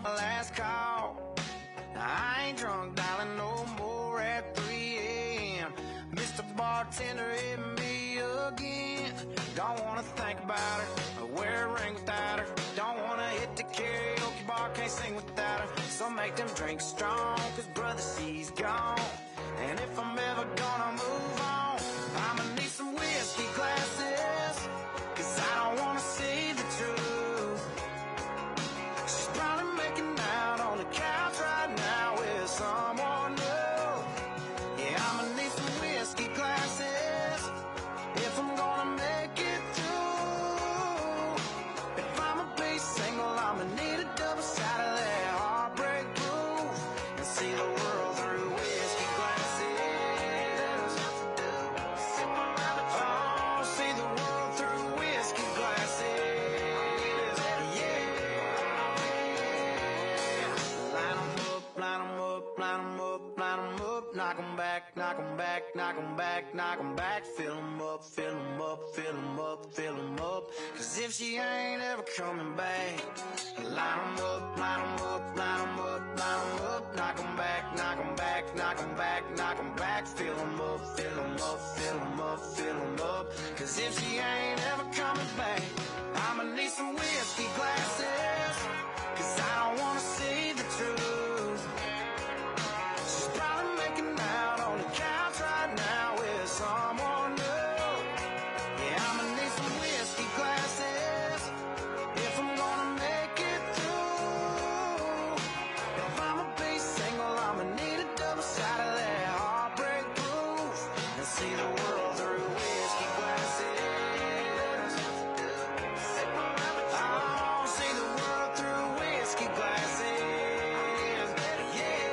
Last call. I ain't drunk, darling, no more at 3 a.m. Mr. Bartender hit me again. Don't wanna think about her or wear a ring without her. Don't wanna hit the karaoke bar, can't sing without her. So make them drinks strong, cause brother, she's gone. And if I'm ever gonna move on, I'ma need some whiskey glasses, cause I don't wanna see the truth. She's probably making out on the couch right now with someone new. Yeah, I'ma need some whiskey glasses if I'm gonna make it through. If I'ma be single, I'ma need a double shot of that heartbreak proof and see the world through whiskey glasses. Oh, see the world through whiskey glasses. Yeah. Line 'em up, line 'em up, line 'em up, line 'em up. Knock 'em back, knock 'em back, knock 'em back, knock 'em back. Fill 'em up, fill 'em up, fill 'em up, fill 'em up. Cause if she ain't ever coming back, line 'em up, line 'em up, line 'em up, line 'em up. Knock 'em back, knock 'em back, knock 'em back, knock 'em back. Fill 'em up, fill 'em up, fill 'em up, fill 'em up. Cause if she ain't ever coming back, I'ma need some whiskey glasses, cause I don't wanna see the truth. She's probably making out on the couch right now with someone new. Yeah, I'ma need some whiskey glasses if I'm gonna make it through. If I'ma be single, I'ma need a double shot of that heartbreak proof and see the world through whiskey glasses. Oh, see the world through whiskey glasses. Yeah.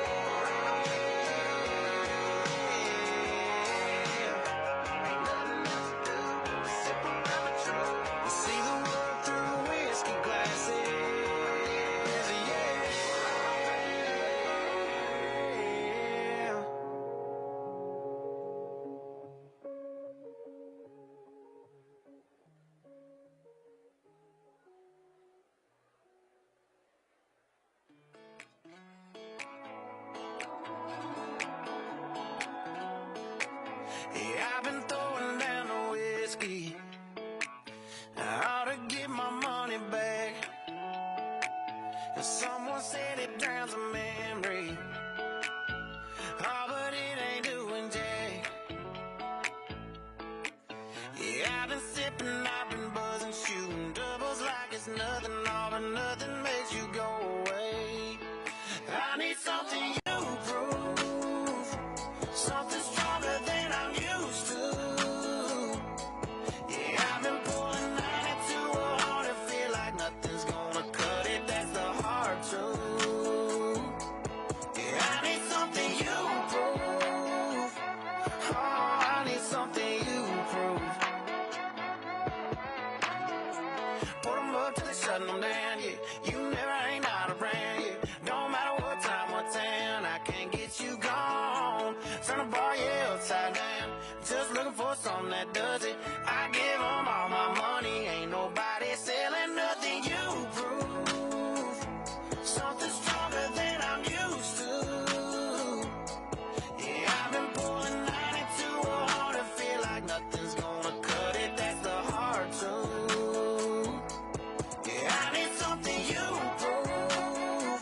See the world through whiskey glasses. Yeah. Yeah, I've been throwing down the whiskey. I ought to get my money back. And someone said it drowns a memory. Oh, but it ain't doing jack. Yeah, I've been sipping, I've been buzzing, shooting doubles like it's nothing. All but nothing makes you go away. I need something you prove, something stronger than I'm used to. Yeah, I've been pulling 92 hard and feel like nothing's gonna cut it. That's the hard truth. Yeah, I need something you prove. Oh, I need something you prove. Put 'em up till they shutting them down, yeah. You never ain't out of brand, yeah. Don't matter what time or town, I can't get you gone. Turn the bar, yeah, upside down. Just looking for something that does it. I give 'em all my money, ain't nobody selling nothing. You prove something stronger than I'm used to. Yeah, I've been pulling 92 hard and feel like nothing's gonna cut it. That's the hard truth. Yeah, I need something you prove.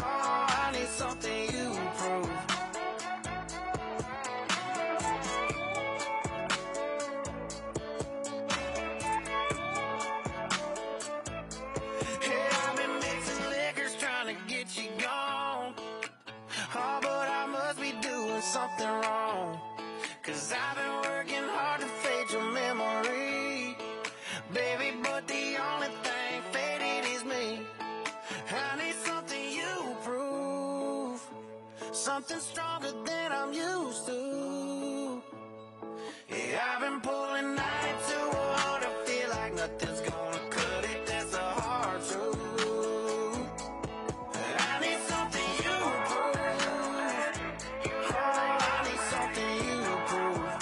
Oh, I need something you prove. Yeah, I've been mixing liquors trying to get you gone. Oh, but I must be doing something wrong, cause I've been working hard to fade your memory, baby, but the only thing faded is me. I need something you prove, something stronger than I'm used to. Yeah, I've been pulling 92 hard to feel like nothing's gonna cut it. That's a hard truth. I need something you prove. Oh, I need something you prove.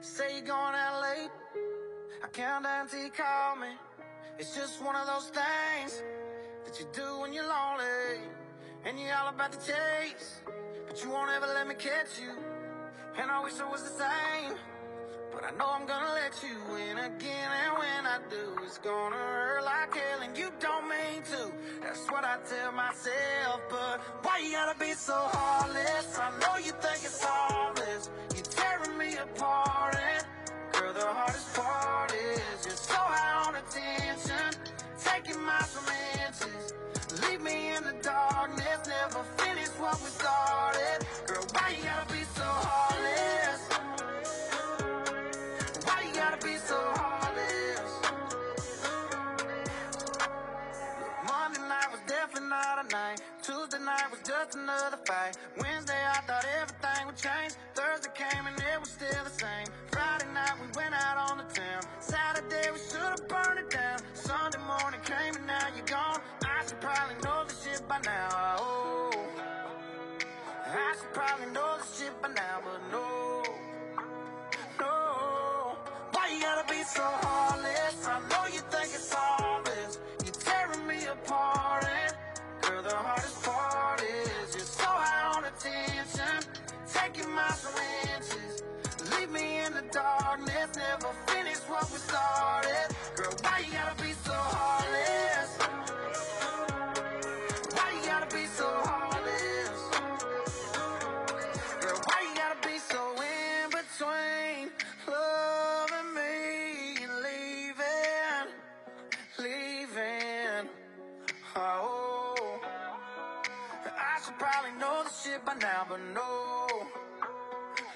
Say you're going out late, I count down till you call me. It's just one of those things that you do when you're lonely, and you're all about the chase, but you won't ever let me catch you. And I wish it was the same, but I know I'm gonna let you in again. And when I do, it's gonna hurt like hell, and you don't mean to. That's what I tell myself, but why you gotta be so heartless? I know you think it's harmless, you're tearing me apart. And girl, the hardest part is you're so high on attention, taking my some inches. Leave me in the darkness, never finish what we started. Girl, why you gotta be so heartless? Why you gotta be so heartless? Monday night was definitely not a night. Tuesday night was just another fight. Wednesday I thought everything would change. Thursday came and it was still the same. Friday night we went out on the town. Saturday we should've burned it down. Sunday morning came and now you're gone. I should probably know this shit by now. Oh, I should probably know this shit by now, but no, no. Why you gotta be so heartless? I know you think it's harmless, you're tearing me apart. And girl, the hardest part is you're so high on attention, taking my some inches. Leave me in the darkness, never finish what we started. Girl, why you gotta be so heartless? Why you gotta be so heartless? Girl, why you gotta be so in between loving me and leaving? Oh, I should probably know this shit by now, but no,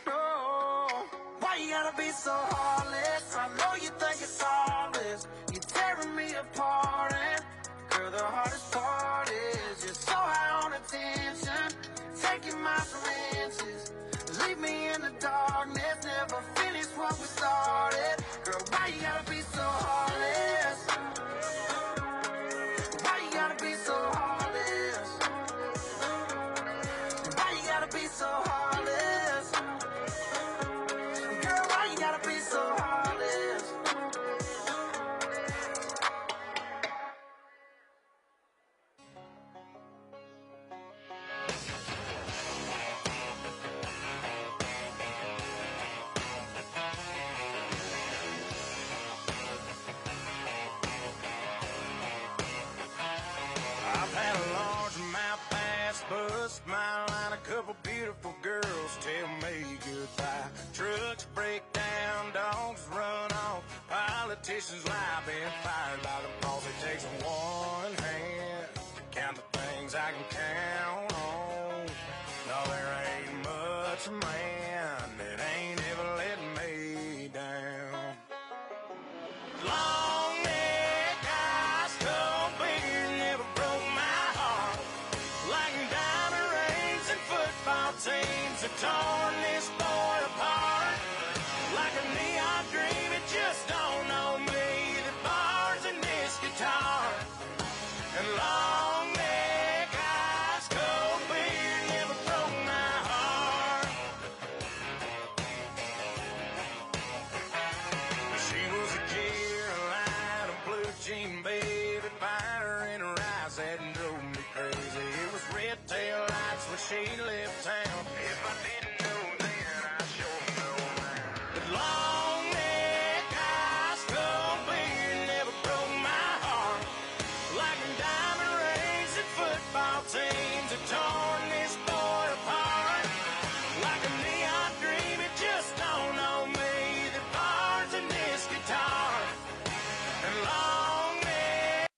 no. Why you gotta be so heartless? I know you think it's harmless, you're tearing me apart. And girl, the hardest part is you're so high on attention, taking my some inches. Leave me in the darkness, never finish what we started. Girl, why you gotta be so heartless? Why you gotta be so heartless? Why you gotta be so heartless? Girl, why you gotta be so heartless? I've had a largemouth bass bust my line, a couple beautiful girls tell me goodbye. Trucks break down, dogs run off, politicians lie, been fired by the boss. It takes one hand to count the things I can count on. No, there ain't much man that ain't ever let me down. Long neck eyes, cold beer, never broke my heart. Like diamond rings and football teams have torn this boy apart. Like a neon dream, it just don't know me. The bars in this guitar. And long neck eyes, cold beer, never broke my heart. She was a Carolina blue jean baby, fire in her eyes that drove me crazy. It was red tail lights when she left town. If I didn't know then, I sure know now. But long neck eyes, cold beer, never broke my heart. Like diamond rings and football teams have torn this boy apart. Like a neon dream, it just don't know me. The bars in this guitar. And long neck.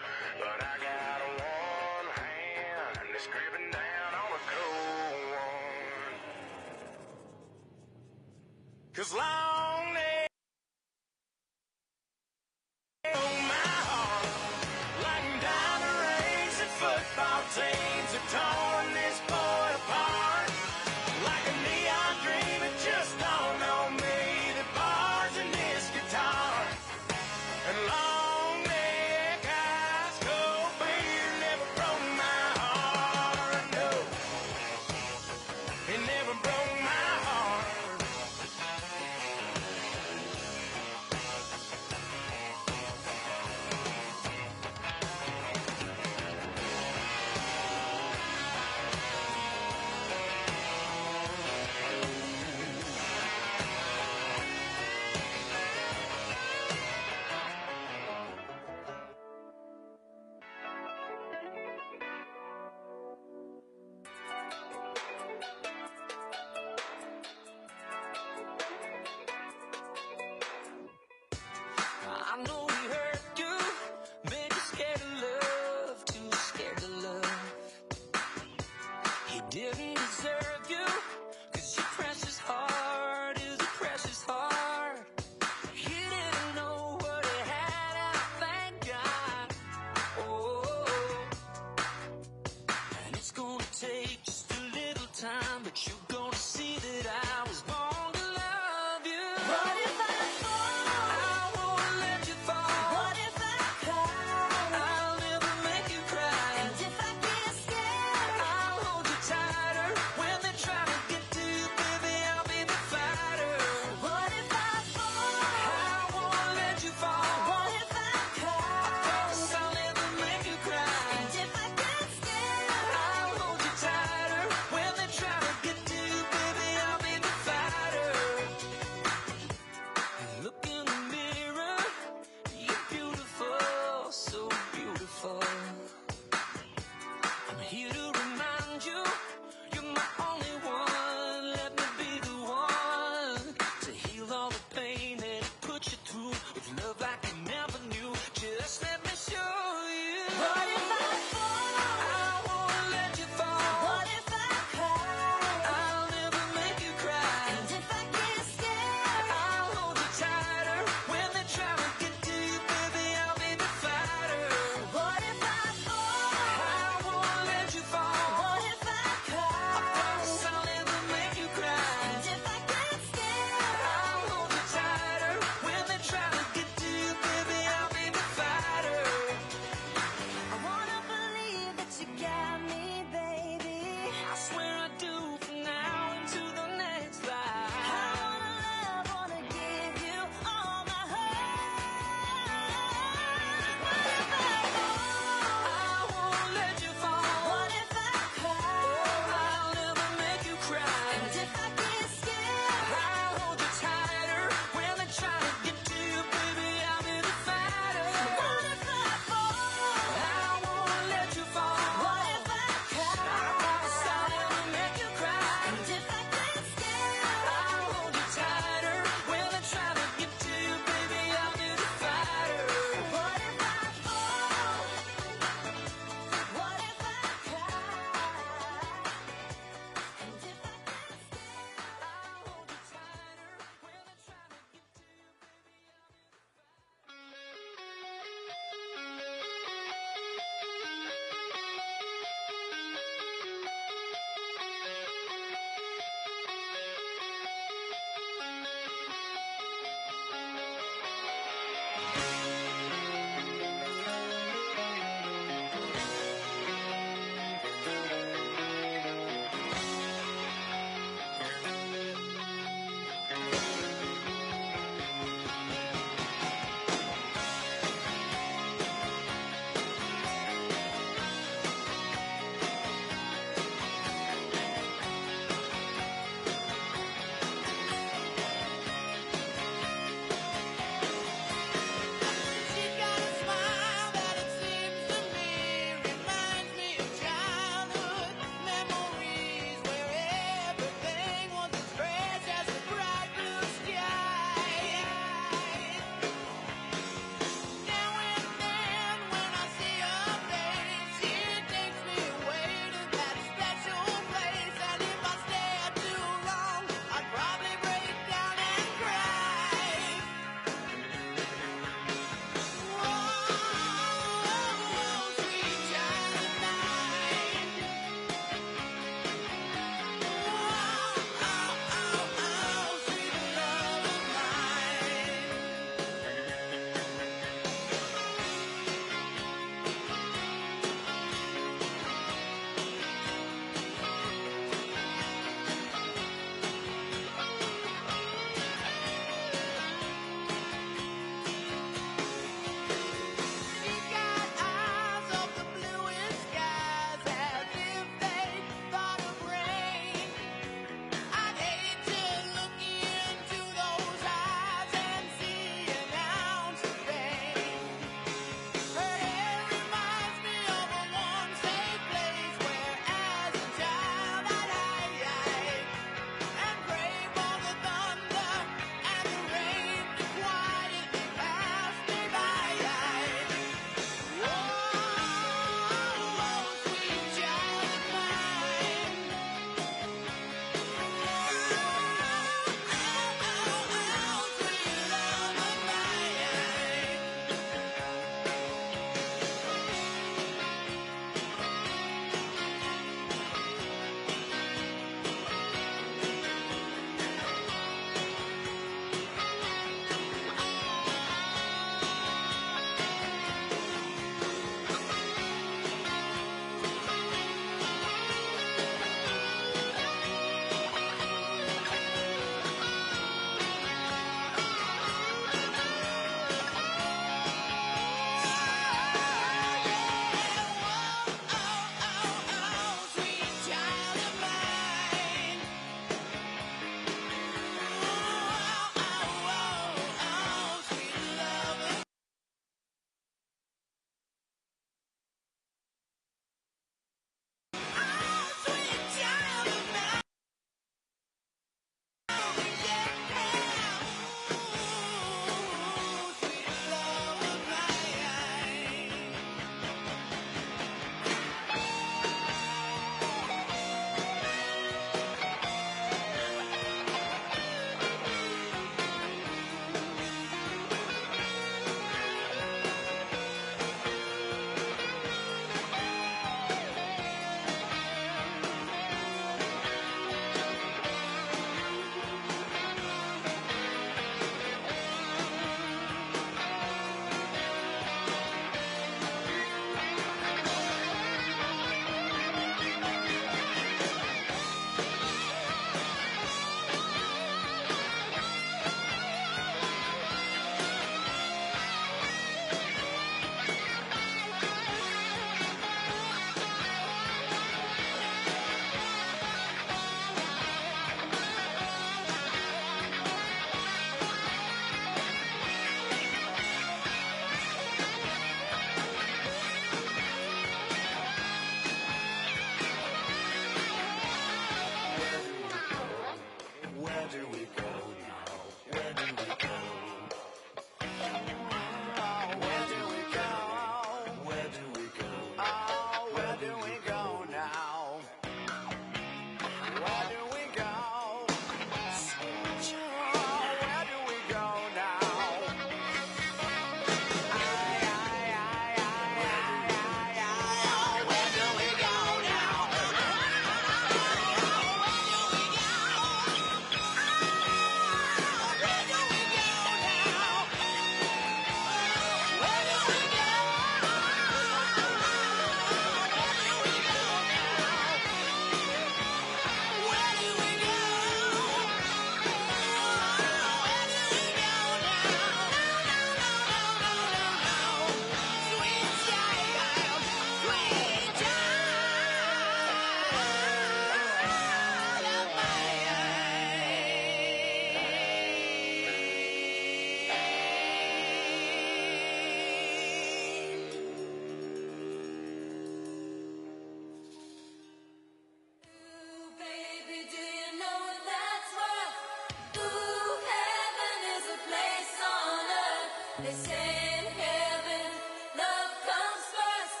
They say in heaven, love comes first.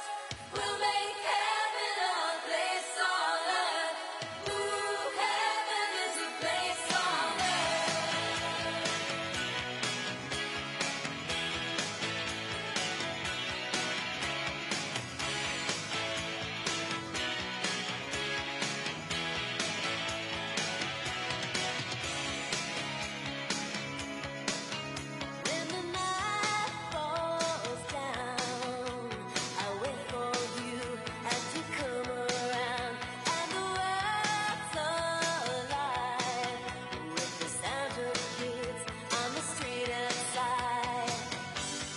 We'll make heaven a place on earth. Ooh, heaven is a place on earth. When the night falls down, I wait for you as you come around, and the world's alive with the sound of kids on the street outside.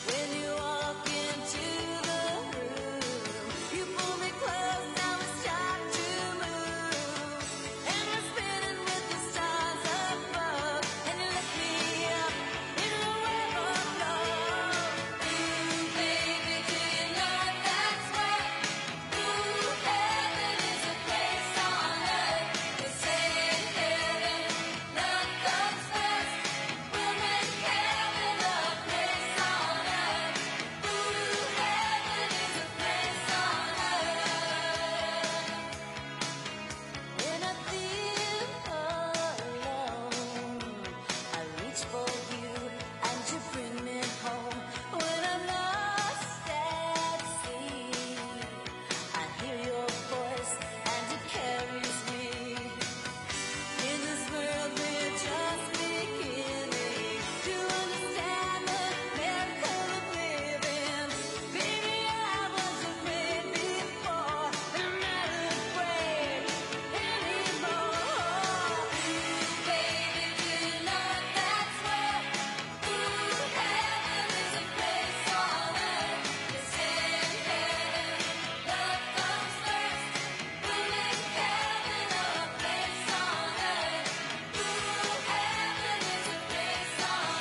When you walk into the room, you pull me close, now we start to move, and we're spinning with the stars above, and you lift me up in a web of love. Ooh, baby, do you know that's what? Ooh, heaven is a place on earth. They say in heaven, love comes first. We'll make heaven a place on earth. Ooh, heaven is a place on earth. When I feel alone, I reach for you and you bring me home. When I'm lost at sea, I hear your voice and it carries me. In this world we're just beginning to understand the miracle of living. Baby, I was afraid before, but I'm not afraid anymore. Baby, do you know that's what? Ooh, heaven is a place on earth. They say in heaven, love comes first. We'll make heaven a place on earth. Ooh, heaven is a place on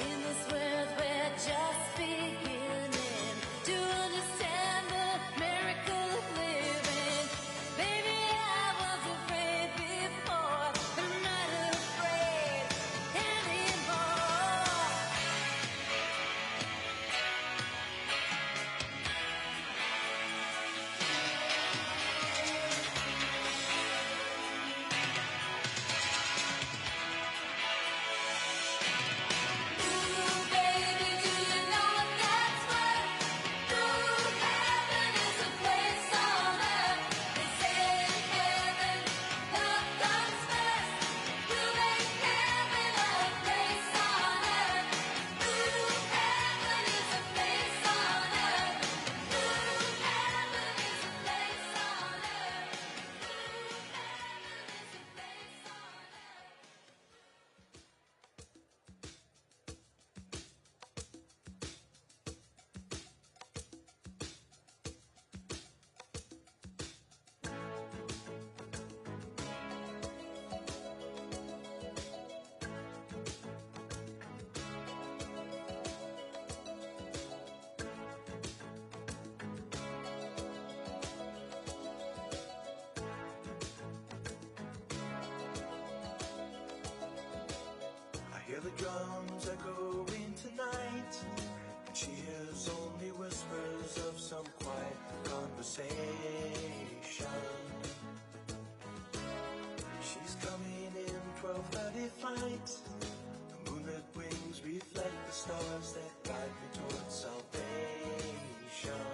In this world we're just beginning to understand the miracle of living. Baby, I was afraid before, but I'm not afraid anymore. Ooh, baby, do you know that's what? Ooh, heaven is a place on earth. They say in heaven, love comes first. We'll make heaven a place on earth. Ooh, heaven is a place on earth. Ooh, heaven is a place on earth. Ooh, heaven is a place on earth. I hear the drums echoing tonight, and she hears only whispers of some quiet conversation. She's coming in 12:30 flight. The moonlit wings reflect the stars that guide me towards salvation.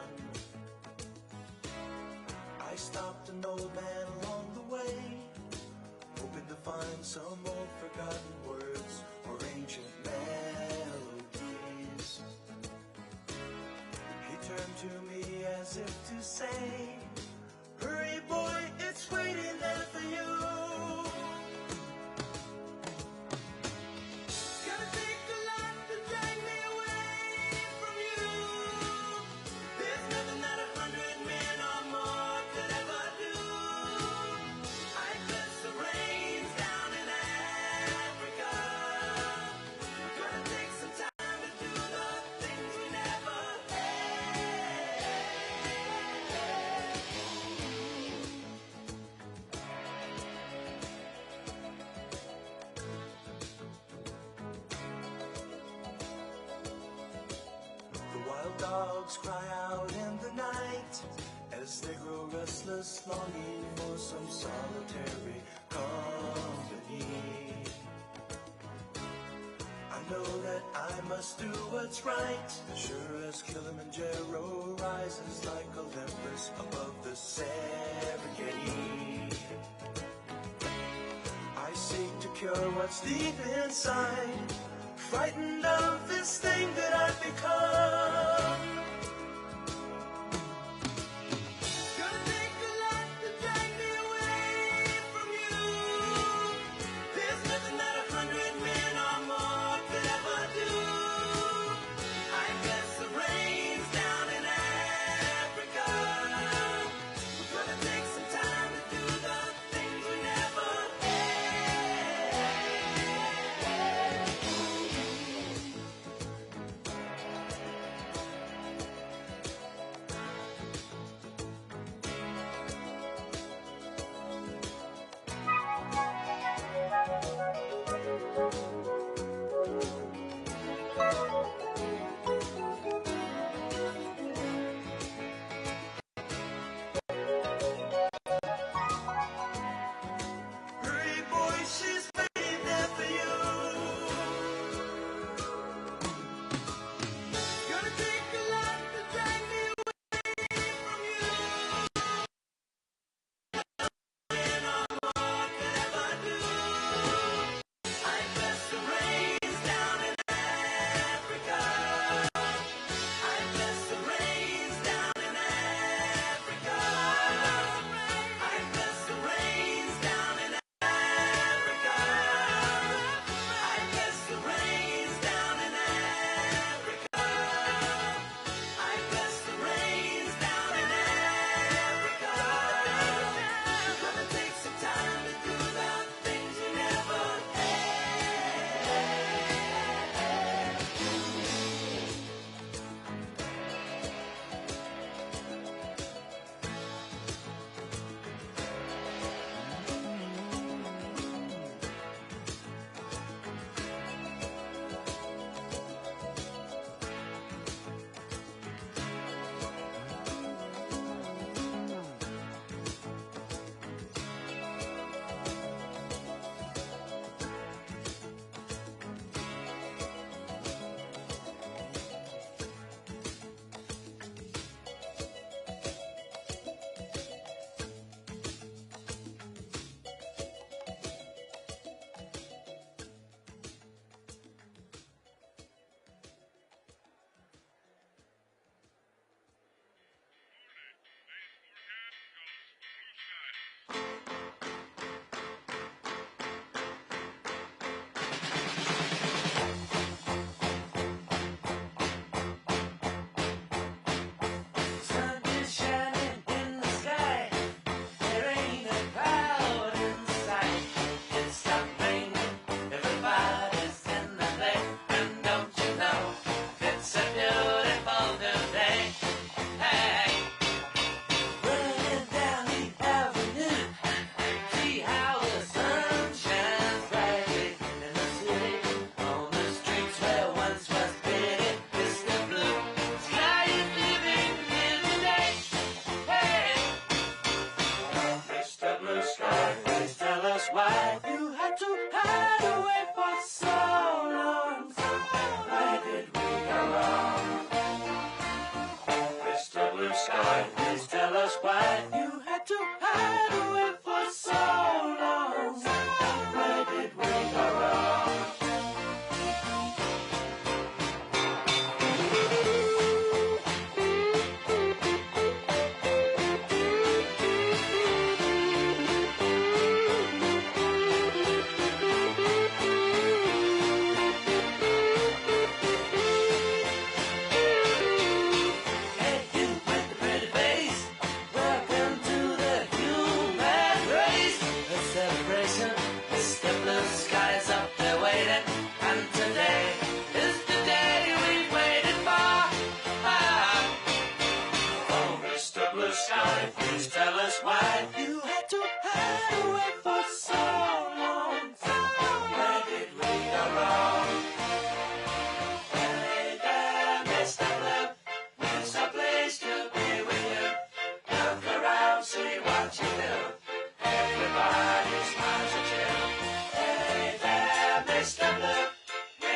I stopped an old man along the way, hoping to find some old forgotten words or ancient melodies. He turned to me as if to say, hurry boy, it's waiting there for you. It's gonna take a lot to dogs cry out in the night as they grow restless, longing for some solitary company. I know that I must do what's right, sure as Kilimanjaro rises like Olympus above the Serengeti. I seek to cure what's deep inside, frightened of this thing that I've become. Gonna take a lot to drag me away from you. There's nothing that 100 men or more could ever do. I guess the rain's down in Africa. We're gonna take some time to do the things we never had.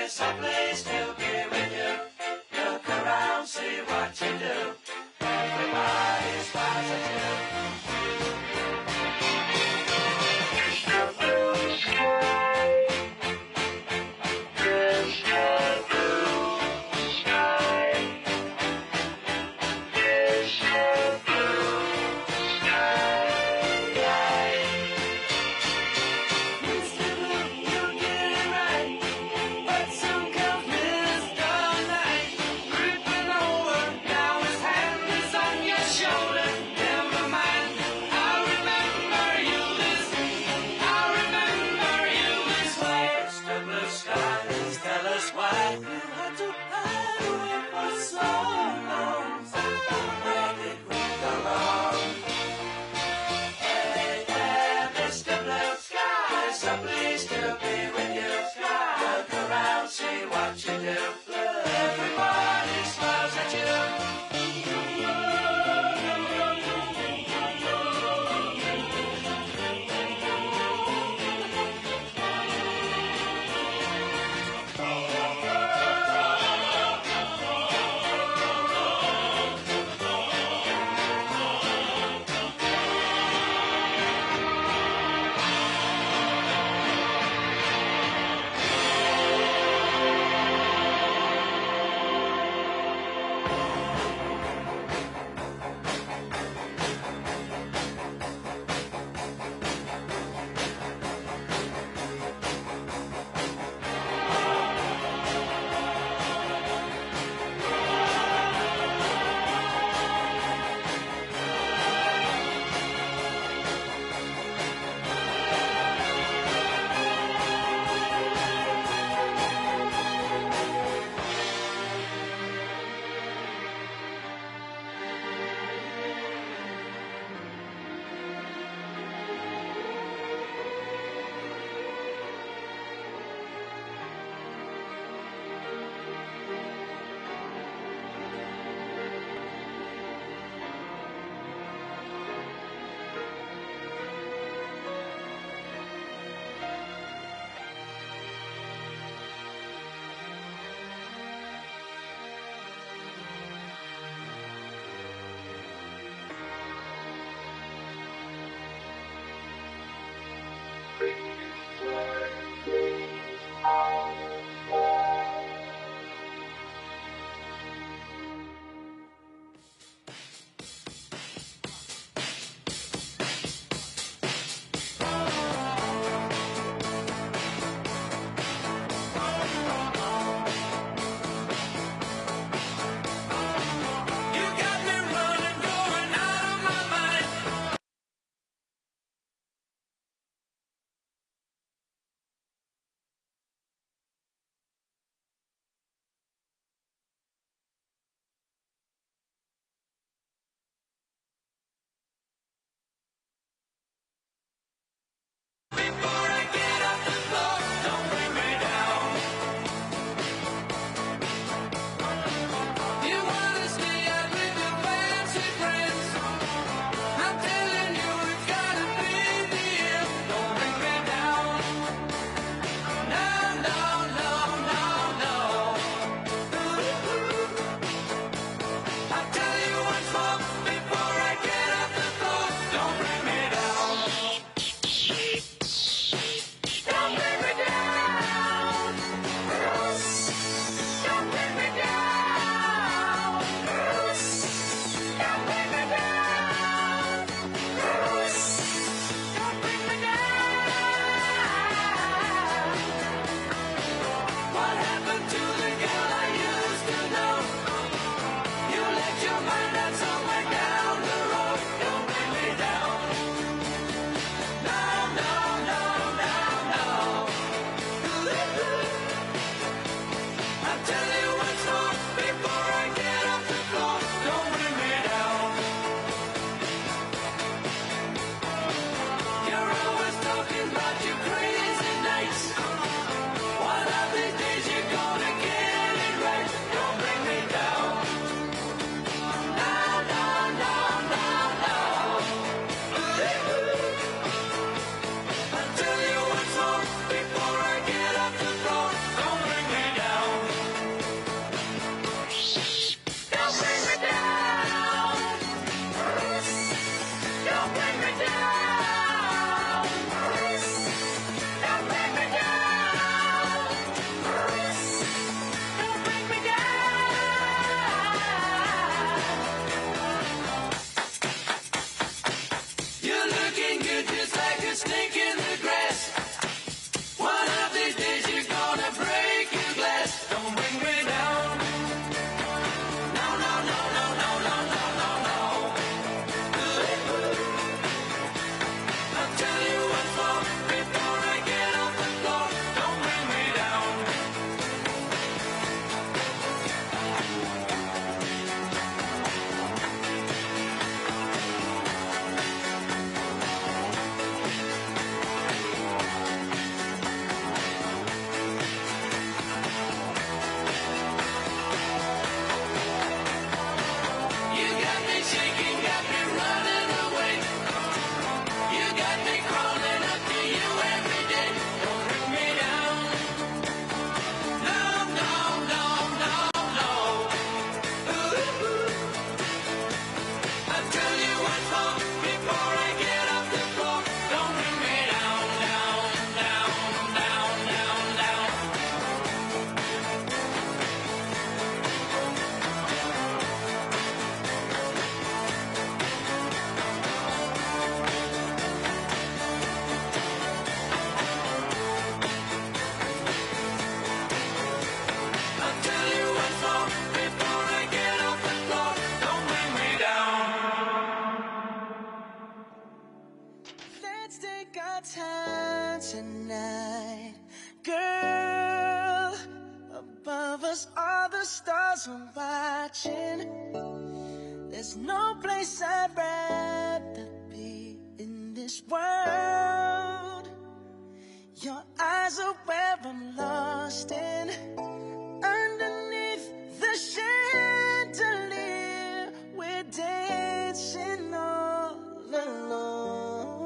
It's a place to be with you. Look around, see what you do. Everybody smiles at you. Some 'cause all the stars are watching. There's no place I'd rather be in this world. Your eyes are where I'm lost in. Underneath the chandelier, we're dancing all alone.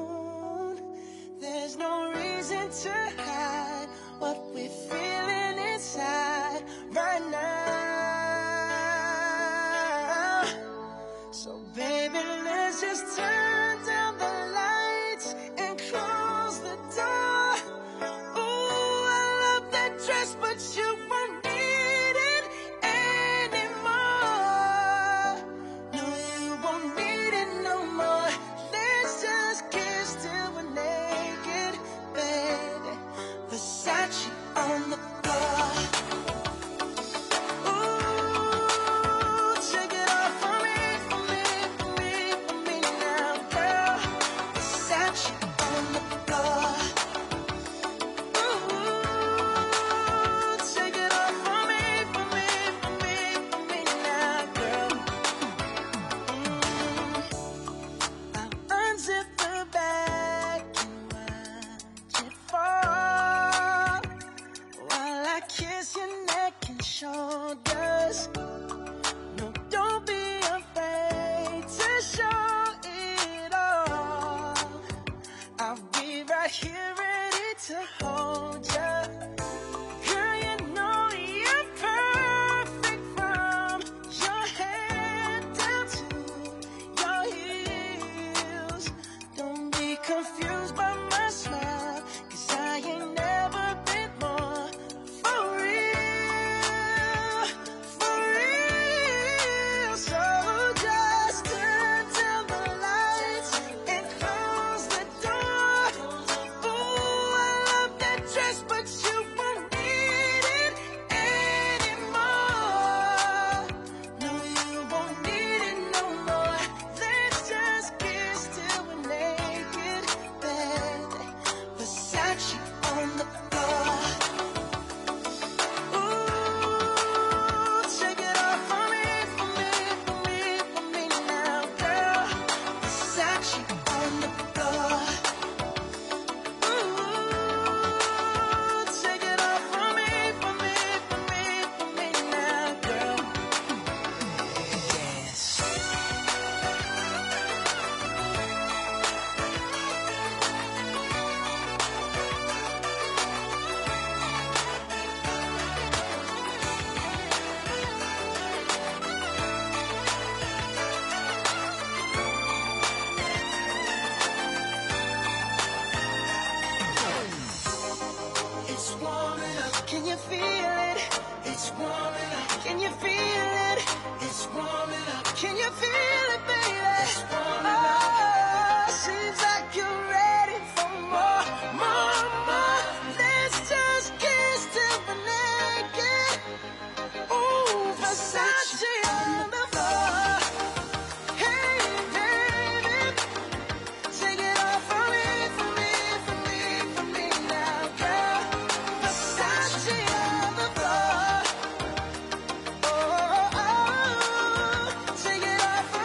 There's no reason to hide what we're feeling inside right now. So baby, let's just turn down the lights and close the door. Ooh, I love that dress, but you won't need it anymore. No, you won't need it no more. Let's just kiss till we're naked, baby. Versace on the floor. Ooh, take it off for me, for me, for me, for me now, girl. Versace on the floor. Ooh, take it off for me, for me, for me, for me now, girl. I'll unzip the bag and watch it fall while I kiss your neck and shoulders. No, don't be afraid to show it all. I'll be right here ready to hold ya. Girl, you know you're perfect from your head down to your heels. Don't be confused by my smile, 'cause I ain't never been more for real, for real. So just turn down the lights and close the door. Ooh, I love that dress, but you won't need it anymore. No, you won't need it no more. Let's just kiss till we're naked, baby. Versace on the floor. Ooh, take it off for me, for me, for me, for me now, girl. Versace on the floor. Ooh, take it off for me, for me, for me, for me now, girl. Yes. It's warming up. Can you feel it? It's warming up. Can you feel it? It's warming up. Can you feel it, baby? It's warming up. Oh, seems like you're ready for more, more, more. Let's just kiss till we're naked. Ooh, Versace on the floor. Hey, baby, take it off for me, for me, for me, for me now, girl. Versace on the floor. Oh, oh, oh. Take it off for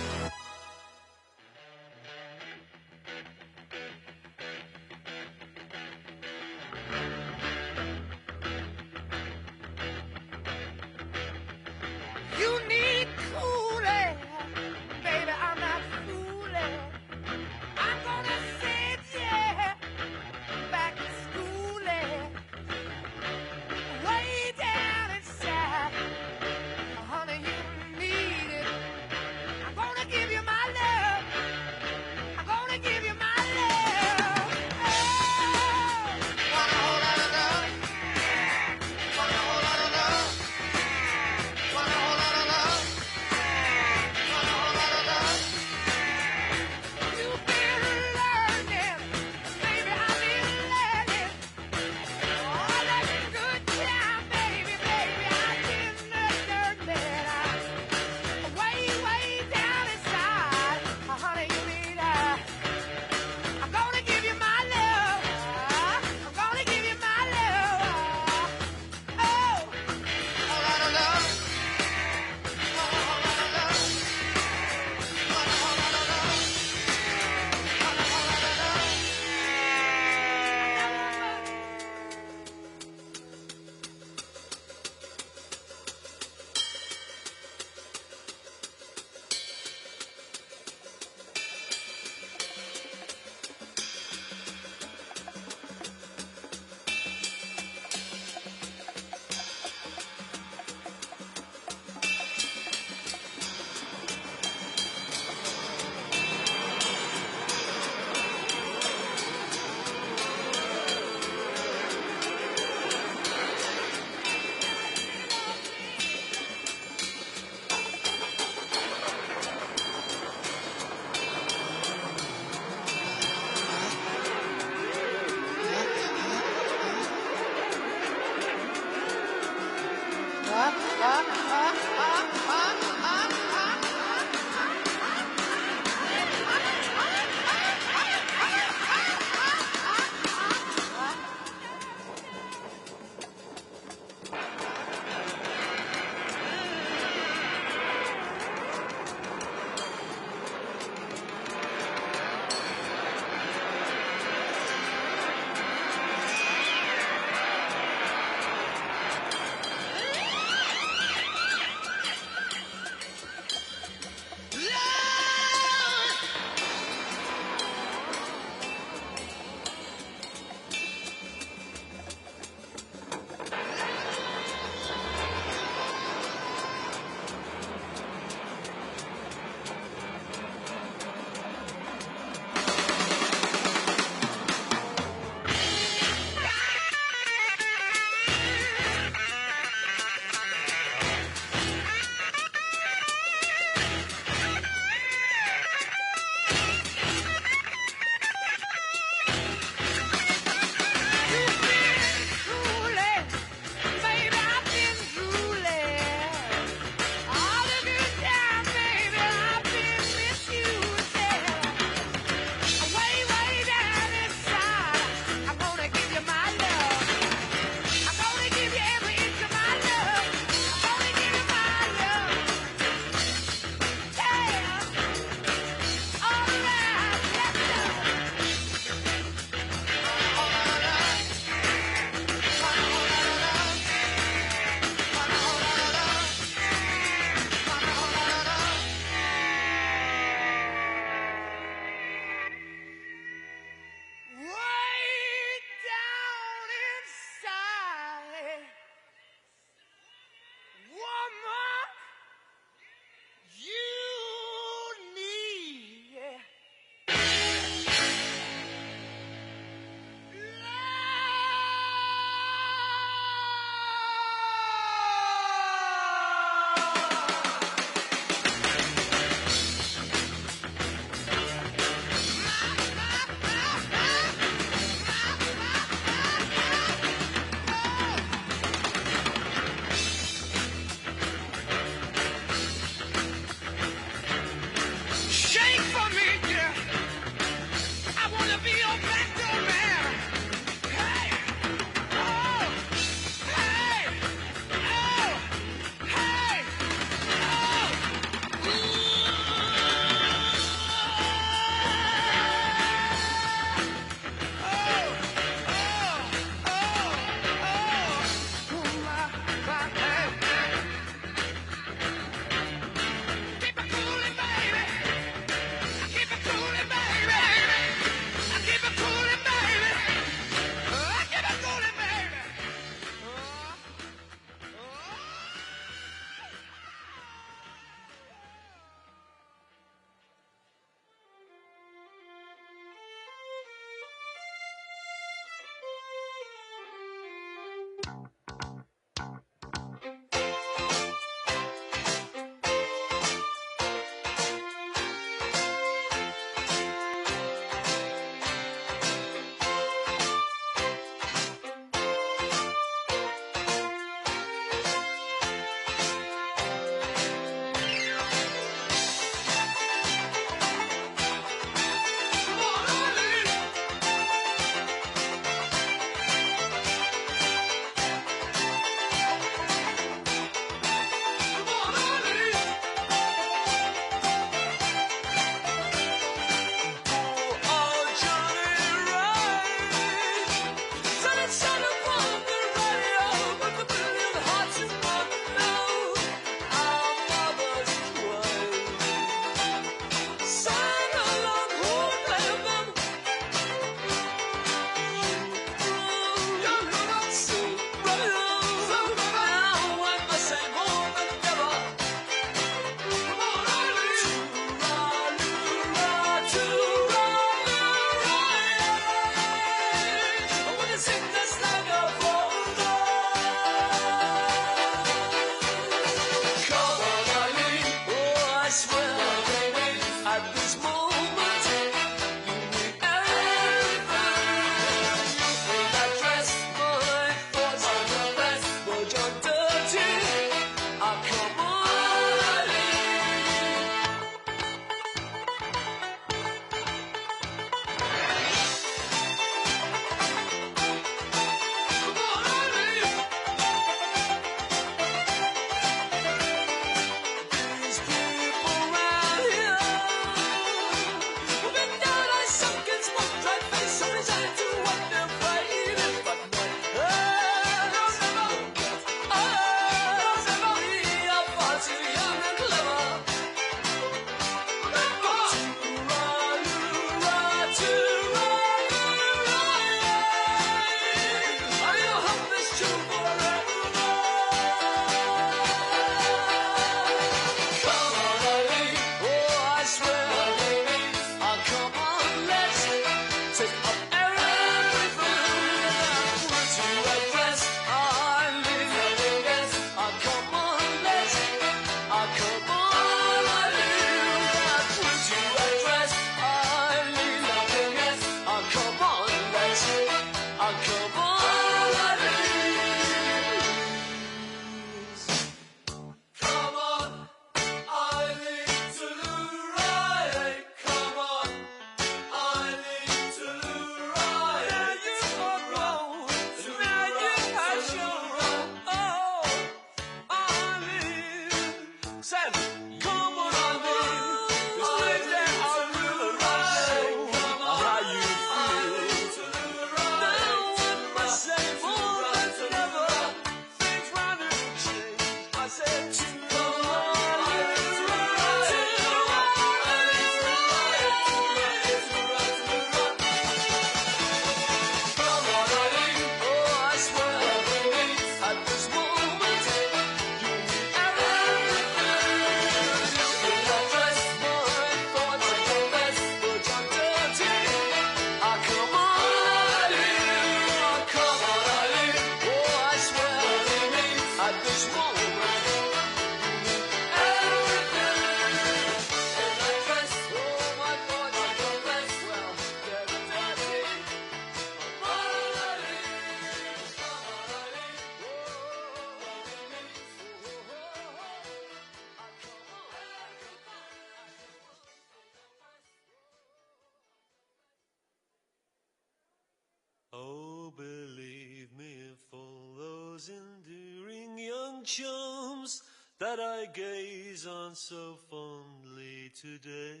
charms that I gaze on so fondly today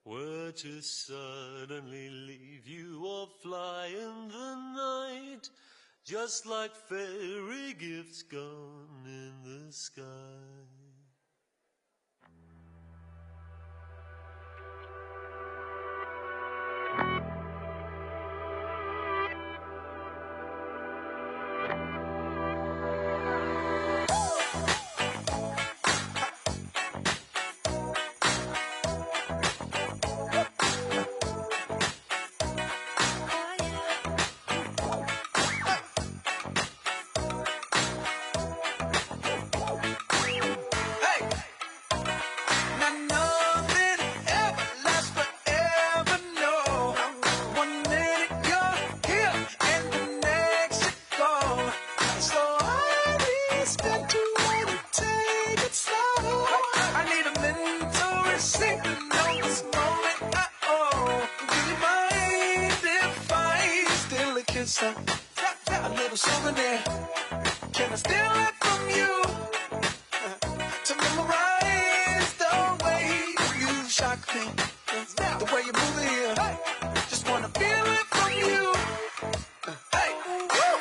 were to suddenly leave you or fly in the night, just like fairy gifts gone in the sky. A little souvenir. Can I steal it from you? To memorize the way you shock me, the way you move it here. Just wanna feel it from you. Hey, woo!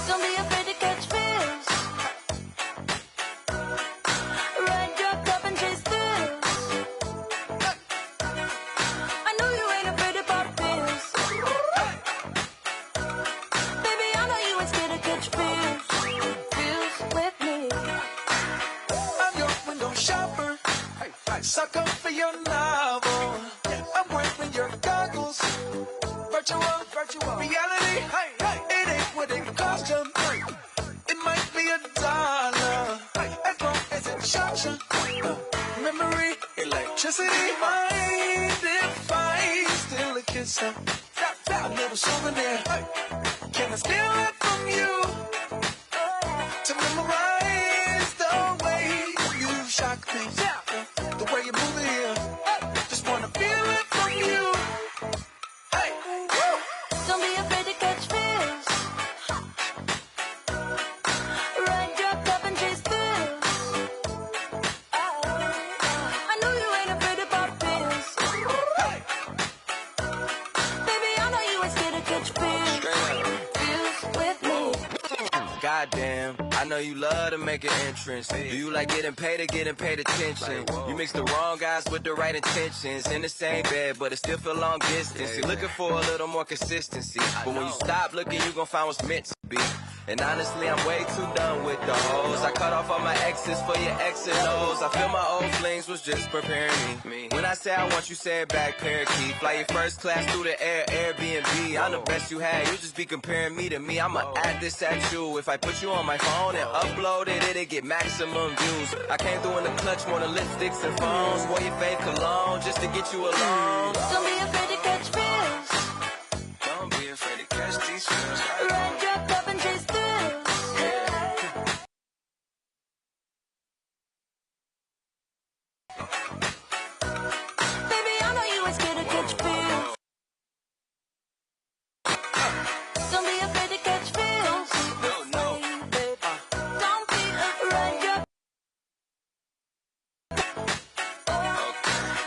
Don't be afraid to catch feels. Ride your cup and chase thrills. I know you ain't afraid to pop pills. Baby, I know you ain't scared to catch feels. Feels with me. I'm your window shopper. Sucker for your novel. I'm wearing your goggles. Virtual reality. It ain't what it cost you. It might be $1 as long as it shocks you. Memory, electricity. Mind if I steal a kiss? A little souvenir. Can I steal it from you? To memorize the way you shock me, the way you move it here. Just wanna feel it from you. Hey, woo! Don't be afraid to catch feels. Ride your cup and chase thrills. I know you ain't afraid to pop pills. Baby, I know you ain't scared to catch feels. Feels with me. Goddamn, I know you love to make an entrance. Do you like getting paid or getting paid attention? You mix the wrong guys with the right intentions. In the same bed, but it still feel long distance. You're looking for a little more consistency. But when you stop looking, you gon' find what's meant to be. And honestly, I'm way too done with the hoes. I cut off all my exes for your X and O's. I feel my old flings was just preparing me. When I say I want you, say it back, parakeet. Fly your first class through the air, Airbnb. I'm the best you had, you just be comparing me to me. I'ma add this at you. If I put you on my phone and upload it, it'll get maximum views. I came through in the clutch, more than lipsticks and phones. Wore your fake cologne just to get you alone. Don't be afraid to catch feels. Don't be afraid to catch these feels. Ride your cup and chase thrills. Baby, I know you ain't scared to catch feels. Don't be afraid to catch feels. No. Don't be afraid.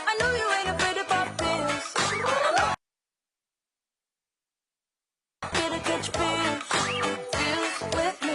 I know you ain't afraid to pop pills. Scared to catch feels. Feels with me.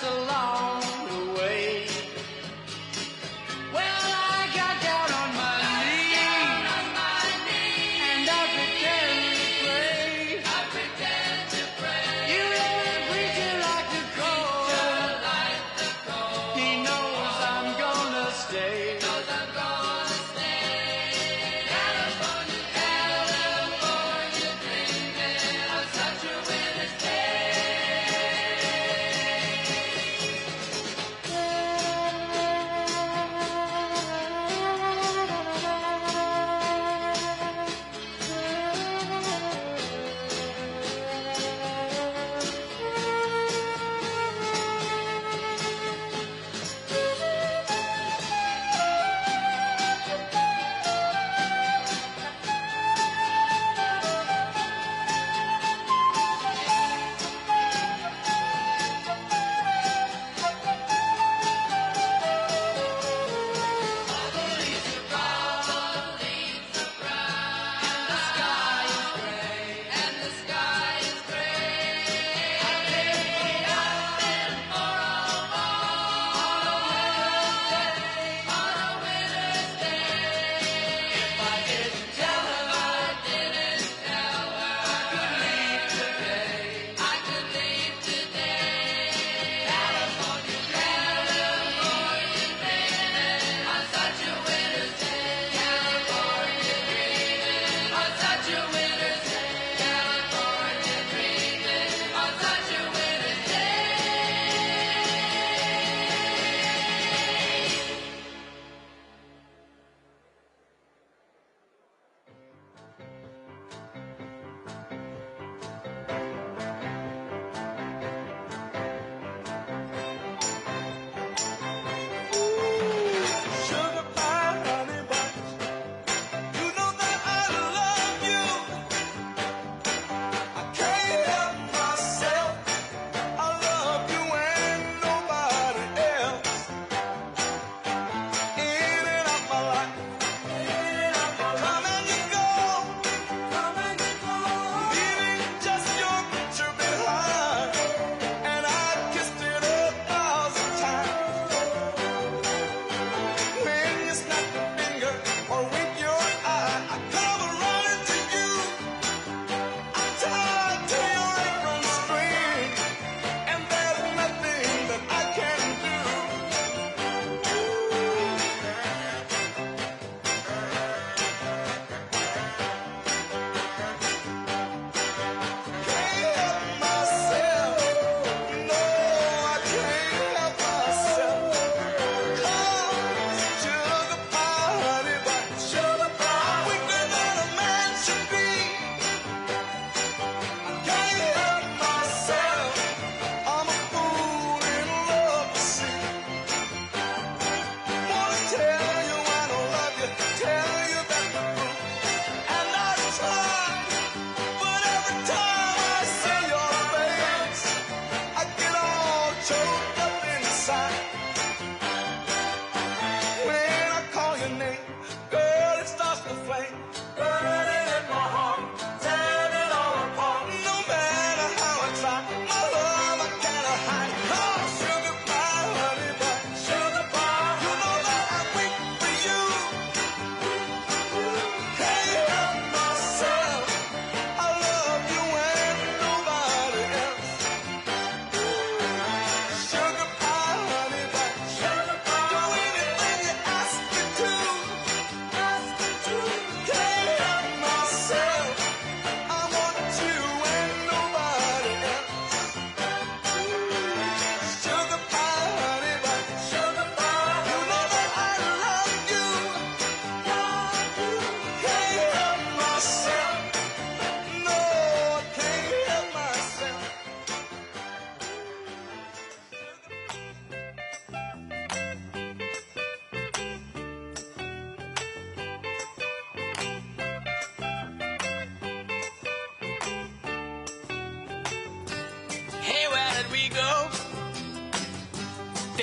just along the way. Well, I got down on my knees, and I pretend to pray. You know the preacher like the cold. He knows I'm gonna stay.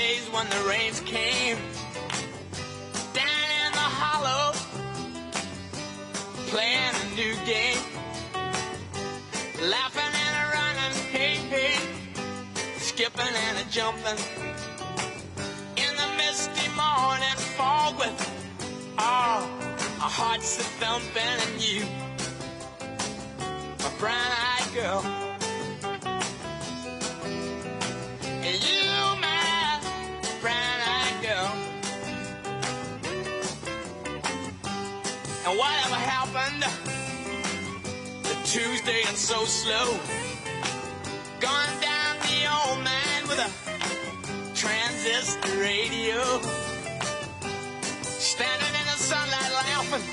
days when the rains came down in the hollow, playing a new game, laughing and a running, hey, hey, skipping and a jumping in the misty morning fog with our hearts are thumping and you, my brown-eyed girl. And you, my brown-eyed girl. And whatever happened to Tuesday and so slow, gone down the old man with a transistor radio, standing in the sunlight laughing,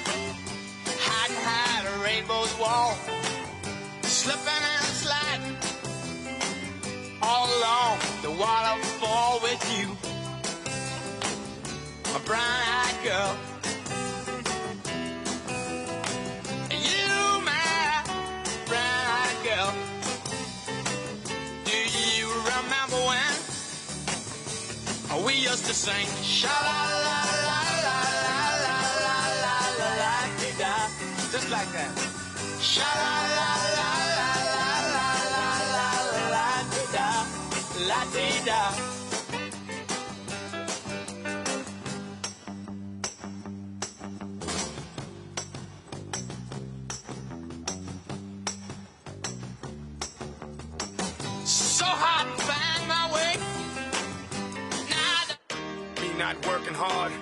hiding behind a rainbow's wall, slipping and sliding all along the waterfall with you, my brown-eyed girl. And you, my brown-eyed girl. Do you remember when we used to sing sha-la-la-la-la-la-la-la-la-la-la-la-la-la-la-la-la, just like that. Sha-la-la-la-la-la-la-la-la-la-la-la-la-la. So hard to find my way. Me not working hard.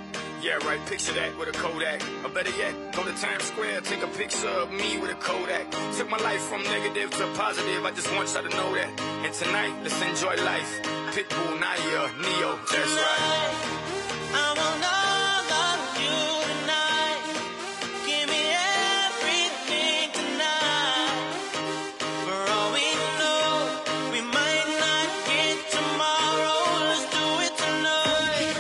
Yeah, right, picture that with a Kodak. Or better yet, go to Times Square, take a picture of me with a Kodak. Took my life from negative to positive, I just want y'all to know that. And tonight, let's enjoy life. Pitbull, Naya, Neo, that's right. I want all of you tonight. Give me everything tonight. For all we know, we might not get tomorrow. Let's do it tonight.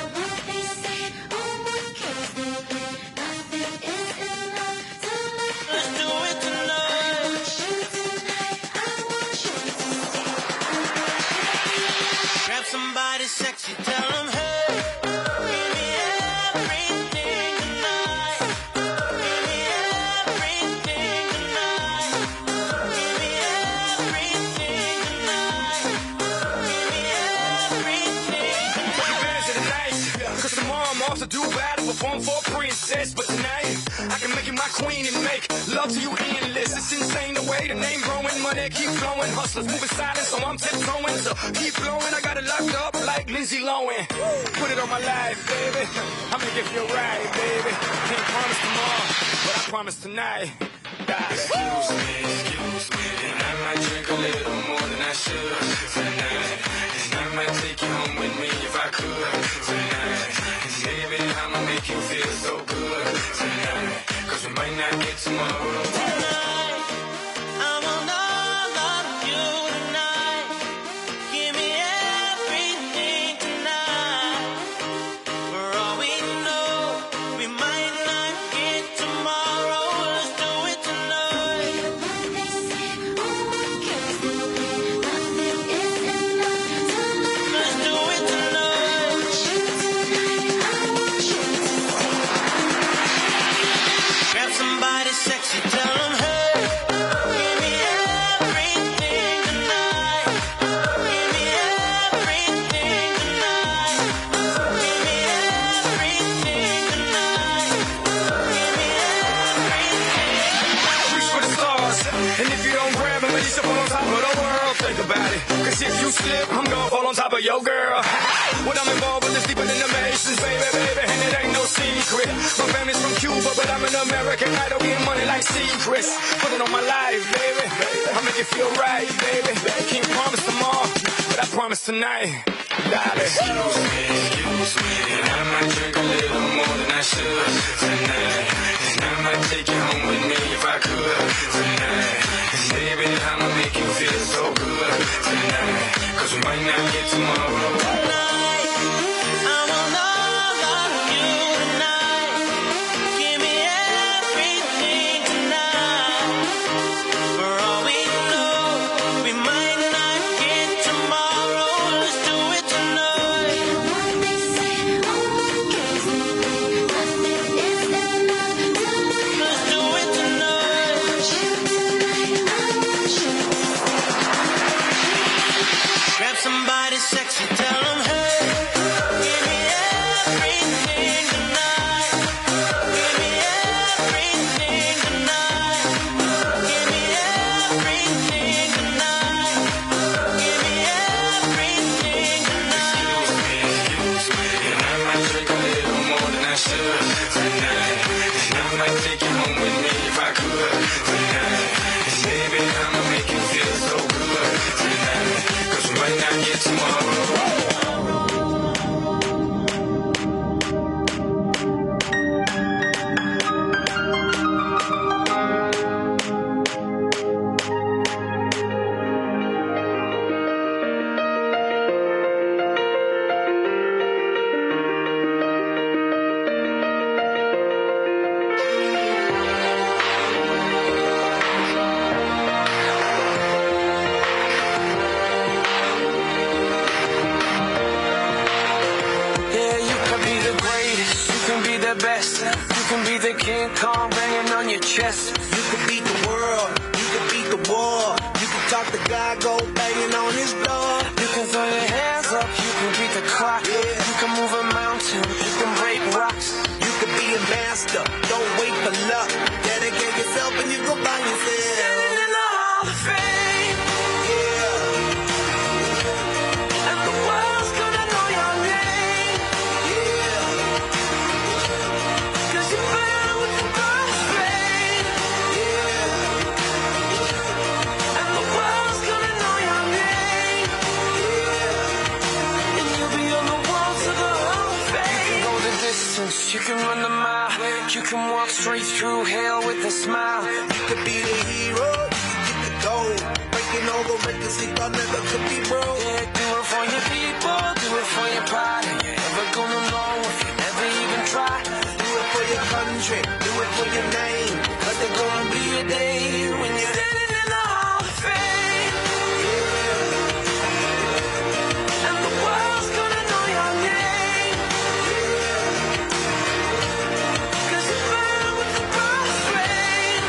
Let's do it tonight. Grab somebody sexy, tell them, hey, give me everything tonight. Give me everything tonight. Give me everything tonight. Give me everything Take advantage of the night, cause tomorrow I'm off to do battle, perform for a princess. But tonight, I can make you my queen and make love to you endless. It's insane the way the name growing, money keep flowing. Hustlers moving silent, so I'm tiptoeing. So keep blowing, I got it locked up like Lindsay Lohan. Put it on my life, baby. I'm gonna give you a ride, baby. Can't promise tomorrow, but I promise tonight. Excuse me, and I might drink a little more than I should tonight. And I might take you home with me if I could tonight. And baby, I'ma make you feel so good tonight. Cause we might not get tomorrow. tonight. I want all of you tonight. Give me everything tonight. For all we know, we might not get tomorrow. Let's do it tonight. Let's do it tonight. Grab somebody sexy, tell them, hey, give me everything tonight. Give me everything tonight. Give me everything tonight. Give me everything. Reach for the stars, and if you don't grab them, you fall on top of the world. Think about it, cause if you slip, I'm gonna fall on top of your girl. What I'm involved with is deeper than the Masons, baby, and it ain't no secret. My family's from Cuba, but I'm an American idol, getting money like secrets. Put it on my life, baby, I'll make it feel right, baby. Can't promise tomorrow, but I promise tonight. Darling. Excuse me, and I might drink a little more than I should tonight. And I might take you home with me if I could tonight. And baby, I'ma make you feel so good tonight. Cause we might not get tomorrow. Tonight, I want all of you tonight. Give me everything tonight. For all we know, we might not get tomorrow. Let's do it tonight. Let's do it tonight. Grab somebody sexy, everything tonight. Give me everything tonight. Give me everything tonight. Give me everything tonight. And I might drink a little more than I should tonight. And I might take you home with me if I could tonight. And baby, I'ma make you feel so good tonight. 'Cause we might not get tomorrow. Yeah, you can be the greatest, you can be the best, you can be the King Kong banging on your chest. You can beat the world, you can beat the war. You can talk to God, go banging on his door. You can throw your hands up, you can beat the clock. You can move a mountain, you can break rocks. You can be a master, don't wait for luck. Dedicate yourself and you go find yourself. Standing in the Hall of Fame, Yeah, and the world's gonna know your name. yeah, 'Cause you burn with the God's flame, yeah, and the world's gonna know your name. And you'll be on the walls of the Hall of Fame. You can go the distance, you can run the mile. You can walk straight through hell with a smile. You could be the hero, you can get the gold. Breaking all the records you thought never could be broke. Yeah, do it for your people, do it for your pride. And you're never gonna know if you never even try. Do it for your country, do it for your name. 'Cause there's gonna be a day when you're Standing in the Hall of Fame, and the world's gonna know your name. 'Cause you burn with the God's flame,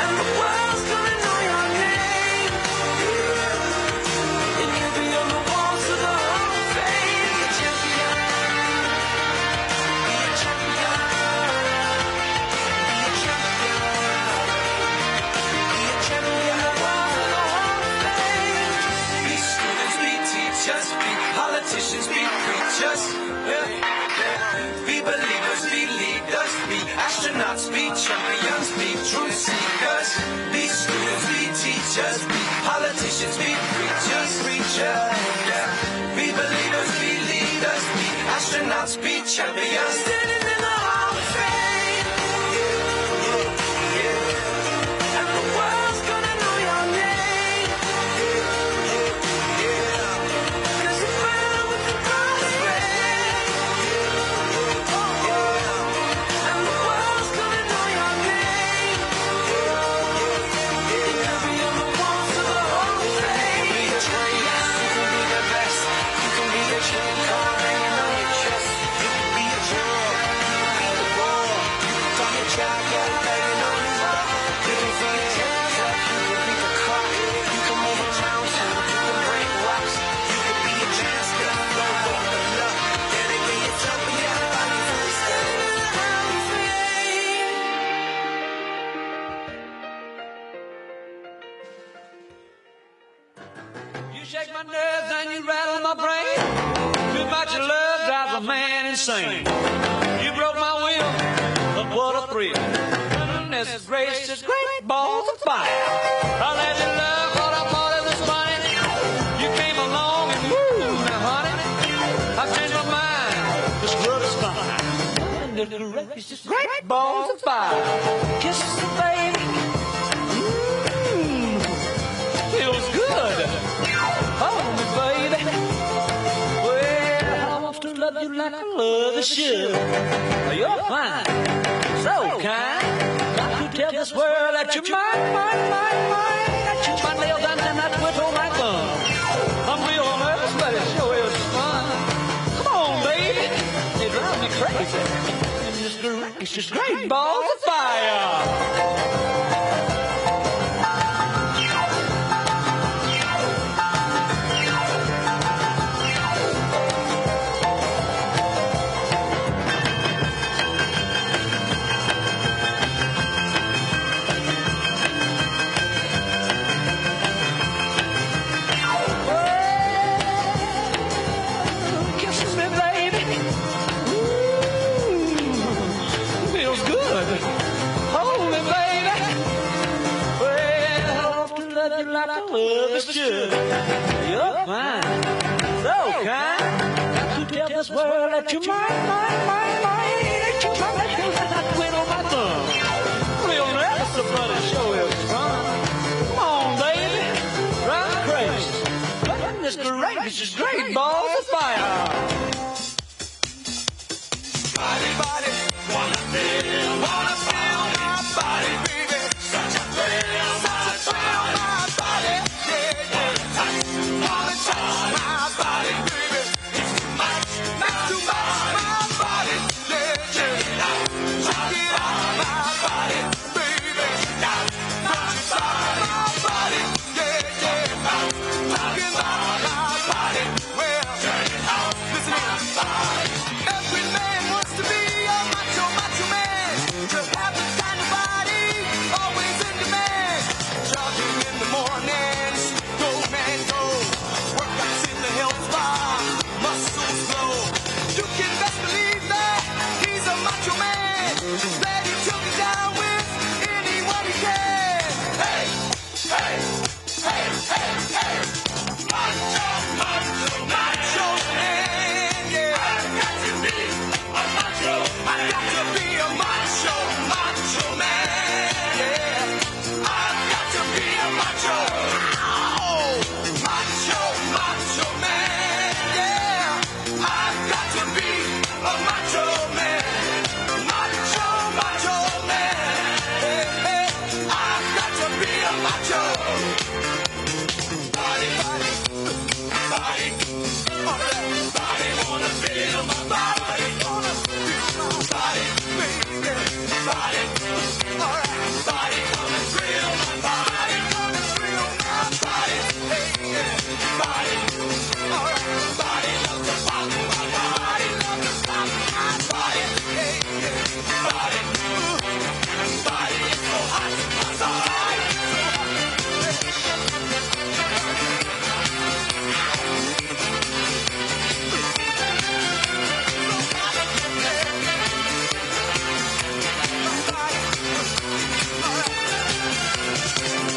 and the world's gonna know your name. And you'll be on the walls of the Hall of Fame. Be a champion, be a champion, be a champion, be a champion. The walls of the Hall of Fame. Be students, be teachers, be politicians, be preachers. Be believers, be leaders, be astronauts, be champions, be truth seekers. Be students, be teachers, be politicians, be preachers, yeah. Be believers, be leaders, be astronauts, be champions. Standing in the Hall of Fame, and the world's gonna know your name. 'Cause you burn with the God's flame, and the world's gonna know your name. And you'll be on the walls of the Hall of Fame. Be the greatest, you can be the best, you can be the King Kong banging on your chest. You can be a hero, you can beat the war. You can talk your child, go banging on his door. You can throw your hands up, you can beat the clock. You can move a mountain, you can break rocks. You can be a master, don't wait for luck. Dedicate yourself and you go find yourself. You shake my nerves and you rattle my brain. Too much love drives a man insane. You broke my will, but what a thrill. Goodness gracious, great balls of fire. I let you love what I thought it was funny. You came along and woo, now honey, I've changed my mind. This world is fine. Goodness gracious, great balls of fire. Kisses the baby. Feels good. Hold me, baby. Well, I want to love you like I love a should. You're fine, so kind. Got to tell this world that you're mine. That you my nails down and that whip on my gun. I'm real nervous, but it sure is fun. Come on, baby. You drive me crazy. And it's just great balls of fire. this world that you might, that you might, that you might not quit on my thumb. We'll never somebody show you fun. Come on, baby, drive me crazy. This is great, balls of fire. Body, body, wanna feel my body, baby. Such a thrill, my body, yeah, yeah. Wanna touch my body, baby. It's too much, my body, yeah, yeah. Check it out, my body, baby. Touch my body, yeah, yeah. Talking about my body, well, listen here. Every man wants to be a macho man. To have the kind of body always in demand. Jogging in the mornings, go man go. Workouts in the health bar, muscles glow. You can best believe that he's a macho man. That he took it down with anyone he can. Hey, hey, hey, hey, hey. Macho, macho, macho man, yeah. I've got to be a macho. I've got to be a macho, macho man, yeah. I've got to be a macho. Oh, macho, macho man, yeah. I've got to be a macho man. Macho, macho man, hey, hey. I've got to be a macho. Body, body, body, body, wanna feel my body, wanna feel my body, baby, body, alright, body, wanna thrill my body, hey, yeah, body, alright, body, love to pop my body, love to pop my body, hey, yeah, body, body, it's so hot, my body, so hot,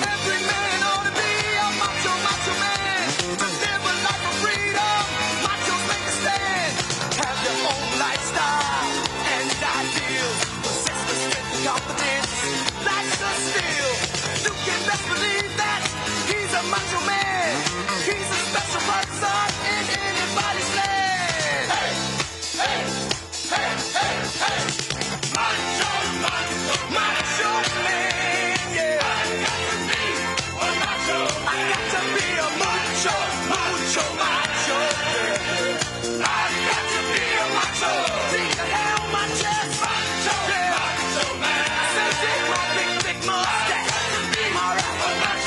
Every man ought to be a macho, macho man. To live a life of freedom, machos make a stand. Have their own lifestyle and ideals. Possess the strength and confidence, life's a steal. You can best believe that he's a macho man. He's a special person in anybody's land. Hey, hey, hey, hey, hey. Macho, macho, macho man, yeah. I got to be a macho. I got to be a macho, macho, macho. Yeah. I got to be a macho. Take the hell on my chest, macho, yeah. Macho man. Say, take my big, thick mustache. I got to be a macho.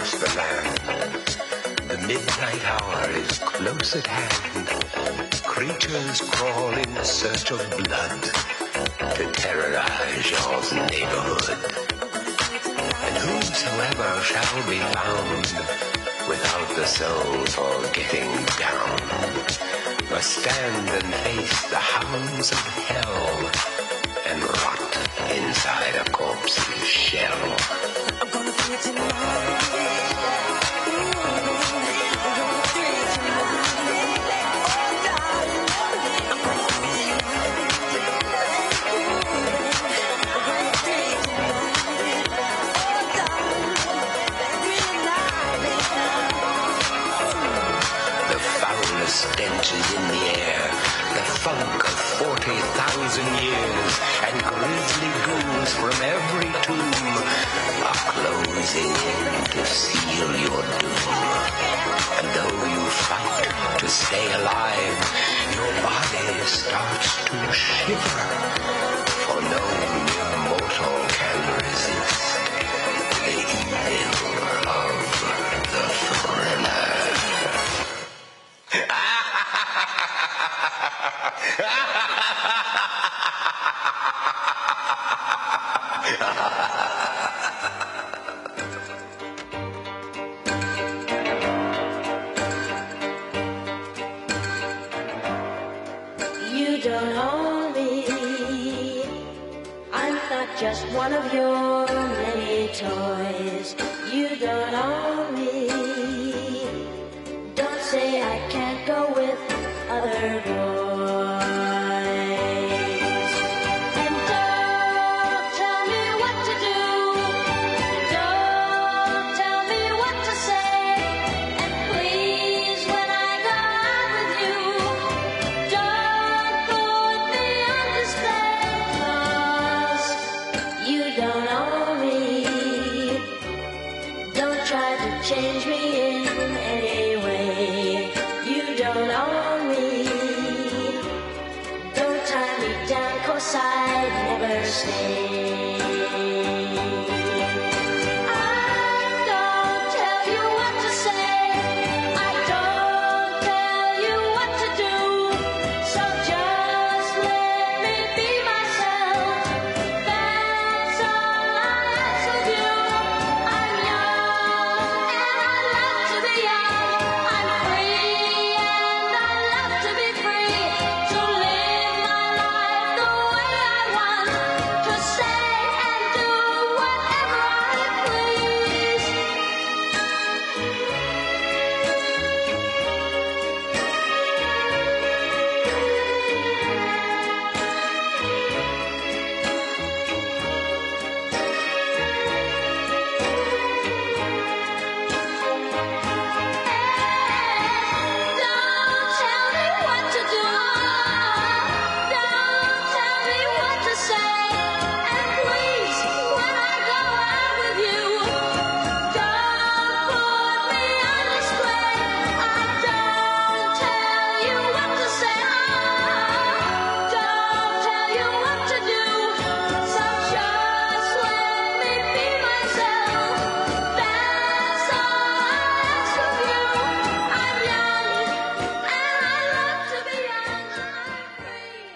across the land. The midnight hour is close at hand. Creatures crawl in search of blood to terrorize y'all's neighborhood. And whosoever shall be found without the soul for getting down must stand and face the hounds of hell and rot inside a corpse's shell. I'm gonna do it tonight. Stench is in the air, the funk of 40,000 years, and grisly ghouls from every tomb are closing in to seal your doom. And though you fight to stay alive, your body starts to shiver, for no mere mortal can resist the evil of the thriller. You don't own me. I'm not just one of your many toys. You don't own me. Don't say I can't go with other boys. And don't tell me what to do. Don't tell me what to say. And please, when I go out with you, don't put me on display. 'Cause you don't own me. Don't try to change me in any way. You don't own me. Don't tie me down, 'cause I'd never stay. I don't tell you what to say. I don't tell you what to do. So just let me be myself. That's all I ask of you. I'm young and I love to be young. I'm free and I love to be free. To live my life the way I want. To say and do whatever I please. Don't tell me what to do. Don't tell me what to say. And please, when I go out with you, don't put me on display. I don't tell you what to say. Don't tell you what to do. So just let me be myself. That's all I ask of you. I'm young and I love to be young. I'm free.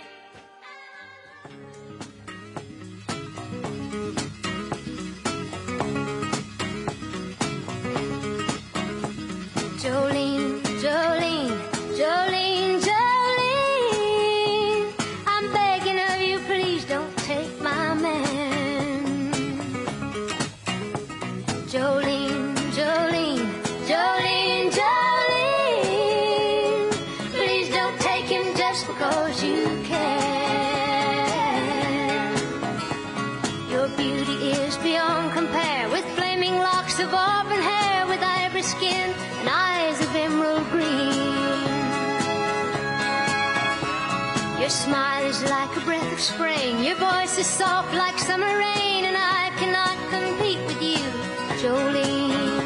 Jolene, Jolene, Jolene, Jolene, I'm begging of you, please don't take my man. Jolene, Jolene, Jolene, Jolene, please don't take him just because you can. Your beauty is beyond compare, with flaming locks of auburn hair, with ivory skin and eyes of emerald green. Your smile is like a breath of spring, your voice is soft like summer rain, and I cannot compete with you, Jolene.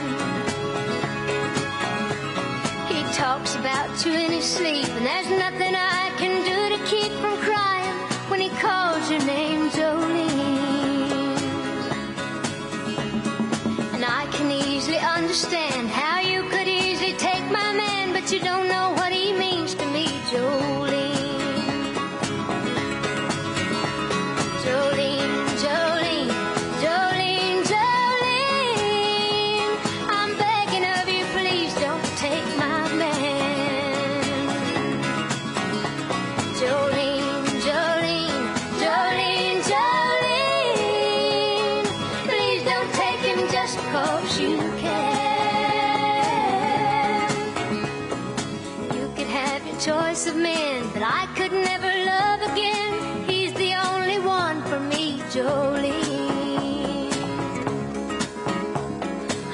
He talks about you in his sleep, and there's nothing I can do to keep from crying when he calls your name, Jolene. And I can easily understand 'cause you care. You could have your choice of men, but I could never love again. He's the only one for me, Jolene.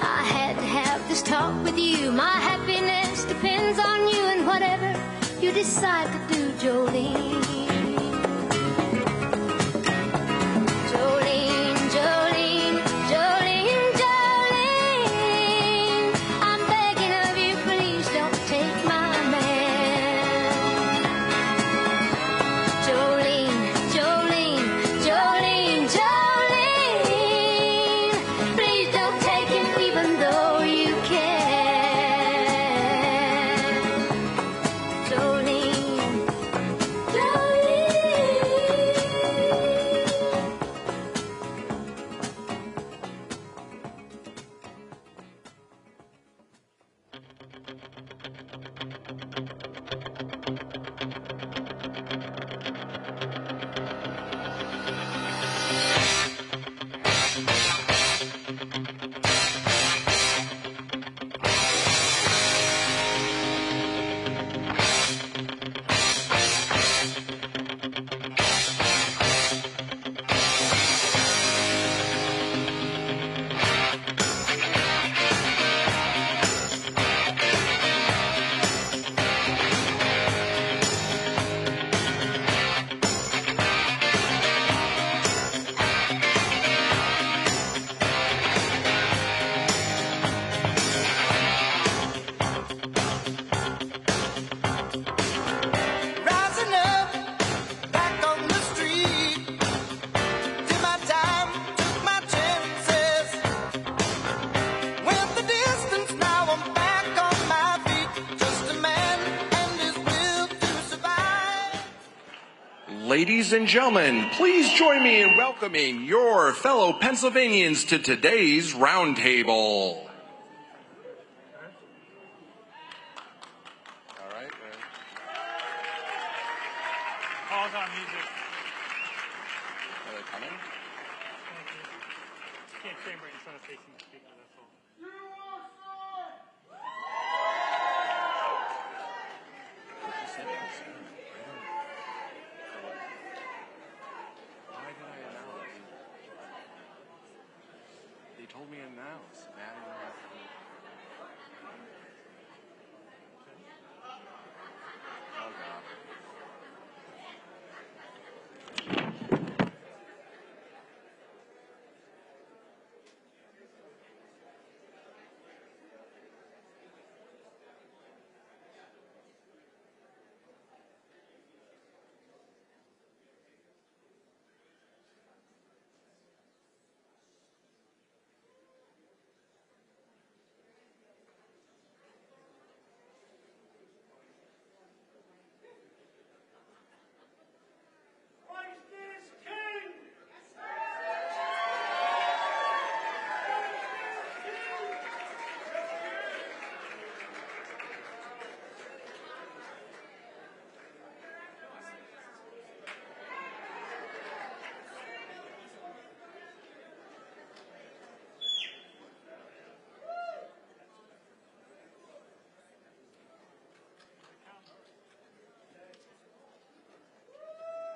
I had to have this talk with you. My happiness depends on you and whatever you decide to do, Jolene. Jolene, Jolene, Jolene, Jolene, I'm begging of you, please don't take my man. Jolene, Jolene, Jolene, Jolene, please don't take him even though you can. Jolene, Jolene. Rising up, back on the street. Did my time, took my chances. Went the distance, now I'm back on my feet. Just a man and his will to survive. Ladies and gentlemen, please join me in welcoming your fellow Pennsylvanians to today's roundtable. All right. Pause on music. Are they coming? Can't chamber it in front of facing the speaker, that's all. Why did I announce? They told me announce. Oh, God.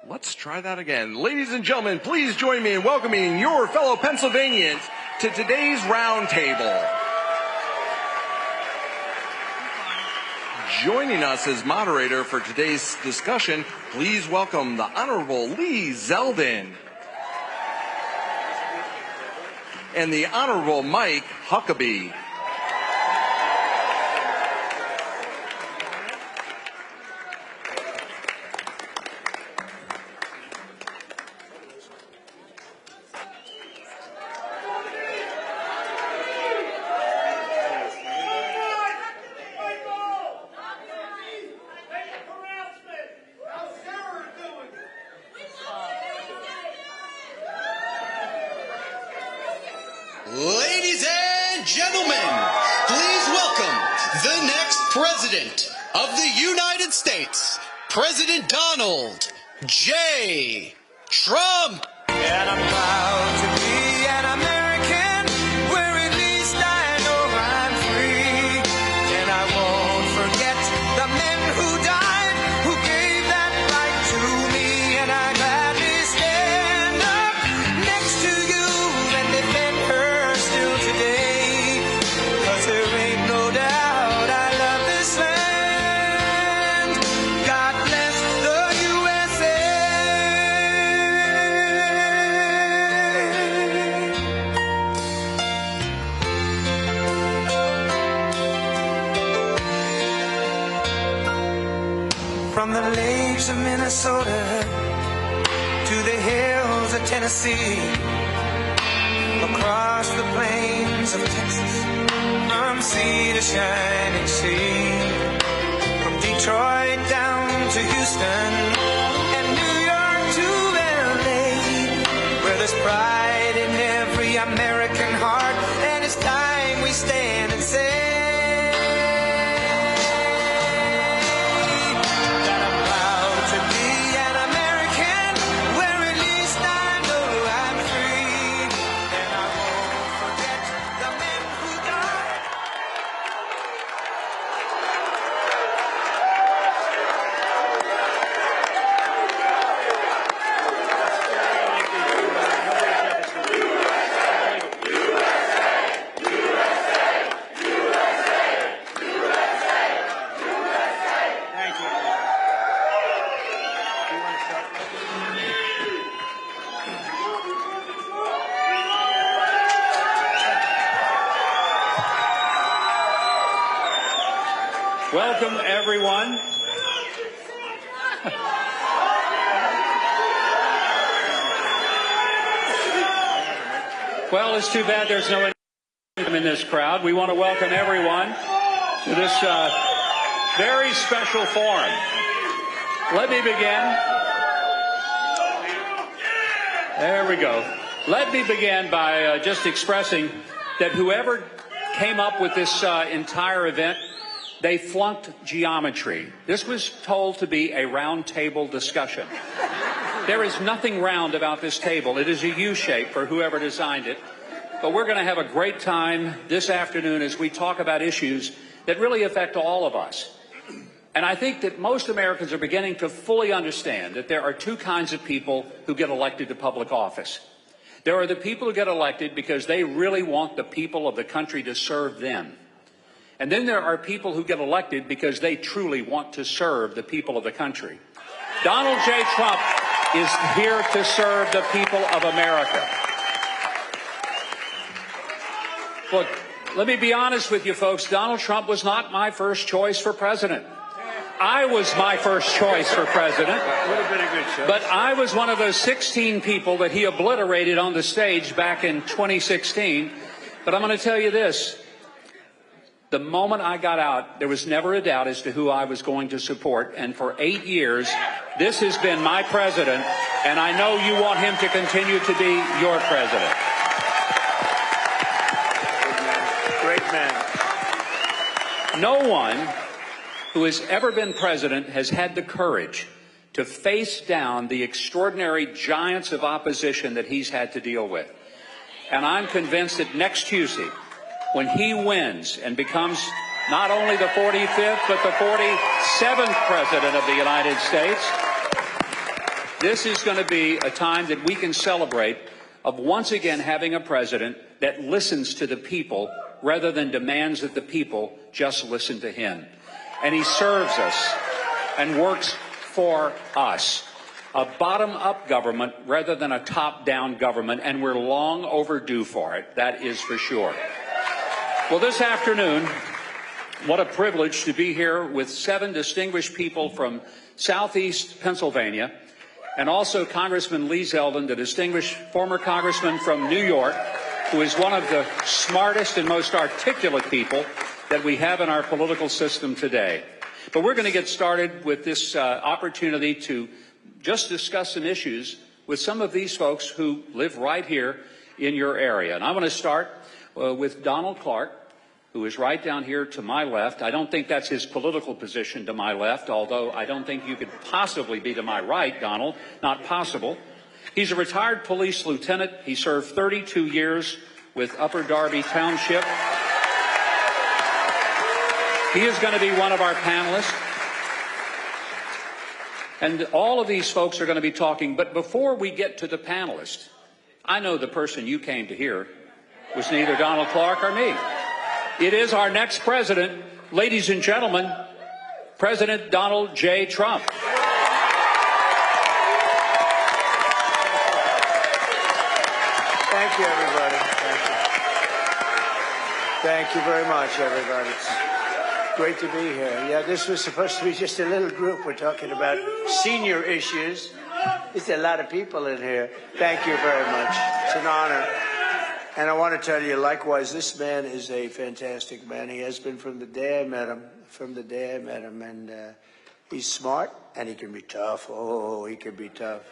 Let's try that again. Ladies and gentlemen, please join me in welcoming your fellow Pennsylvanians to today's roundtable. Joining us as moderator for today's discussion, please welcome the Honorable Lee Zeldin and the Honorable Mike Huckabee. Ladies and gentlemen, please welcome the next president of the United States, President Donald J. Trump. And I'm proud to be an American, where it leads From the lakes of Minnesota to the hills of Tennessee, across the plains of Texas, from sea to shining sea, from Detroit down to Houston and New York to LA, where there's pride in every American heart, and it's time we stand and say that I'm proud to be an American, where at least I know I'm free, and I won't forget the men who died. Welcome, everyone. Well, it's too bad there's no in this crowd. We want to welcome everyone to this very special forum. Let me begin. There we go. Let me begin by just expressing that whoever came up with this entire event, they flunked geometry. This was told to be a round table discussion. There is nothing round about this table. It is a U shape for whoever designed it. But we're going to have a great time this afternoon as we talk about issues that really affect all of us. And I think that most Americans are beginning to fully understand that there are two kinds of people who get elected to public office. There are the people who get elected because they really want the people of the country to serve them. And then there are people who get elected because they truly want to serve the people of the country. Donald J. Trump is here to serve the people of America. Look, let me be honest with you folks. Donald Trump was not my first choice for president. I was my first choice for president. Would have been a good choice. But I was one of those 16 people that he obliterated on the stage back in 2016. But I'm going to tell you this. The moment I got out, there was never a doubt as to who I was going to support. And for 8 years, this has been my president, and I know you want him to continue to be your president. Great man. No one who has ever been president has had the courage to face down the extraordinary giants of opposition that he's had to deal with. And I'm convinced that next Tuesday, when he wins and becomes not only the 45th, but the 47th president of the United States, this is going to be a time that we can celebrate of once again having a president that listens to the people rather than demands that the people just listen to him. And he serves us and works for us. A bottom-up government rather than a top-down government, and we're long overdue for it. That is for sure. Well, this afternoon, what a privilege to be here with 7 distinguished people from Southeast Pennsylvania, and also Congressman Lee Zeldin, the distinguished former congressman from New York, who is one of the smartest and most articulate people that we have in our political system today. But we're going to get started with this opportunity to just discuss some issues with some of these folks who live right here in your area. And I want to start with Donald Clark, who is right down here to my left. I don't think that's his political position to my left, although I don't think you could possibly be to my right, Donald. Not possible. He's a retired police lieutenant. He served 32 years with Upper Darby Township. He is going to be one of our panelists. And all of these folks are going to be talking. But before we get to the panelists, I know the person you came to hear was neither Donald Clark or me. It is our next president, ladies and gentlemen, President Donald J. Trump. Thank you, everybody. Thank you. Thank you very much, everybody. great to be here. Yeah, this was supposed to be just a little group. We're talking about senior issues. There's a lot of people in here. Thank you very much. It's an honor. And I want to tell you, likewise, this man is a fantastic man. He has been from the day I met him. And he's smart, and he can be tough. Oh, he can be tough.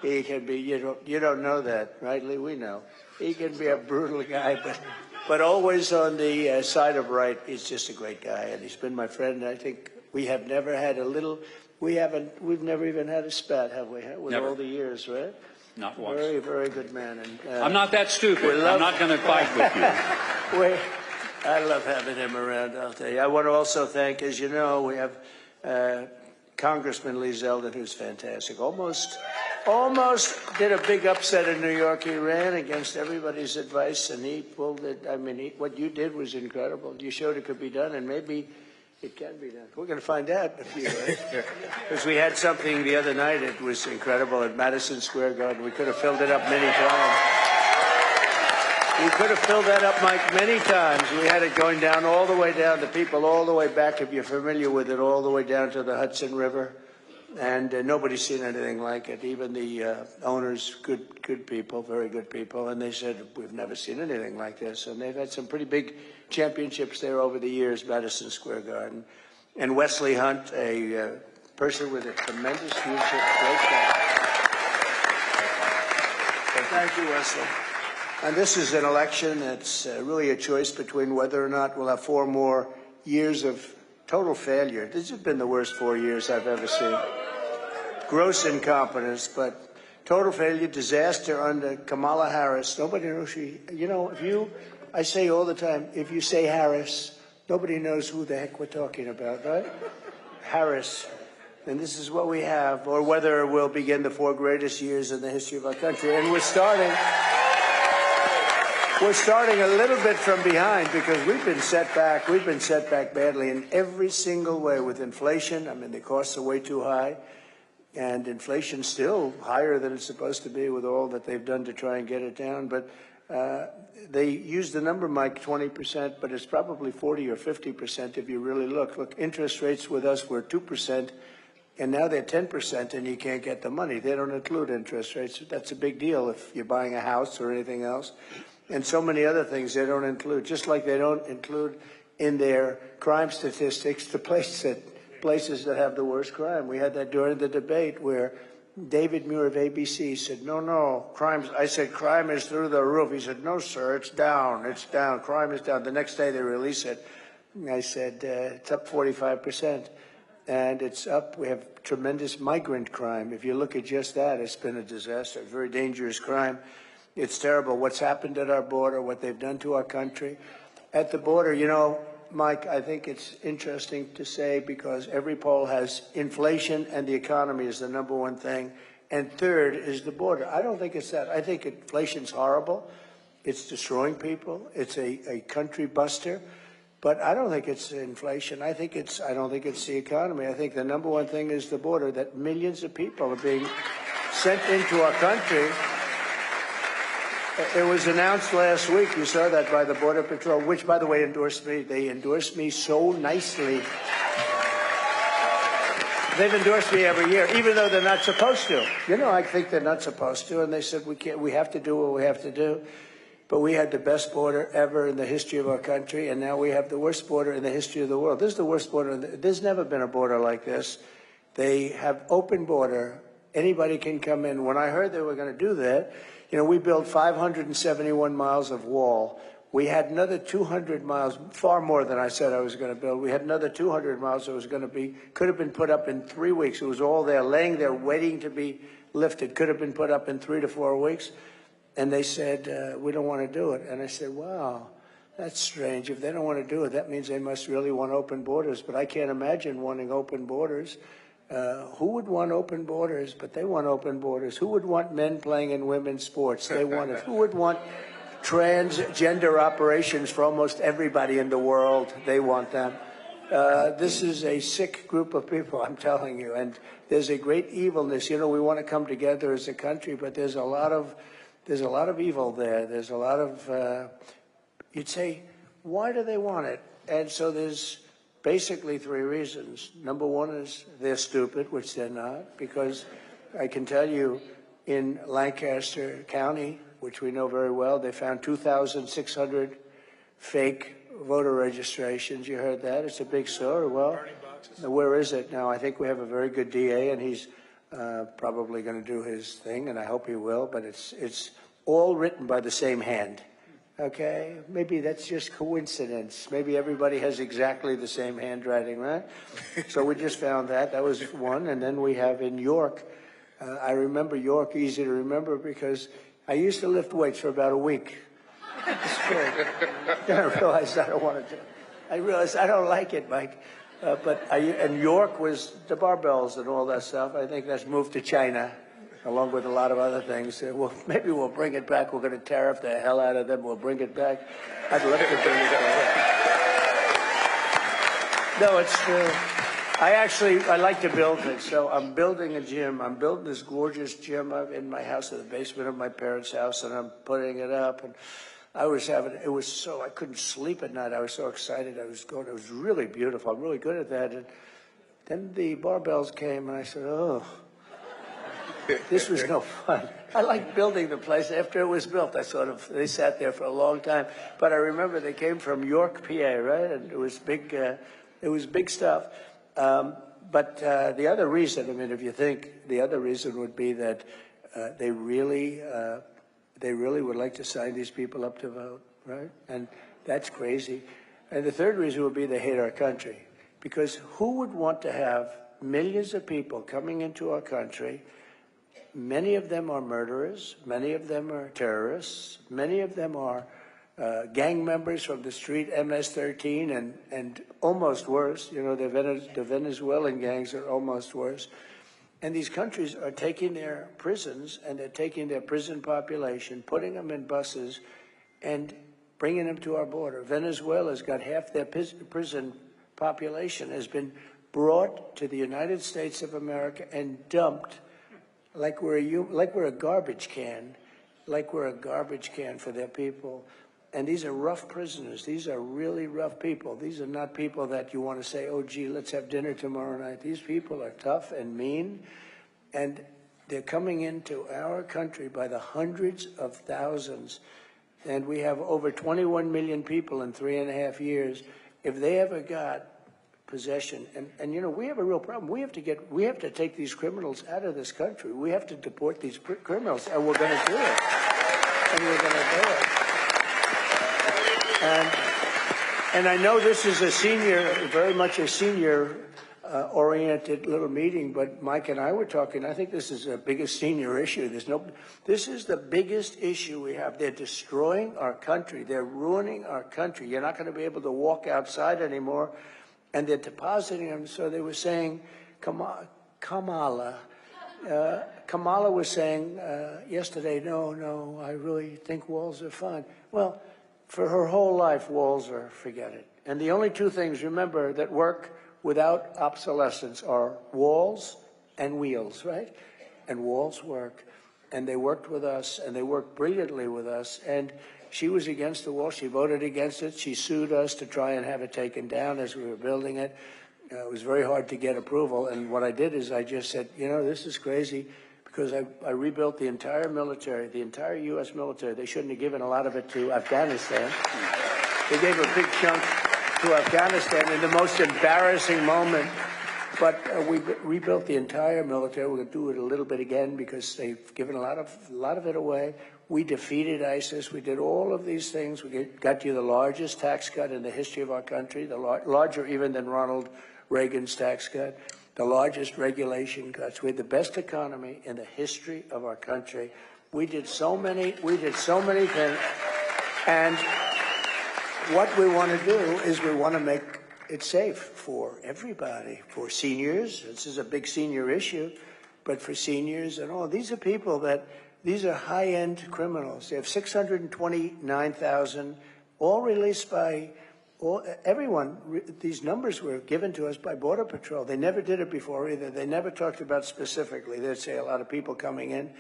He can be, you don't know that, right, Lee? We know. He can be a brutal guy, but always on the side of right. He's just a great guy, and he's been my friend. And I think we have never had we've never even had a spat, have we? With Never. all the years, right? Not once. Very, very good man. And I'm not that stupid. I'm not going to fight with you. I love having him around, I'll tell you. I want to also thank, as you know, we have Congressman Lee Zeldin, who's fantastic. Almost did a big upset in New York. He ran against everybody's advice, and he pulled it. I mean, what you did was incredible. You showed it could be done, and maybe it can be done. We're going to find out in a few days. Because we had something the other night. It was incredible at Madison Square Garden. We could have filled it up many times. We could have filled that up, Mike, many times. We had it going down all the way down, the people all the way back, if you're familiar with it, all the way down to the Hudson River. And nobody's seen anything like it. Even the owners, good people, very good people. And they said, we've never seen anything like this. And they've had some pretty big championships there over the years, Madison Square Garden. And Wesley Hunt, a person with a tremendous future, great guy. So thank you, Wesley. And this is an election that's really a choice between whether or not we'll have 4 more years of total failure. This has been the worst 4 years I've ever seen. Gross incompetence, but total failure, disaster under Kamala Harris. Nobody knows I say all the time, if you say Harris, nobody knows who the heck we're talking about, right? Harris. And this is what we have, or whether we'll begin the 4 greatest years in the history of our country. And we're starting a little bit from behind because we've been set back. We've been set back badly in every single way with inflation. I mean, the costs are way too high. And inflation's still higher than it's supposed to be with all that they've done to try and get it down. But they use the number, Mike, 20%, but it's probably 40 or 50% if you really look. Look, interest rates with us were 2%, and now they're 10%, and you can't get the money. They don't include interest rates. That's a big deal if you're buying a house or anything else. And so many other things they don't include, just like they don't include in their crime statistics the places that have the worst crime. We had that during the debate where David Muir of ABC said, no, I said, crime is through the roof. He said, no, sir, it's down, crime is down. The next day they release it. I said, it's up 45%. And it's up. We have tremendous migrant crime. If you look at just that, it's been a disaster, very dangerous crime. It's terrible what's happened at our border, what they've done to our country. At the border, Mike, I think it's interesting to say because every poll has inflation and the economy is the number one thing. And third is the border. I don't think it's that. I think inflation's horrible. It's destroying people. It's a country buster. But I don't think it's inflation. I don't think it's the economy. I think the number one thing is the border, that millions of people are being sent into our country. It was announced last week, you saw that, by the Border Patrol, which, by the way, endorsed me. They endorsed me so nicely. They've endorsed me every year, even though they're not supposed to. I think they're not supposed to, and they said, we have to do what we have to do. But we had the best border ever in the history of our country, and now we have the worst border in the history of the world. This is the worst border. There's never been a border like this. They have open border. Anybody can come in. When I heard they were going to do that, we built 571 miles of wall. We had another 200 miles, far more than I said I was going to build. We had another 200 miles that was going to could have been put up in 3 weeks. It was all there, laying there, waiting to be lifted. Could have been put up in 3 to 4 weeks. And they said, we don't want to do it. And I said, wow, that's strange. If they don't want to do it, that means they must really want open borders. But I can't imagine wanting open borders. Who would want open borders? But they want open borders. Who would want men playing in women's sports? They want it. Who would want transgender operations for almost everybody in the world? They want them. This is a sick group of people, I'm telling you. And there's a great evilness. We want to come together as a country, but there's a lot of evil there. There's a lot of, you'd say, why do they want it? And so there's basically three reasons. Number one is they're stupid, which they're not, because I can tell you in Lancaster County, which we know very well, they found 2,600 fake voter registrations. You heard that? It's a big story. Well, where is it now? I think we have a very good DA, and he's probably going to do his thing, and I hope he will, but it's all written by the same hand. Okay, maybe that's just coincidence. Maybe everybody has exactly the same handwriting, right? So we just found that. That was one. And then we have in York, I remember York easy to remember because I used to lift weights for about a week. Then I realized I don't want to do it. I realized I don't like it, Mike. And York was the barbells and all that stuff. I think that's moved to China, along with a lot of other things. Well, maybe we'll bring it back. We're going to tariff the hell out of them. We'll bring it back. I'd love to bring it back. No, it's true. I like to build it. So I'm building a gym. I'm building this gorgeous gym in my house, in the basement of my parents' house, and I'm putting it up. And I couldn't sleep at night. I was so excited. It was really beautiful. I'm really good at that. And then the barbells came, and I said, oh, this was no fun. I liked building the place. After it was built, they sat there for a long time. But I remember they came from York, PA, right? And it was big stuff. But the other reason, I mean, if you think, the other reason would be that they really would like to sign these people up to vote, right? And that's crazy. And the third reason would be they hate our country. Because who would want to have millions of people coming into our country? Many of them are murderers. Many of them are terrorists. Many of them are gang members from the street, MS-13, and almost worse. You know, the Venezuelan gangs are almost worse. And these countries are taking their prisons, and they're taking their prison population, putting them in buses, and bringing them to our border. Venezuela's got half their prison population has been brought to the United States of America and dumped like we're a garbage can for their people. And these are rough prisoners. These are really rough people. These are not people that you want to say, oh, gee, let's have dinner tomorrow night. These people are tough and mean, and they're coming into our country by the hundreds of thousands. And we have over 21 million people in 3.5 years. If they ever got possession, and you know, we have a real problem. We have to take these criminals out of this country. We have to deport these criminals, and we're going to do it. And we're going to do it. And I know this is very much a senior oriented little meeting, but Mike and I were talking. I think this is the biggest senior issue. This is the biggest issue we have. They're destroying our country. They're ruining our country. You're not going to be able to walk outside anymore. And they're depositing them. So they were saying, Kamala was saying yesterday, no, I really think walls are fine. Well, for her whole life, walls are, forget it. And the only two things, remember, that work without obsolescence are walls and wheels, right? And walls work. And they worked with us, and they worked brilliantly with us. And she was against the wall. She voted against it. She sued us to try and have it taken down as we were building it. It was very hard to get approval. And what I did is I just said, you know, this is crazy, because I rebuilt the entire military, the entire U.S. military. They shouldn't have given a lot of it to Afghanistan. They gave a big chunk to Afghanistan in the most embarrassing moment. But we rebuilt the entire military. We're going to do it a little bit again because they've given a lot of it away. We defeated ISIS. We did all of these things. We got you the largest tax cut in the history of our country, larger even than Ronald Reagan's tax cut, the largest regulation cuts. We had the best economy in the history of our country. We did so many things. And what we want to do is we want to make it safe for everybody, for seniors. This is a big senior issue, but for seniors and all. These are people these are high-end criminals. They have 629,000, all released by everyone. These numbers were given to us by Border Patrol. They never did it before either. They never talked about specifically. They'd say a lot of people coming in,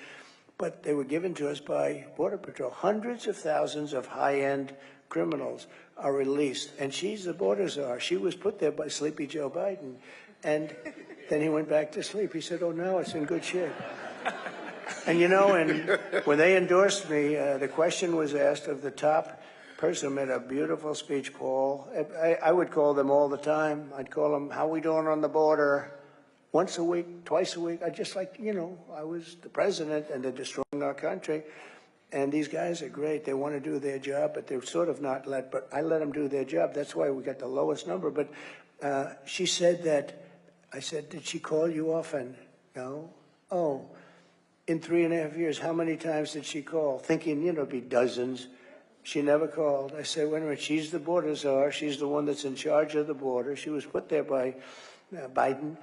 but they were given to us by Border Patrol. Hundreds of thousands of high-end criminals are released. And she's the border czar. She was put there by Sleepy Joe Biden. And then he went back to sleep. He said, oh, now it's in good shape. And you know, and when they endorsed me, the question was asked of the top person who made a beautiful speech, Paul. I would call them all the time. I'd call them, how we doing on the border? Once a week, twice a week. I just like, you know, I was the president and they're destroying our country. And these guys are great. They want to do their job, but they're sort of not let, but I let them do their job. That's why we got the lowest number. But she said that, I said, did she call you often? No. Oh, in 3.5 years, how many times did she call? Thinking, you know, it'd be dozens. She never called. I said, wait a minute, she's the border czar. She's the one that's in charge of the border. She was put there by Biden.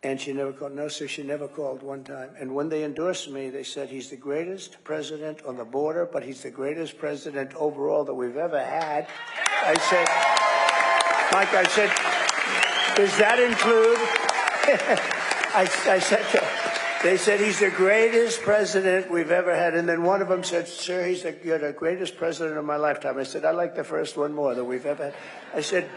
And she never called. No, sir, she never called one time. And when they endorsed me, they said he's the greatest president on the border, but he's the greatest president overall that we've ever had. I said, Mike, I said, does that include? I said, they said he's the greatest president we've ever had. And then one of them said, sir, you're the greatest president of my lifetime. I said, I like the first one more that we've ever had. I said,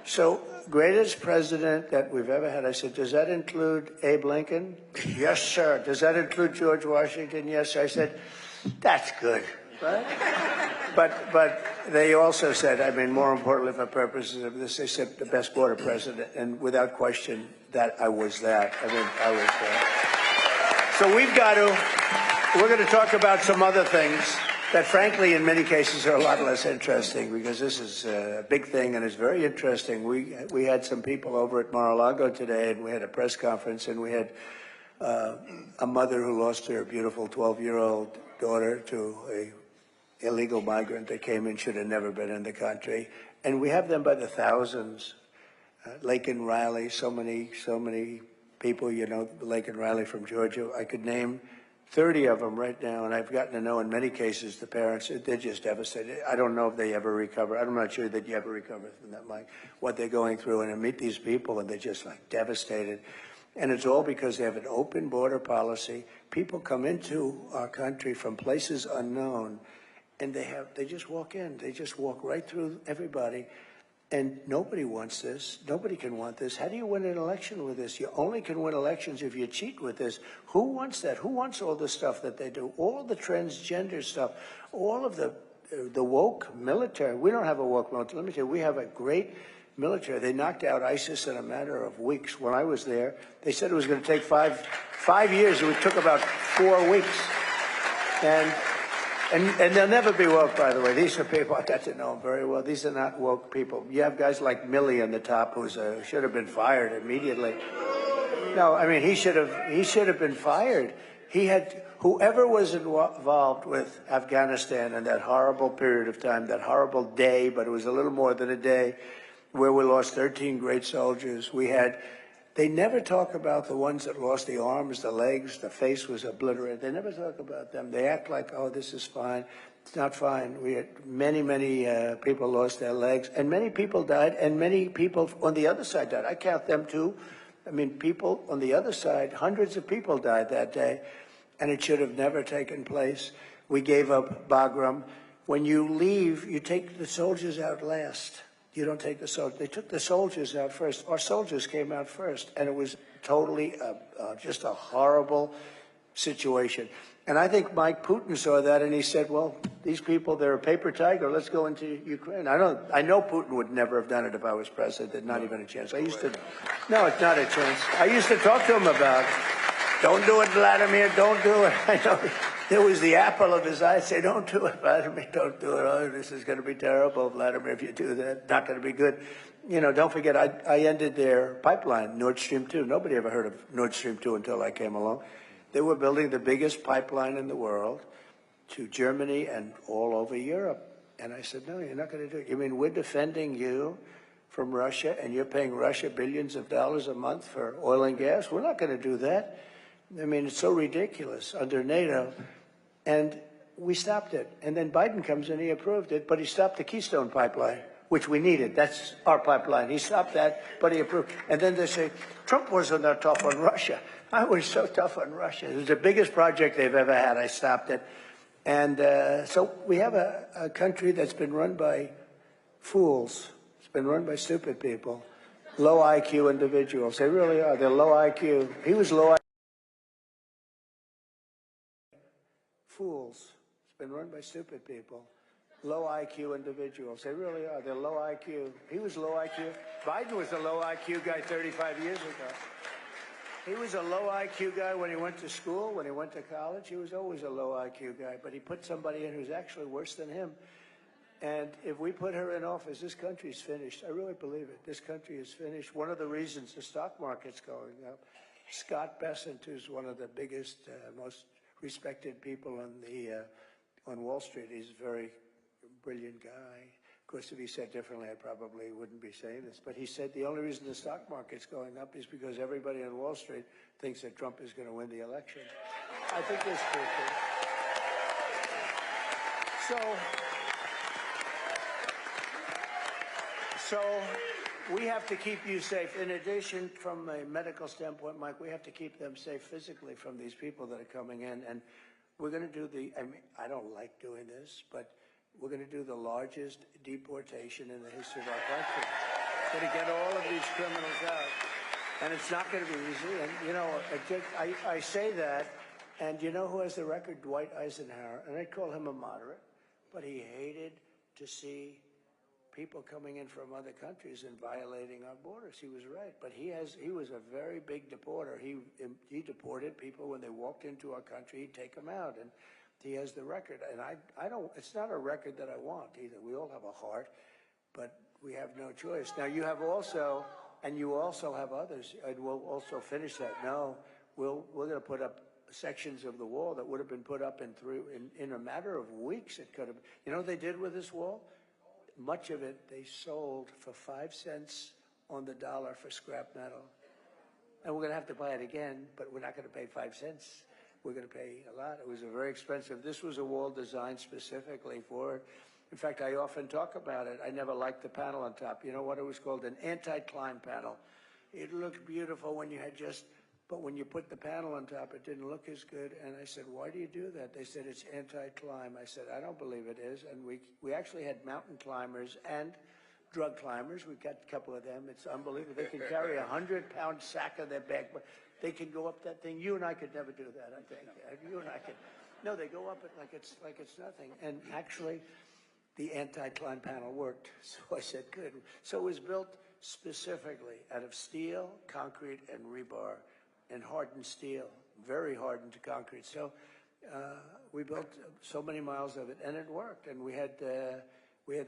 so greatest president that we've ever had. I said, does that include Abe Lincoln? Yes, sir. Does that include George Washington? Yes, sir. I said, that's good, right? But they also said, I mean, more importantly for purposes of this, they said the best border president, and without question, that I was that. I mean, I was that. So we're going to talk about some other things that frankly in many cases are a lot less interesting, because this is a big thing and it's very interesting. We had some people over at Mar-a-Lago today, and we had a press conference, and we had a mother who lost her beautiful 12-year-old daughter to a illegal migrant that came in, should have never been in the country. And we have them by the thousands. Lake and Riley, so many people, you know, Lake and Riley from Georgia. I could name 30 of them right now, and I've gotten to know in many cases the parents, they're just devastated. I don't know if they ever recover. I'm not sure that you ever recover from that, Mike, what they're going through. And I meet these people and they're just like devastated. And it's all because they have an open border policy. People come into our country from places unknown, and they just walk in. They just walk right through everybody. And nobody wants this. Nobody can want this. How do you win an election with this? You only can win elections if you cheat with this. Who wants that? Who wants all the stuff that they do? All the transgender stuff, all of the woke military. We don't have a woke military. Let me tell you, we have a great military. They knocked out ISIS in a matter of weeks. When I was there, they said it was going to take five years. It took about 4 weeks. And they'll never be woke, by the way. These are people, I got to know them very well. These are not woke people. You have guys like Milley on the top, who should have been fired immediately. No, I mean, he should have been fired. Whoever was involved with Afghanistan in that horrible period of time, that horrible day, but it was a little more than a day, where we lost 13 great soldiers. They never talk about the ones that lost the arms, the legs, the face was obliterated. They never talk about them. They act like, oh, this is fine. It's not fine. We had many people lost their legs, and many people died, and many people on the other side died. I count them too. I mean, people on the other side, hundreds of people died that day, and it should have never taken place. We gave up Bagram. When you leave, you take the soldiers out last. You don't take the soldiers. They took the soldiers out first. Our soldiers came out first, and it was totally just a horrible situation. And I think Mike Putin saw that, and he said, well, these people, they're a paper tiger. Let's go into Ukraine. I know Putin would never have done it if I was president. Not even a chance. No, it's not a chance. I used to talk to him about, don't do it, Vladimir, don't do it. I know. There was the apple of his eye. Say, don't do it, Vladimir, don't do it. Oh, this is going to be terrible, Vladimir, if you do that. Not going to be good. You know, don't forget, I ended their pipeline, Nord Stream 2. Nobody ever heard of Nord Stream 2 until I came along. They were building the biggest pipeline in the world to Germany and all over Europe. And I said, no, you're not going to do it. You mean we're defending you from Russia, and you're paying Russia billions of dollars a month for oil and gas? We're not going to do that. I mean, it's so ridiculous under NATO. And we stopped it. And then Biden comes in, he approved it, but he stopped the Keystone pipeline, which we needed. That's our pipeline. He stopped that, but he approved. And then they say, Trump wasn't that tough on Russia. I was so tough on Russia. It was the biggest project they've ever had. I stopped it. And so we have a country that's been run by Fools. It's been run by stupid people. Low IQ individuals. They really are. They're low IQ. He was low IQ. Fools. It's been run by stupid people. Low IQ individuals. They really are. They're low IQ. He was low IQ. Biden was a low IQ guy 35 years ago. He was a low IQ guy when he went to school, when he went to college. He was always a low IQ guy, but he put somebody in who's actually worse than him. And if we put her in office, this country's finished. I really believe it. This country is finished. One of the reasons the stock market's going up, Scott Bessent, who's one of the biggest, most respected people on Wall Street, he's a very brilliant guy. Of course, if he said differently, I probably wouldn't be saying this. But he said the only reason the stock market's going up is because everybody on Wall Street thinks that Trump is going to win the election. I think that's true. So we have to keep you safe. In addition, from a medical standpoint, Mike, we have to keep them safe physically from these people that are coming in. And we're going to do I don't like doing this, but we're going to do the largest deportation in the history of our country. We're going to get all of these criminals out. And it's not going to be easy. And, you know, I say that, and you know who has the record? Dwight Eisenhower. And I call him a moderate, but he hated to see people coming in from other countries and violating our borders. He was right, but he was a very big deporter. He deported people when they walked into our country. He'd take them out, and he has the record. And I don't. It's not a record that I want either. We all have a heart, but we have no choice. Now you have also, and you also have others. And we'll also finish that. No, we're going to put up sections of the wall that would have been put up in a matter of weeks. It could have. You know what they did with this wall? Much of it they sold for 5 cents on the dollar for scrap metal. And we're going to have to buy it again, but we're not going to pay 5 cents. We're going to pay a lot. It was a very expensive. This was a wall designed specifically for it. In fact, I often talk about it. I never liked the panel on top. You know what it was called? An anti-climb panel. It looked beautiful when you had but when you put the panel on top, it didn't look as good. And I said, why do you do that? They said, it's anti-climb. I said, I don't believe it is. And we actually had mountain climbers and drug climbers. We've got a couple of them. It's unbelievable. They can carry 100-pound sack on their back. They can go up that thing. You and I could never do that, I think. You and I could. No, they go up it like it's nothing. And actually, the anti-climb panel worked. So I said, good. So it was built specifically out of steel, concrete, and rebar. And hardened steel, very hardened to concrete. So we built so many miles of it, and it worked. And we had the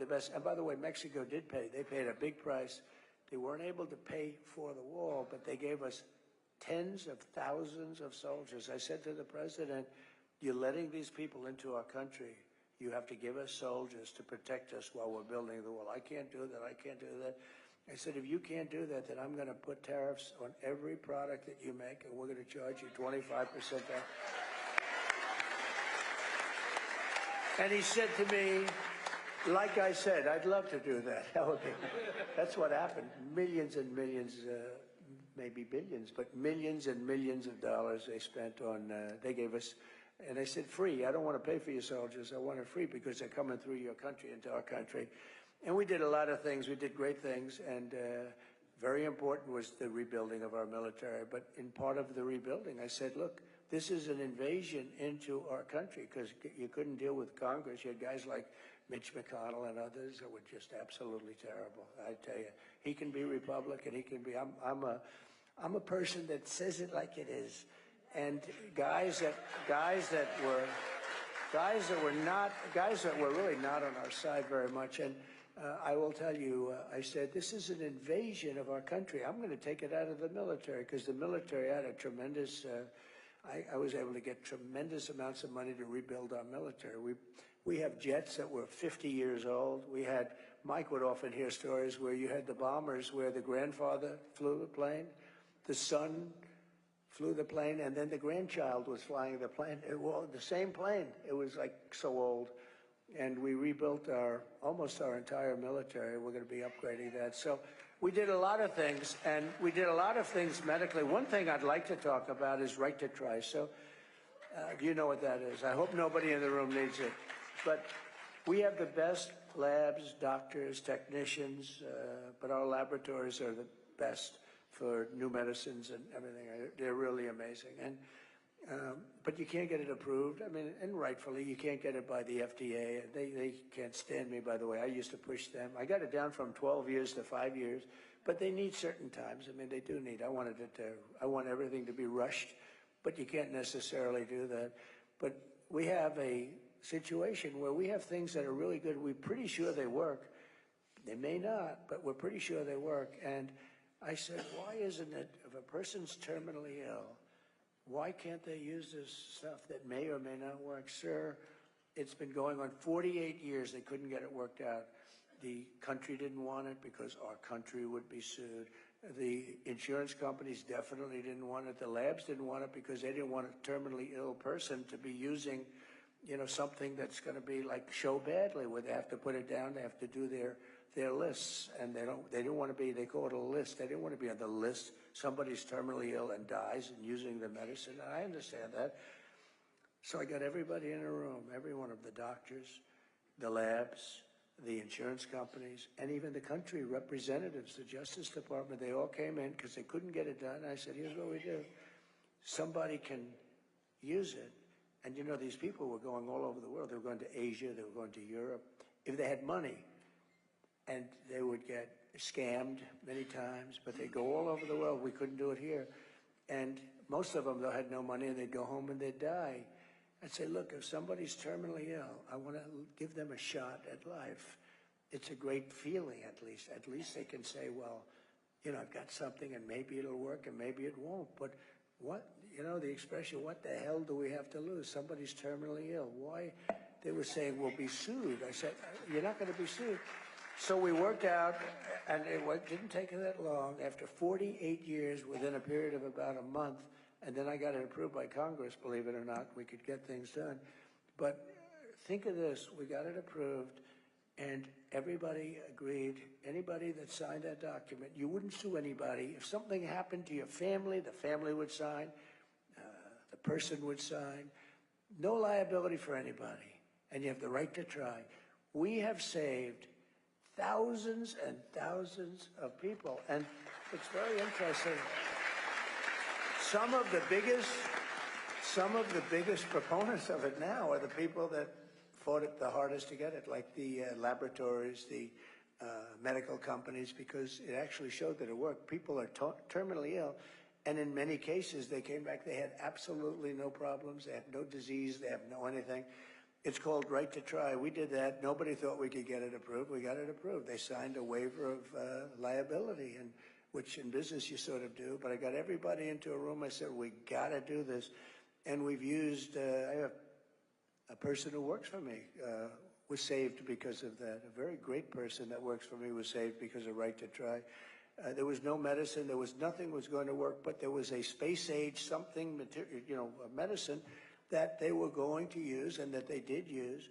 best. And by the way, Mexico did pay. They paid a big price. They weren't able to pay for the wall, but they gave us tens of thousands of soldiers. I said to the president, you're letting these people into our country. You have to give us soldiers to protect us while we're building the wall. I can't do that. I can't do that. I said, if you can't do that, then I'm going to put tariffs on every product that you make, and we're going to charge you 25% back. And he said to me, like I said, I'd love to do that. That's what happened. Millions and millions, maybe billions, but millions and millions of dollars they spent on, they gave us, and I said, free. I don't want to pay for your soldiers. I want it free because they're coming through your country into our country. And we did a lot of things. We did great things, and very important was the rebuilding of our military. But in part of the rebuilding, I said, look, this is an invasion into our country because you couldn't deal with Congress. You had guys like Mitch McConnell and others that were just absolutely terrible. I tell you, he can be Republican. He can be. I'm a person that says it like it is, and guys that were really not on our side very much. And I will tell you, I said, this is an invasion of our country. I'm going to take it out of the military because the military had a tremendous, I was able to get tremendous amounts of money to rebuild our military. We have jets that were 50 years old. Mike would often hear stories where you had the bombers where the grandfather flew the plane, the son flew the plane, and then the grandchild was flying the plane. It was the same plane. It was like so old. And we rebuilt almost our entire military. We're going to be upgrading that. So we did a lot of things, and we did a lot of things medically. One thing I'd like to talk about is right to try. So you know what that is. I hope nobody in the room needs it. But We have the best labs, doctors, technicians, but our laboratories are the best for new medicines and everything. They're really amazing. But you can't get it approved. I mean, and rightfully, you can't get it by the FDA. They can't stand me, by the way. I used to push them. I got it down from 12 years to 5 years, but they need certain times. I mean, they do need. I want everything to be rushed, but you can't necessarily do that. But we have a situation where we have things that are really good. We're pretty sure they work. They may not, but we're pretty sure they work. And I said, why isn't it, if a person's terminally ill, why can't they use this stuff that may or may not work? Sir, it's been going on 48 years. They couldn't get it worked out. The country didn't want it because our country would be sued. The insurance companies definitely didn't want it. The labs didn't want it because they didn't want a terminally ill person to be using, you know, something that's going to be like show badly, where they have to put it down. They have to do their lists, and they didn't want to be, they call it a list. They didn't want to be on the list. Somebody's terminally ill and dies and using the medicine. And I understand that. So I got everybody in a room, every one of the doctors, the labs, the insurance companies, and even the country representatives, the Justice Department. They all came in because they couldn't get it done. I said, here's what we do. Somebody can use it. And you know, these people were going all over the world. They were going to Asia, they were going to Europe. If they had money, and they would get scammed many times, but they go all over the world. We couldn't do it here. And most of them, though, had no money, and they'd go home and they'd die. I'd say, look, if somebody's terminally ill, I want to give them a shot at life. It's a great feeling, at least. At least they can say, well, you know, I've got something, and maybe it'll work, and maybe it won't. But what, you know, the expression, what the hell do we have to lose? Somebody's terminally ill. Why? They were saying, we'll be sued. I said, you're not going to be sued. So we worked out, and it didn't take that long. After 48 years, within a period of about a month, and then I got it approved by Congress, believe it or not, we could get things done. But think of this, we got it approved, and everybody agreed, anybody that signed that document, you wouldn't sue anybody. If something happened to your family, the family would sign, the person would sign. No liability for anybody, and you have the right to try. We have saved thousands and thousands of people, and it's very interesting. Some of the biggest proponents of it now are the people that fought it the hardest to get it, like the laboratories, the medical companies, because it actually showed that it worked. People are terminally ill, and in many cases they came back, they had absolutely no problems, they had no disease, they have no anything. It's called right to try. We did that. Nobody thought we could get it approved. We got it approved. They signed a waiver of liability, and which in business you sort of do. But I got everybody into a room. I said, we got to do this. And we've used, I have a person who works for me was saved because of that. A very great person that works for me was saved because of right to try. There was no medicine. There was nothing was going to work, but there was a space age something, material, you know, a medicine that they were going to use and that they did use,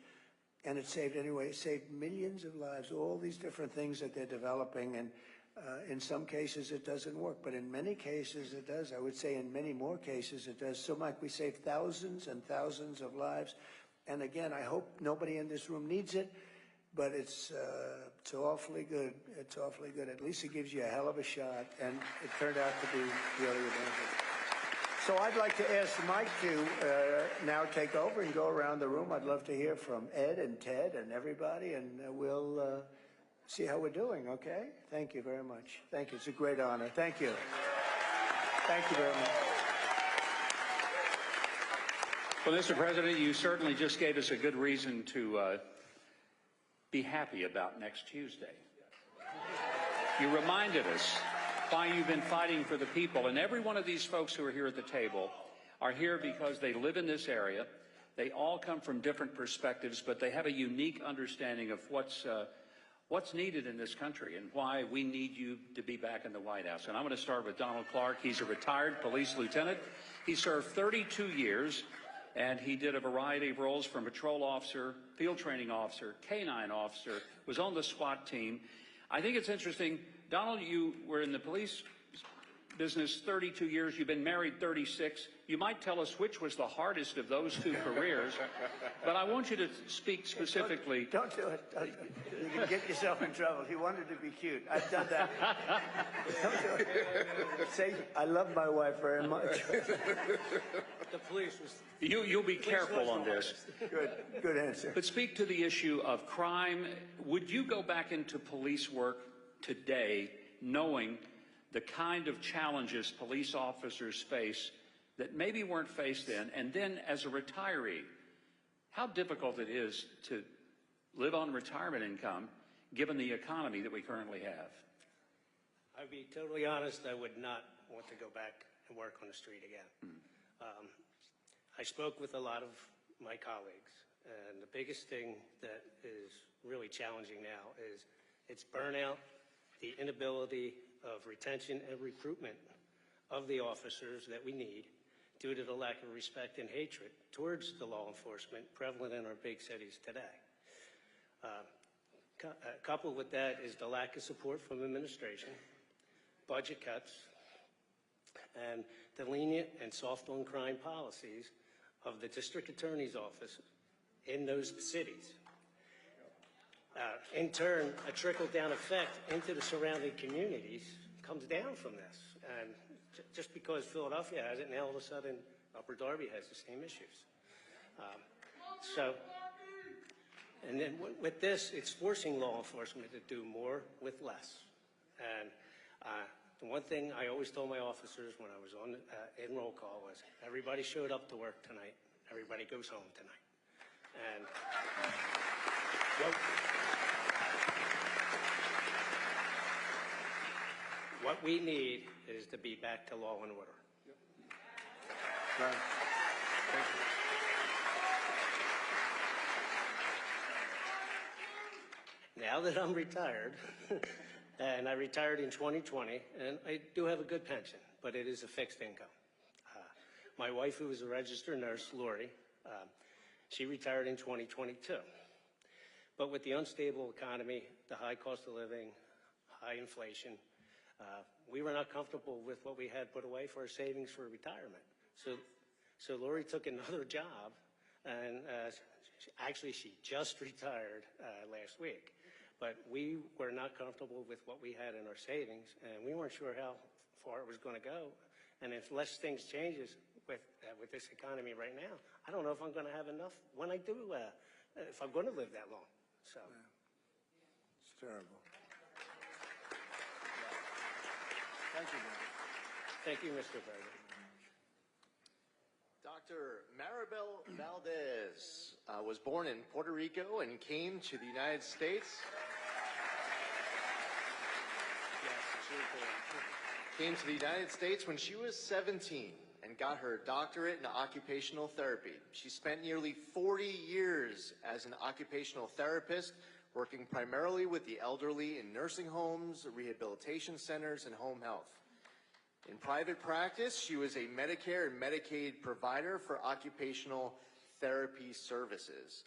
and it saved anyway. It saved millions of lives, all these different things that they're developing, and in some cases it doesn't work, but in many cases it does. I would say in many more cases it does. So Mike, we saved thousands and thousands of lives, and again, I hope nobody in this room needs it, but it's awfully good. It's awfully good. At least it gives you a hell of a shot, and it turned out to be really amazing. So I'd like to ask Mike to now take over and go around the room. I'd love to hear from Ed and Ted and everybody, and we'll see how we're doing, okay? Thank you very much. Thank you. It's a great honor. Thank you. Thank you very much. Well, Mr. President, you certainly just gave us a good reason to be happy about next Tuesday. You reminded us why you've been fighting for the people. And every one of these folks who are here at the table are here because they live in this area. They all come from different perspectives, but they have a unique understanding of what's needed in this country and why we need you to be back in the White House. And I'm going to start with Donald Clark. He's a retired police lieutenant. He served 32 years, and he did a variety of roles from patrol officer, field training officer, K-9 officer, was on the SWAT team. I think it's interesting, Donald, you were in the police business 32 years. You've been married 36. You might tell us which was the hardest of those two careers, but I want you to speak specifically. Don't do it. You can get yourself in trouble. He wanted to be cute. I've done that. Don't do it. Say, I love my wife very much. The police was... You'll be careful on this. Good answer. But speak to the issue of crime. Would you go back into police work today knowing the kind of challenges police officers face that maybe weren't faced then? And then as a retiree, how difficult it is to live on retirement income given the economy that we currently have? I'll be totally honest, I would not want to go back and work on the street again. I spoke with a lot of my colleagues, and the biggest thing that is really challenging now is it's burnout, the inability of retention and recruitment of the officers that we need due to the lack of respect and hatred towards the law enforcement prevalent in our big cities today. Coupled with that is the lack of support from administration, budget cuts, and the lenient and soft on crime policies of the district attorney's office in those cities. In turn, a trickle-down effect into the surrounding communities comes down from this. And just because Philadelphia has it, now all of a sudden Upper Darby has the same issues. And then with this, it's forcing law enforcement to do more with less. And the one thing I always told my officers when I was on in roll call was, everybody showed up to work tonight, everybody goes home tonight. And what we need is to be back to law and order. Yep. Right. Thank you. Now that I'm retired, and I retired in 2020, and I do have a good pension, but it is a fixed income. My wife, who is a registered nurse, Lori, she retired in 2022. But with the unstable economy, the high cost of living, high inflation, we were not comfortable with what we had put away for our savings for retirement. So Lori took another job, and actually she just retired last week. But we were not comfortable with what we had in our savings, and we weren't sure how far it was going to go. And unless things changes with this economy right now, I don't know if I'm going to have enough when I do, if I'm going to live that long. So it's terrible. Thank you, man. Thank you, Mr. President. Dr. Maribel Valdez was born in Puerto Rico and came to the United States. Came to the United States when she was 17 and got her doctorate in occupational therapy. She spent nearly 40 years as an occupational therapist, working primarily with the elderly in nursing homes, rehabilitation centers, and home health. In private practice, she was a Medicare and Medicaid provider for occupational therapy services.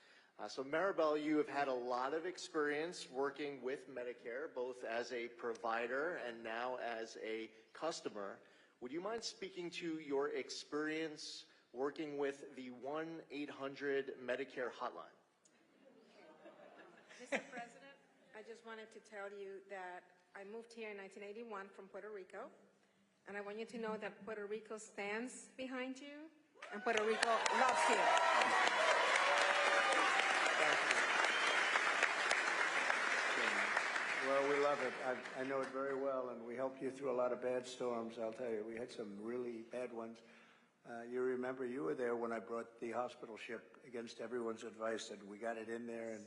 So Maribel, you have had a lot of experience working with Medicare, both as a provider and now as a customer. Would you mind speaking to your experience working with the 1-800 Medicare hotline? Mr. President, I just wanted to tell you that I moved here in 1981 from Puerto Rico, and I want you to know that Puerto Rico stands behind you, and Puerto Rico loves you. Well, we love it. I know it very well, and we helped you through a lot of bad storms, I'll tell you. We had some really bad ones. You remember you were there when I brought the hospital ship against everyone's advice, and we got it in there and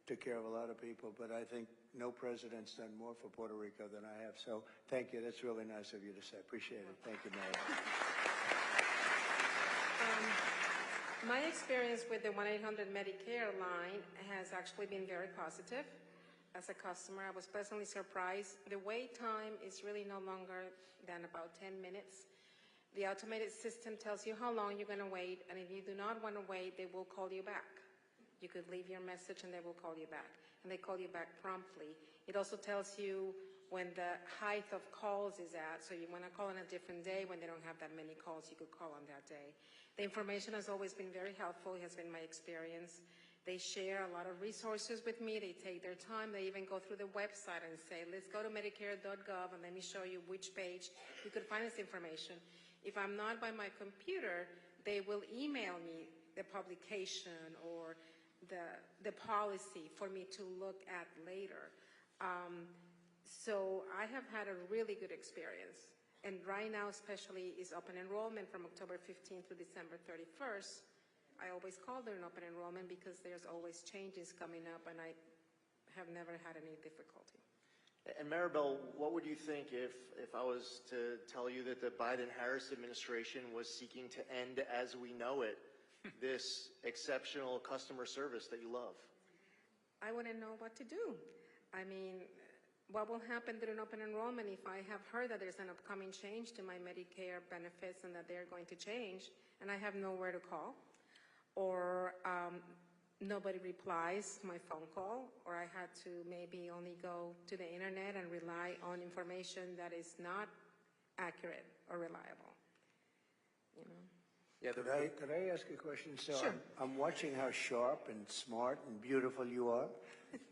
took care of a lot of people. But I think no president's done more for Puerto Rico than I have. So thank you. That's really nice of you to say. Appreciate it. Thank you, Mary. My experience with the 1-800 Medicare line has actually been very positive. As a customer, I was pleasantly surprised. The wait time is really no longer than about 10 minutes. The automated system tells you how long you're going to wait, and if you do not want to wait, they will call you back. You could leave your message and they will call you back, and they call you back promptly. It also tells you when the height of calls is at. So you want to call on a different day when they don't have that many calls, you could call on that day. The information has always been very helpful. It has been my experience. They share a lot of resources with me. They take their time. They even go through the website and say, let's go to Medicare.gov and let me show you which page you could find this information. If I'm not by my computer, they will email me the publication or the policy for me to look at later. So I have had a really good experience. And right now, especially, is open enrollment from October 15th to December 31st. I always call during open enrollment because there's always changes coming up, and I have never had any difficulty. And Maribel, what would you think if I was to tell you that the Biden-Harris administration was seeking to end as we know it, this exceptional customer service that you love? I wouldn't know what to do. I mean, what will happen during open enrollment if I have heard that there's an upcoming change to my Medicare benefits and that they're going to change, and I have nowhere to call, or nobody replies to my phone call, or I had to maybe only go to the internet and rely on information that is not accurate or reliable, you know? Yeah, could I ask a question? So Sure. I'm watching how sharp and smart and beautiful you are.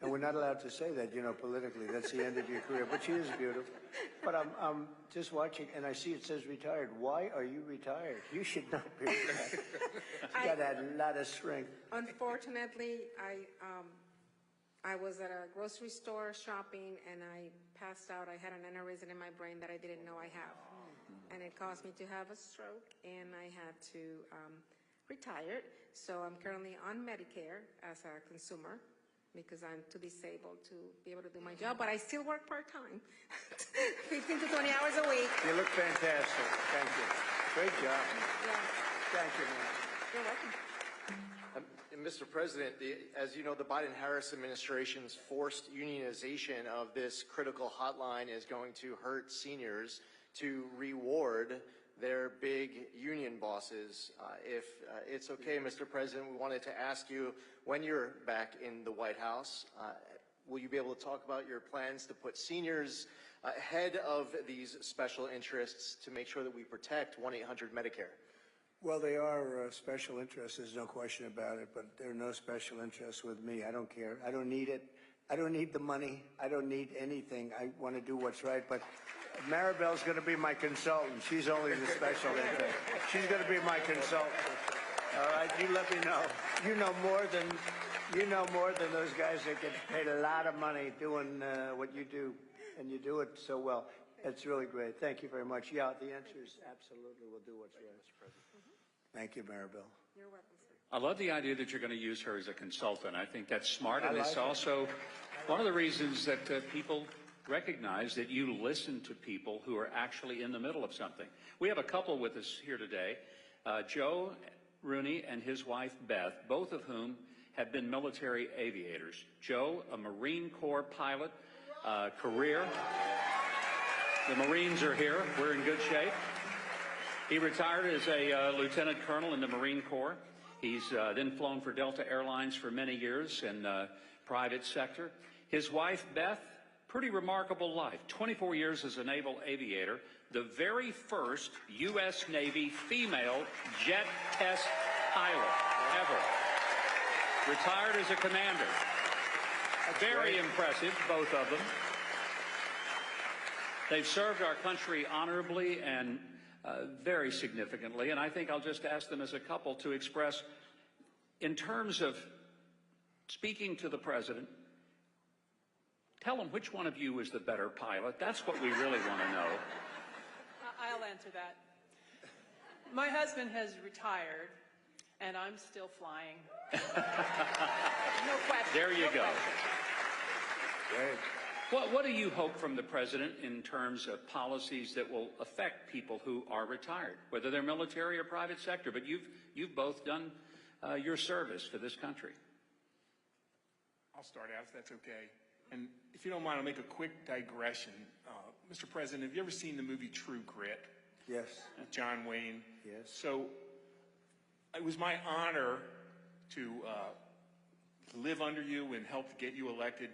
And we're not allowed to say that, you know, politically. That's the end of your career. But she is beautiful. But I'm just watching, and I see it says retired. Why are you retired? You should not be retired. You got a lot of strength. Unfortunately, I was at a grocery store shopping, and I passed out. I had an aneurysm in my brain that I didn't know I have. And it caused me to have a stroke, and I had to retire. So I'm currently on Medicare as a consumer because I'm too disabled to be able to do my job, but I still work part-time, 15 to 20 hours a week. You look fantastic. Thank you. Great job. Yeah. Thank you, man. You're welcome. And Mr. President, as you know, the Biden-Harris administration's forced unionization of this critical hotline is going to hurt seniors to reward their big union bosses. If it's okay, Mr. President, we wanted to ask you, when you're back in the White House, will you be able to talk about your plans to put seniors ahead of these special interests to make sure that we protect 1-800-MEDICARE? Well, they are special interests, there's no question about it, but there are no special interests with me. I don't care. I don't need it. I don't need the money. I don't need anything. I want to do what's right, but Maribel's going to be my consultant. She's only the special interest. She's going to be my consultant. All right, you let me know. You know more than those guys that get paid a lot of money doing what you do, and you do it so well. It's really great. Thank you very much. Yeah, the answer is absolutely. We'll do what's right. Thank you, Maribel. You're welcome, sir. I love the idea that you're going to use her as a consultant. I think that's smart, and I it's like it. also one of the reasons that people recognize that you listen to people who are actually in the middle of something. We have a couple with us here today, Joe Rooney and his wife Beth, both of whom have been military aviators. Joe, a Marine Corps pilot, career. The Marines are here. We're in good shape. He retired as a lieutenant colonel in the Marine Corps. He's then flown for Delta Airlines for many years in the private sector. His wife, Beth, pretty remarkable life. 24 years as a naval aviator, the very first U.S. Navy female jet test pilot ever. Retired as a commander. Very impressive, both of them. They've served our country honorably and very significantly, and I think I'll just ask them as a couple to express, in terms of speaking to the president, tell him which one of you is the better pilot. That's what we really want to know. I'll answer that. My husband has retired, and I'm still flying. No question. There you no go. question. Great. What do you hope from the president in terms of policies that will affect people who are retired, whether they're military or private sector? But you've both done your service for this country. I'll start out if that's okay. And if you don't mind, I'll make a quick digression. Mr. President, have you ever seen the movie True Grit? Yes. John Wayne. Yes. So it was my honor to live under you and help get you elected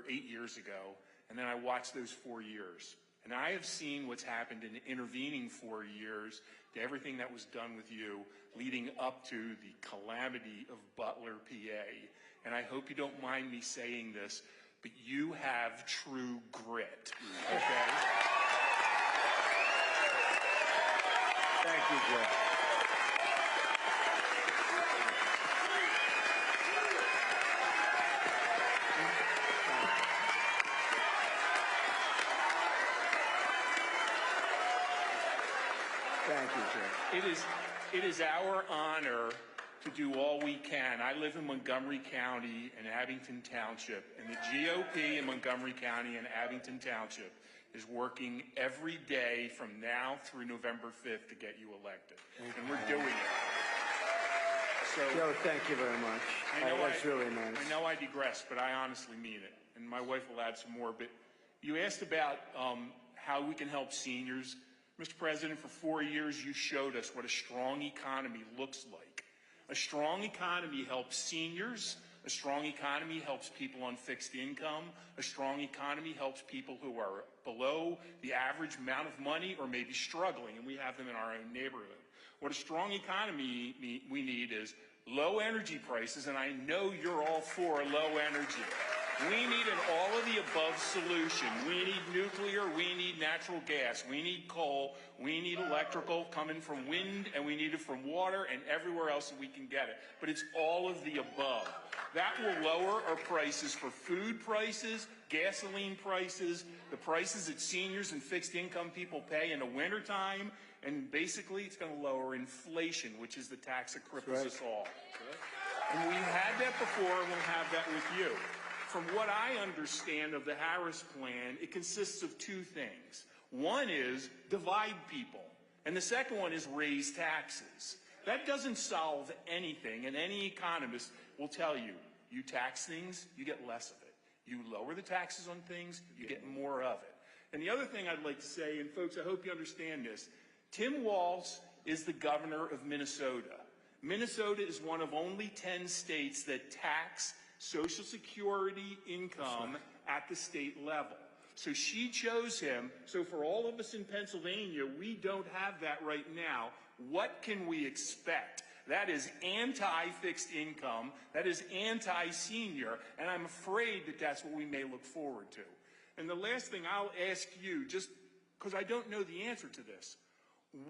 8 years ago. and then I watched those 4 years. And I have seen what's happened in the intervening 4 years to everything that was done with you leading up to the calamity of Butler, PA. And I hope you don't mind me saying this, but you have true grit, okay? Thank you, Joe. Thank you, Joe. It is our honor to do all we can. I live in Montgomery County and Abington Township, and the GOP in Montgomery County and Abington Township is working every day from now through November 5th to get you elected. And we're doing it. So, Joe, thank you very much. That's really nice. I know I digress, but I honestly mean it. And my wife will add some more. But you asked about how we can help seniors. Mr. President, for 4 years, you showed us what a strong economy looks like. A strong economy helps seniors. A strong economy helps people on fixed income. A strong economy helps people who are below the average amount of money or maybe struggling, and we have them in our own neighborhood. What a strong economy we need is low energy prices, and I know you're all for low energy. We need an all-of-the-above solution. We need nuclear, we need natural gas, we need coal, we need electrical coming from wind, and we need it from water and everywhere else that we can get it. But it's all of the above. That will lower our prices for food prices, gasoline prices, the prices that seniors and fixed-income people pay in the wintertime, and basically it's going to lower inflation, which is the tax that cripples us all. And we've had that before, and we'll have that with you. From what I understand of the Harris plan, it consists of two things. One is divide people, and the second one is raise taxes. That doesn't solve anything, and any economist will tell you, you tax things, you get less of it. You lower the taxes on things, you get more of it. And the other thing I'd like to say, and folks, I hope you understand this, Tim Walz is the governor of Minnesota. Minnesota is one of only 10 states that tax Social Security income at the state level. So she chose him. So for all of us in Pennsylvania, we don't have that right now. What can we expect? That is anti-fixed income. That is anti-senior. And I'm afraid that that's what we may look forward to. And the last thing I'll ask you, just because I don't know the answer to this,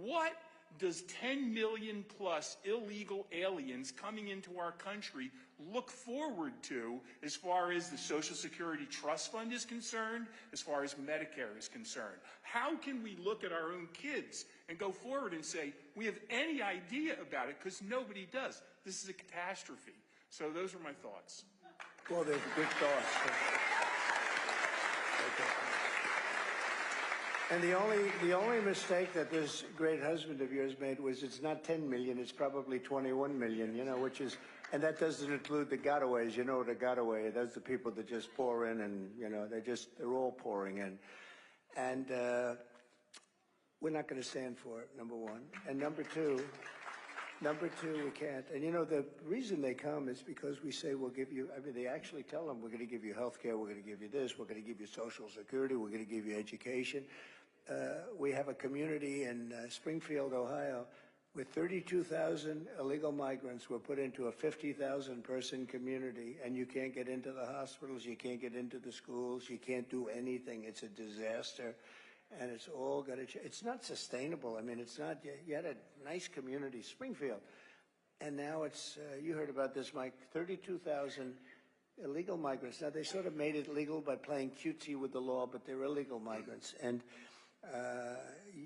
what does 10 million plus illegal aliens coming into our country look forward to as far as the Social Security Trust Fund is concerned, as far as Medicare is concerned? How can we look at our own kids and go forward and say, we have any idea about it, because nobody does. This is a catastrophe. So those are my thoughts. Well, there's good thoughts. And the only mistake that this great husband of yours made was it's not 10 million, it's probably 21 million, you know, which is, and that doesn't include the gotaways. You know what a gotaway, that's the people that just pour in and, you know, they're all pouring in. And we're not going to stand for it, number one. And number two, we can't. And you know, the reason they come is because we say we'll give you, I mean, they actually tell them we're going to give you health care, we're going to give you this, we're going to give you Social Security, we're going to give you education. We have a community in Springfield, Ohio, with 32,000 illegal migrants were put into a 50,000 person community, and you can't get into the hospitals, you can't get into the schools, you can't do anything. It's a disaster. And it's all got to change. It's not sustainable. I mean, it's not, you had a nice community, Springfield. And now it's, you heard about this, Mike, 32,000 illegal migrants. Now, they sort of made it legal by playing cutesy with the law, but they're illegal migrants. And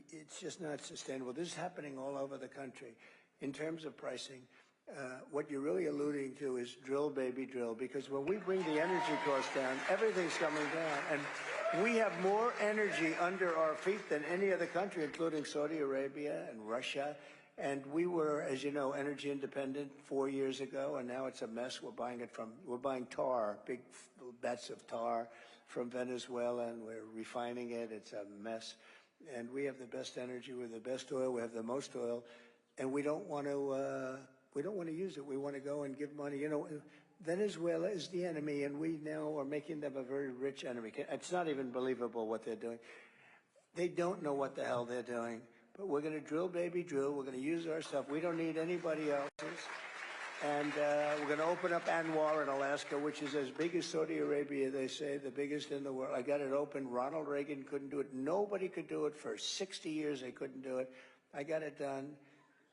it's just not sustainable. This is happening all over the country. In terms of pricing, what you're really alluding to is drill, baby, drill, because when we bring the energy costs down, everything's coming down. And we have more energy under our feet than any other country, including Saudi Arabia and Russia. And we were, as you know, energy independent 4 years ago, and now it's a mess. We're buying tar, big bets of tar from Venezuela, and we're refining it. It's a mess. And we have the best energy, we have the best oil, we have the most oil, and we don't want to use it. We want to go and give money. You know, Venezuela is the enemy, and we now are making them a very rich enemy. It's not even believable what they're doing. They don't know what the hell they're doing, but we're going to drill, baby, drill. We're going to use our stuff. We don't need anybody else's. And we're going to open up Anwar in Alaska, which is as big as Saudi Arabia, they say, the biggest in the world. I got it open. Ronald Reagan couldn't do it. Nobody could do it. For 60 years, they couldn't do it. I got it done.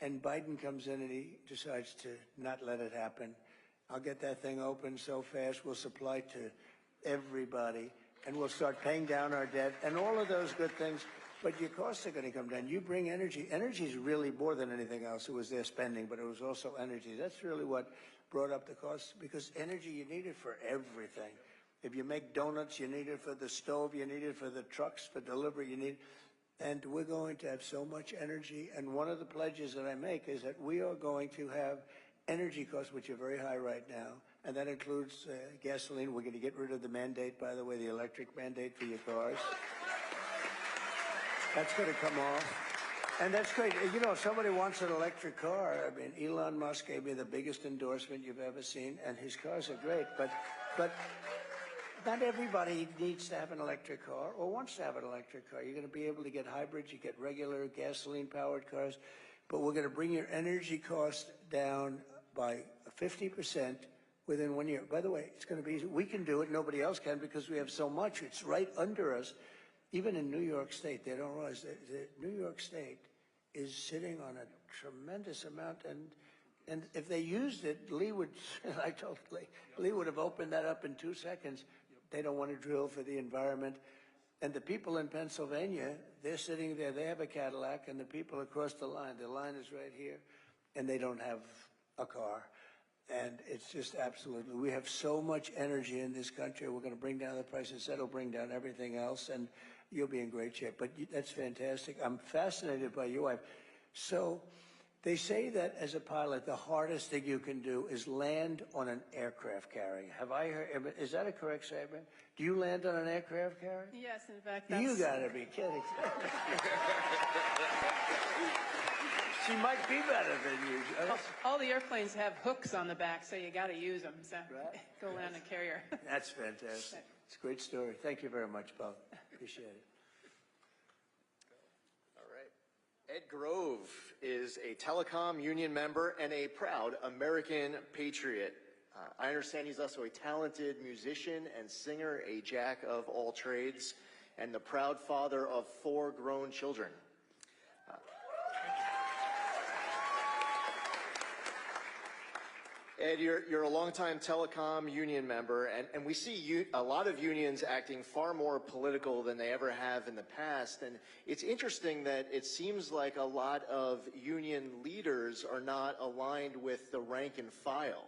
And Biden comes in and he decides to not let it happen. I'll get that thing open so fast, we'll supply to everybody, and we'll start paying down our debt and all of those good things. But your costs are going to come down. You bring energy. Energy is really more than anything else. It was their spending, but it was also energy. That's really what brought up the costs, because energy, you need it for everything. If you make donuts, you need it for the stove, you need it for the trucks, for delivery, you need. And we're going to have so much energy. And one of the pledges that I make is that we are going to have energy costs, which are very high right now, and that includes gasoline. We're going to get rid of the mandate, by the way, the electric mandate for your cars. That's going to come off. And that's great. You know, if somebody wants an electric car, I mean, Elon Musk gave me the biggest endorsement you've ever seen, and his cars are great. But not everybody needs to have an electric car or wants to have an electric car. You're going to be able to get hybrids, you get regular gasoline-powered cars, but we're going to bring your energy cost down by 50% within 1 year. By the way, it's going to be easy. We can do it. Nobody else can because we have so much. It's right under us. Even in New York State, they don't realize that New York State is sitting on a tremendous amount. And if they used it, Lee would, I told Lee would have opened that up in 2 seconds. They don't want to drill for the environment. And the people in Pennsylvania, they're sitting there. They have a Cadillac, and the people across the line is right here, and they don't have a car. And it's just absolutely, we have so much energy in this country. We're going to bring down the prices. That'll bring down everything else, and you'll be in great shape. But that's fantastic. I'm fascinated by your wife. So they say that as a pilot, the hardest thing you can do is land on an aircraft carrier. Have I heard, is that a correct statement? Do you land on an aircraft carrier? Yes, in fact, that's... You gotta be kidding. She might be better than you. All the airplanes have hooks on the back, so you got to use them. So go land a carrier. That's fantastic. It's a great story. Thank you very much, Bob. Appreciate it. All right. Ed Grove is a telecom union member and a proud American patriot. I understand he's also a talented musician and singer, a jack of all trades, and the proud father of 4 grown children. Ed, you're a longtime telecom union member, and we see a lot of unions acting far more political than they ever have in the past. And it's interesting that it seems like a lot of union leaders are not aligned with the rank and file.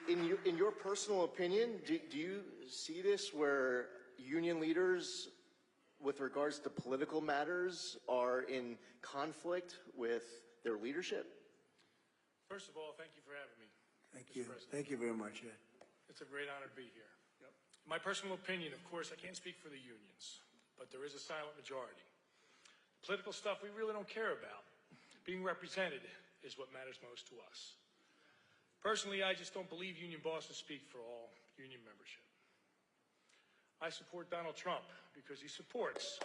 In your personal opinion, do you see this where union leaders, with regards to political matters, are in conflict with their leadership? First of all, thank you for having me. Thank you. Thank you very much, Ed. It's a great honor to be here. Yep. My personal opinion, of course, I can't speak for the unions, but there is a silent majority. Political stuff we really don't care about. Being represented is what matters most to us. Personally, I just don't believe union bosses speak for all union membership. I support Donald Trump because he supports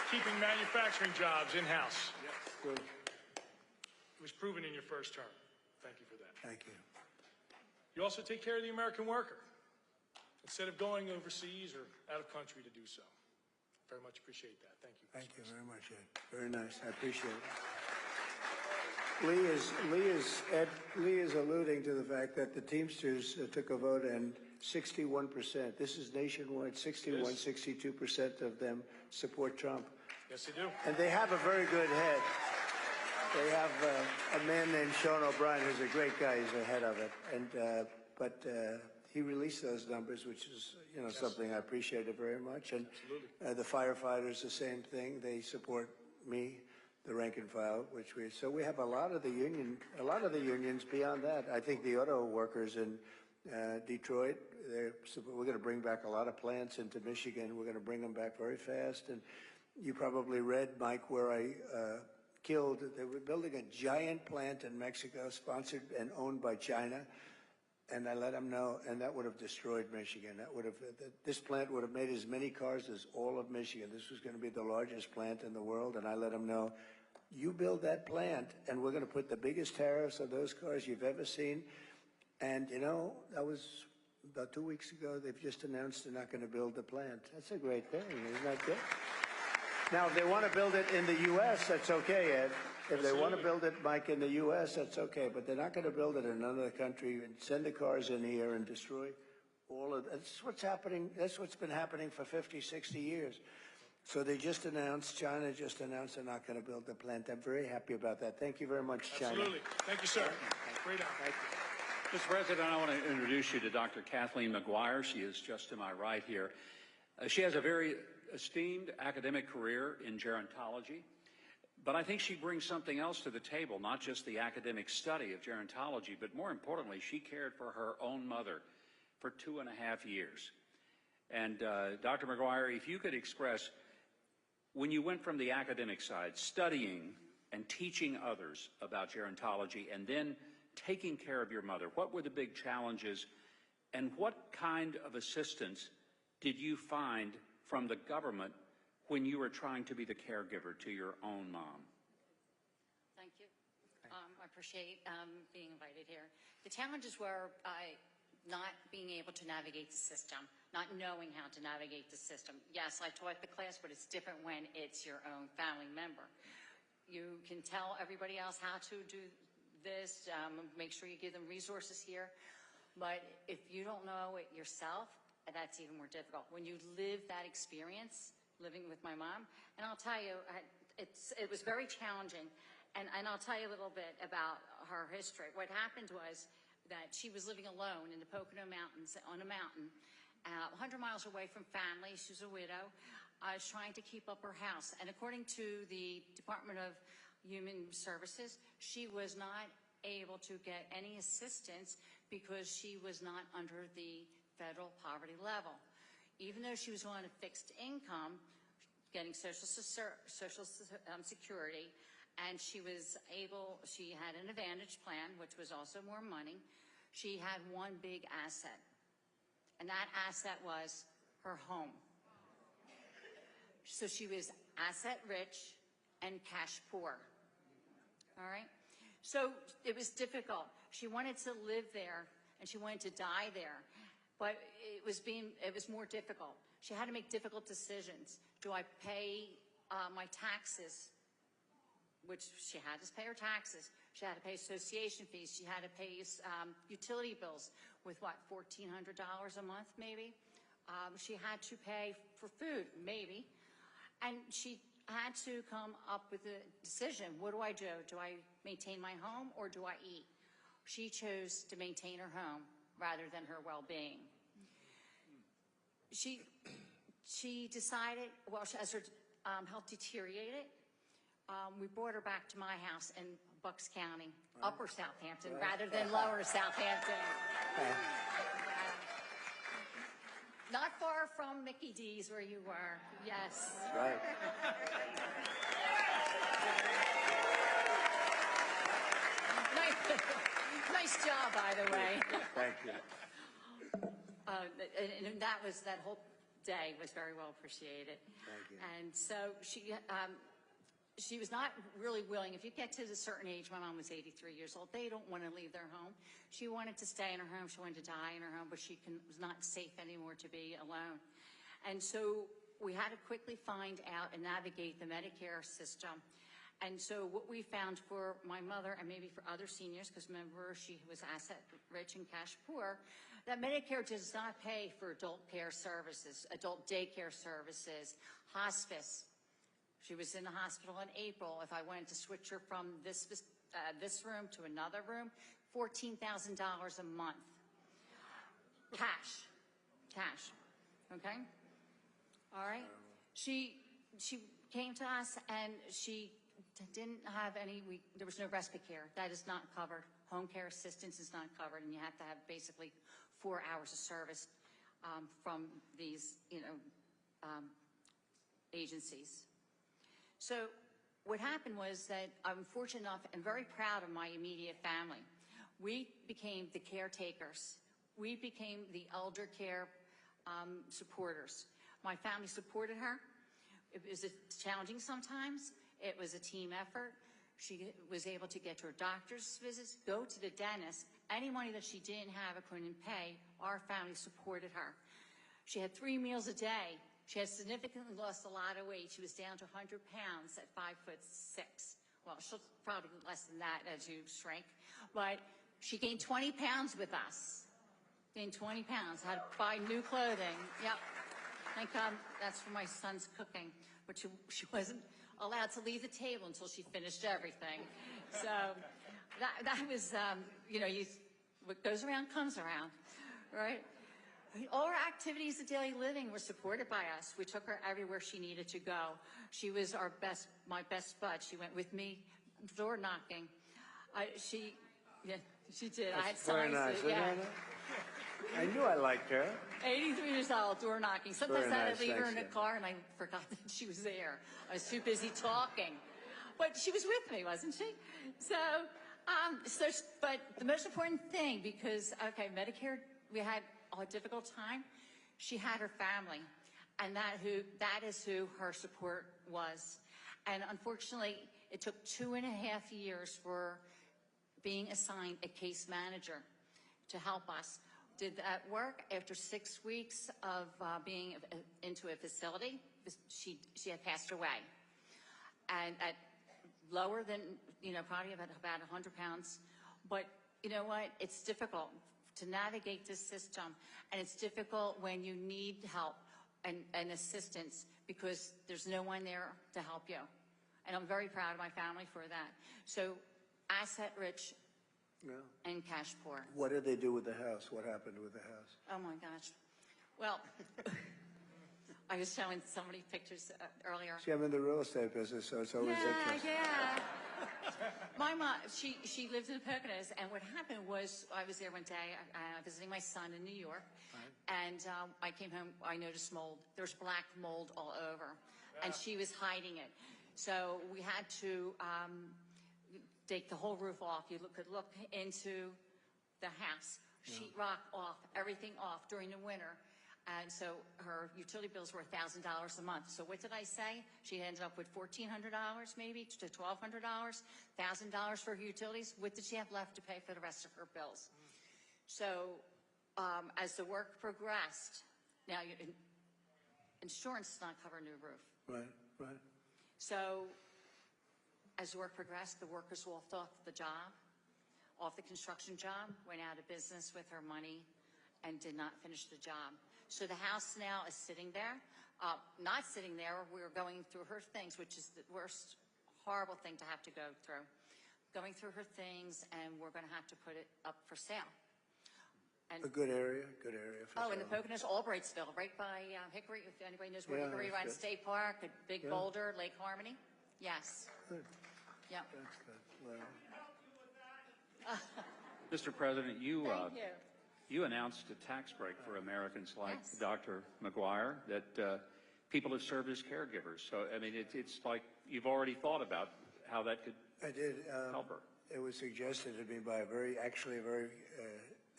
keeping manufacturing jobs in-house. Yes. Good. It was proven in your first term. Thank you for that. Thank you. You also take care of the American worker instead of going overseas or out of country to do so. Very much appreciate that. Thank you. Thank you very much, Ed. Very nice. I appreciate it. Lee is alluding to the fact that the Teamsters took a vote and 61%, this is nationwide, 62% of them support Trump. Yes, they do. And they have a very good head. They have a man named Sean O'Brien, who's a great guy. He's the head of it. And but he released those numbers, which is something I appreciated very much. And the firefighters, the same thing. They support me, the rank and file, so we have a lot of the unions beyond that. I think the auto workers in Detroit, we're going to bring back a lot of plants into Michigan. We're going to bring them back very fast. And you probably read, Mike, where I killed. They were building a giant plant in Mexico, sponsored and owned by China. And I let them know, and that would have destroyed Michigan. This plant would have made as many cars as all of Michigan. This was going to be the largest plant in the world, and I let them know, you build that plant, and we're going to put the biggest tariffs on those cars you've ever seen. And, you know, that was about 2 weeks ago. They've just announced they're not going to build the plant. That's a great thing, isn't that good? Now, if they want to build it in the U.S., that's okay, Ed. If they want to build it, Mike, in the U.S., that's okay. But they're not going to build it in another country and send the cars in here and destroy all of that. That's what's happening. That's what's been happening for 50, 60 years. So they just announced, China just announced they're not going to build the plant. I'm very happy about that. Thank you very much, China. Absolutely. Thank you, sir. Great honor. Thank you. Mr. President, I want to introduce you to Dr. Kathleen McGuire. She is just to my right here. She has a very esteemed academic career in gerontology, but I think she brings something else to the table, not just the academic study of gerontology, but more importantly, she cared for her own mother for 2.5 years. And Dr. McGuire, if you could express, when you went from the academic side, studying and teaching others about gerontology, and then taking care of your mother, what were the big challenges, and what kind of assistance did you find from the government when you were trying to be the caregiver to your own mom? Thank you. I appreciate being invited here. The challenges were not being able to navigate the system, not knowing how to navigate the system. Yes, I taught the class, but it's different when it's your own family member. You can tell everybody else how to do this, make sure you give them resources here, but if you don't know it yourself, that's even more difficult. When you live that experience, living with my mom, and I'll tell you, it was very challenging, and I'll tell you a little bit about her history. What happened was that she was living alone in the Pocono Mountains, on a mountain, 100 miles away from family. She was a widow. I was trying to keep up her house, and according to the Department of Human Services, she was not able to get any assistance because she was not under the federal poverty level. Even though she was on a fixed income, getting Social Security, and she had an Advantage plan, which was also more money. She had one big asset, and that asset was her home. So she was asset rich and cash poor. All right? So it was difficult. She wanted to live there, and she wanted to die there. But it was more difficult. She had to make difficult decisions. Do I pay my taxes, which she had to pay her taxes. She had to pay association fees. She had to pay utility bills with, what, $1,400 a month, maybe? She had to pay for food, maybe. And she had to come up with a decision. What do I do? Do I maintain my home or do I eat? She chose to maintain her home rather than her well-being. She decided, well, as her health deteriorated, we brought her back to my house in Bucks County, Upper Southampton, rather than Lower Southampton. Not far from Mickey D's where you were, yes. Right. Nice job, by the way. Thank you. And that whole day was very well appreciated. Thank you. And so she was not really willing. If you get to a certain age, my mom was 83 years old, they don't want to leave their home. She wanted to stay in her home. She wanted to die in her home, but she was not safe anymore to be alone. And so we had to quickly find out and navigate the Medicare system. And so what we found for my mother, and maybe for other seniors, because remember she was asset rich and cash poor, that Medicare does not pay for adult care services, adult daycare services, hospice. She was in the hospital in April. If I wanted to switch her from this room to another room, $14,000 a month. Cash, okay? All right? She came to us and she didn't have there was no respite care. That is not covered. Home care assistance is not covered, and you have to have basically 4 hours of service from these, agencies. So what happened was that I'm fortunate enough and very proud of my immediate family. We became the caretakers. We became the elder care supporters. My family supported her. It was challenging sometimes. It was a team effort. She was able to get to her doctor's visits, go to the dentist. Any money that she didn't have or couldn't pay, our family supported her. She had 3 meals a day. She had significantly lost a lot of weight. She was down to 100 pounds at 5'6". Well, she'll probably less than that as you shrink. But she gained 20 pounds with us. Gained 20 pounds, had to buy new clothing. Yep. Thank God that's for my son's cooking. But she wasn't allowed to leave the table until she finished everything. So that was, what goes around comes around, right? All her activities of daily living were supported by us. We took her everywhere she needed to go. She was my best bud. She went with me door knocking. She did. I had Very signs. nice. Yeah. I knew I liked her. 83 years old, door knocking. Sometimes Very I'd nice, leave her thanks, in the yeah. car and I forgot that she was there. I was too busy talking. But she was with me, wasn't she? But the most important thing, because, okay, Medicare, we had a difficult time. She had her family, and that is who her support was. And unfortunately, it took 2.5 years for being assigned a case manager to help us. Did that work? After 6 weeks of being into a facility, she had passed away. And at lower than, probably about 100 pounds. But you know what? It's difficult to navigate this system. And it's difficult when you need help and assistance because there's no one there to help you. And I'm very proud of my family for that. So asset rich and cash poor. What did they do with the house? What happened with the house? Oh my gosh. Well, I was showing somebody pictures earlier. See, I'm in the real estate business, so it's always interesting. Yeah. My mom, she lived in the Poconos, and what happened was I was there one day visiting my son in New York, and I came home, I noticed mold. There's black mold all over, and she was hiding it. So we had to take the whole roof off. You could look into the house, sheetrock off, everything off during the winter. And so her utility bills were $1,000 a month. So what did I say? She ended up with $1,400 maybe to $1,200, $1,000 for her utilities. What did she have left to pay for the rest of her bills? So as the work progressed, now insurance does not cover a new roof. Right. So as the work progressed, the workers walked off the job, off the construction job, went out of business with her money, and did not finish the job. So the house now is sitting there. Not sitting there, we're going through her things, which is the worst, horrible thing to have to go through. Going through her things, and we're going to have to put it up for sale. And A good area for sale. in the Poconos, Albrightsville, right by Hickory, if anybody knows where Hickory runs, State Park, a big boulder, Lake Harmony. Yes. Good. Yeah. That's good. Well, Mr. President, you Thank you. you announced a tax break for Americans like Dr. McGuire that people have served as caregivers. So, I mean, it's like you've already thought about how that could I did. help her. It was suggested to me by a very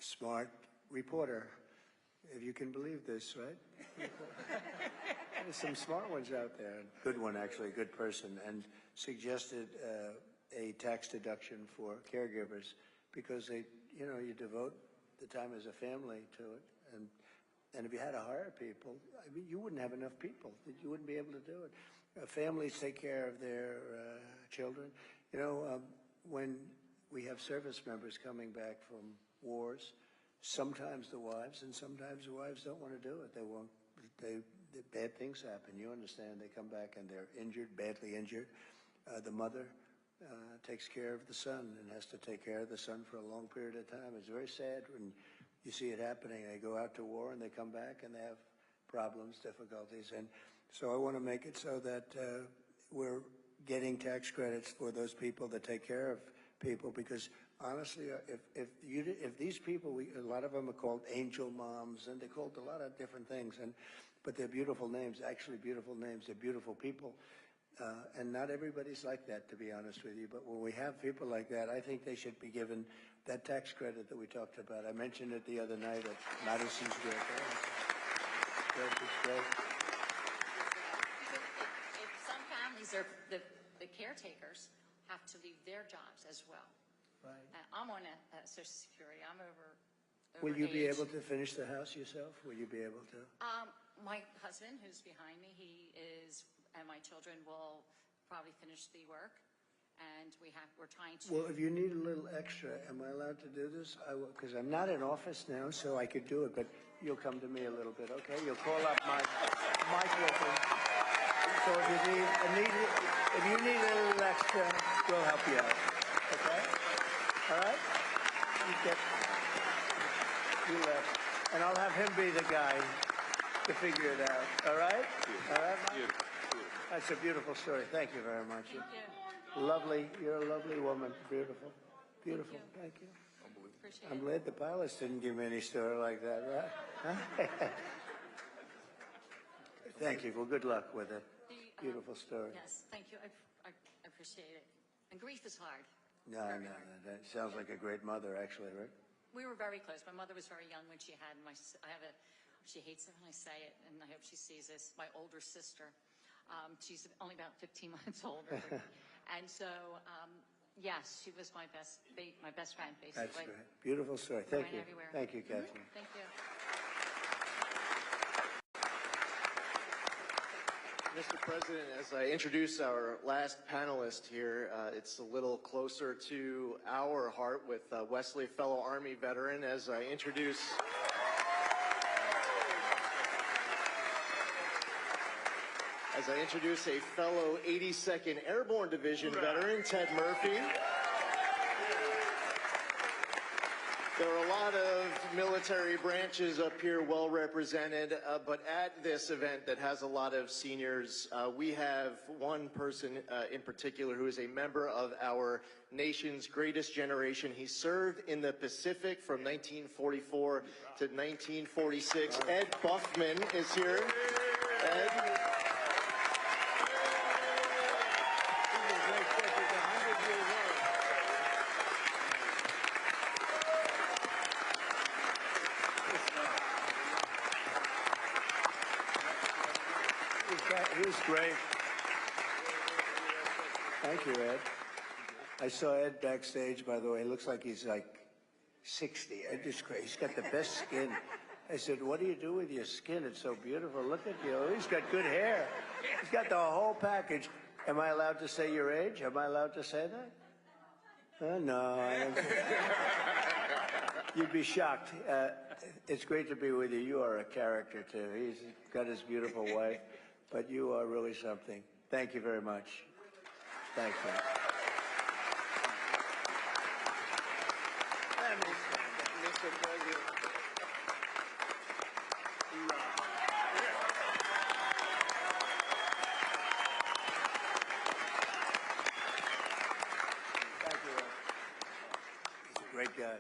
smart reporter, if you can believe this, right? There's some smart ones out there. Good one, actually, good person, and suggested a tax deduction for caregivers because they, you devote the time as a family to it, and if you had to hire people, I mean, you wouldn't have enough people. You wouldn't be able to do it. Families take care of their children. When we have service members coming back from wars, sometimes the wives and sometimes the wives don't want to do it. They won't. Bad things happen. You understand? They come back and they're injured, badly injured. The mother takes care of the son and has to take care of the son for a long period of time. It's very sad when you see it happening. They go out to war and they come back and they have problems, difficulties. And so I want to make it so that we're getting tax credits for those people that take care of people, because honestly, if these people, a lot of them are called angel moms, and they're called a lot of different things, but they're beautiful names, actually beautiful names. They're beautiful people. And not everybody's like that, to be honest with you. But when we have people like that, I think they should be given that tax credit that we talked about. I mentioned it the other night at Madison's group. It's great. If some families are, the caretakers have to leave their jobs as well. Right. I'm on a Social Security. I'm over Will you be age. able to finish the house yourself? Will you be able to? My husband, who's behind me, he is, and my children will probably finish the work, and we're trying to. Well, if you need a little extra, am I allowed to do this? I will, because I'm not in office now, so I could do it. But you'll come to me a little bit, okay? You'll call up Mike Wilson. So if you need a little extra, we'll help you out. Okay? All right? You left, and I'll have him be the guy to figure it out. All right? All right, Mike? That's a beautiful story. Thank you very much. Thank you. Lovely. You're a lovely woman. Beautiful. Beautiful. Thank you. Appreciate I'm it. glad the pilots didn't give me any story like that, right? Huh? Thank you. Well, good luck with it. Beautiful story. Yes, thank you. I appreciate it. And grief is hard. No. That sounds like a great mother, actually, right? We were very close. My mother was very young when she had she hates it when I say it, and I hope she sees this, my older sister. She's only about 15 months older. And so, yes, she was my best friend, basically. That's great. Beautiful story. Thank you. Everywhere. Thank you, Catherine. Thank you. Mr. President, as I introduce our last panelist here, it's a little closer to our heart with Wesley, fellow Army veteran, as I introduce a fellow 82nd Airborne Division veteran, Ted Murphy. There are a lot of military branches up here well represented, but at this event that has a lot of seniors, we have one person in particular who is a member of our nation's greatest generation. He served in the Pacific from 1944 to 1946. Ed Buffman is here. Ed. He was great. Thank you, Ed. I saw Ed backstage, by the way. He looks like he's like 60. He's got the best skin. I said, what do you do with your skin? It's so beautiful. Look at you. He's got good hair. He's got the whole package. Am I allowed to say your age? Am I allowed to say that? No. I don't. You'd be shocked. It's great to be with you. You are a character, too. He's got his beautiful wife. But you are really something. Thank you very much. Thank you. Mr. President. Thank you. He's a great guy.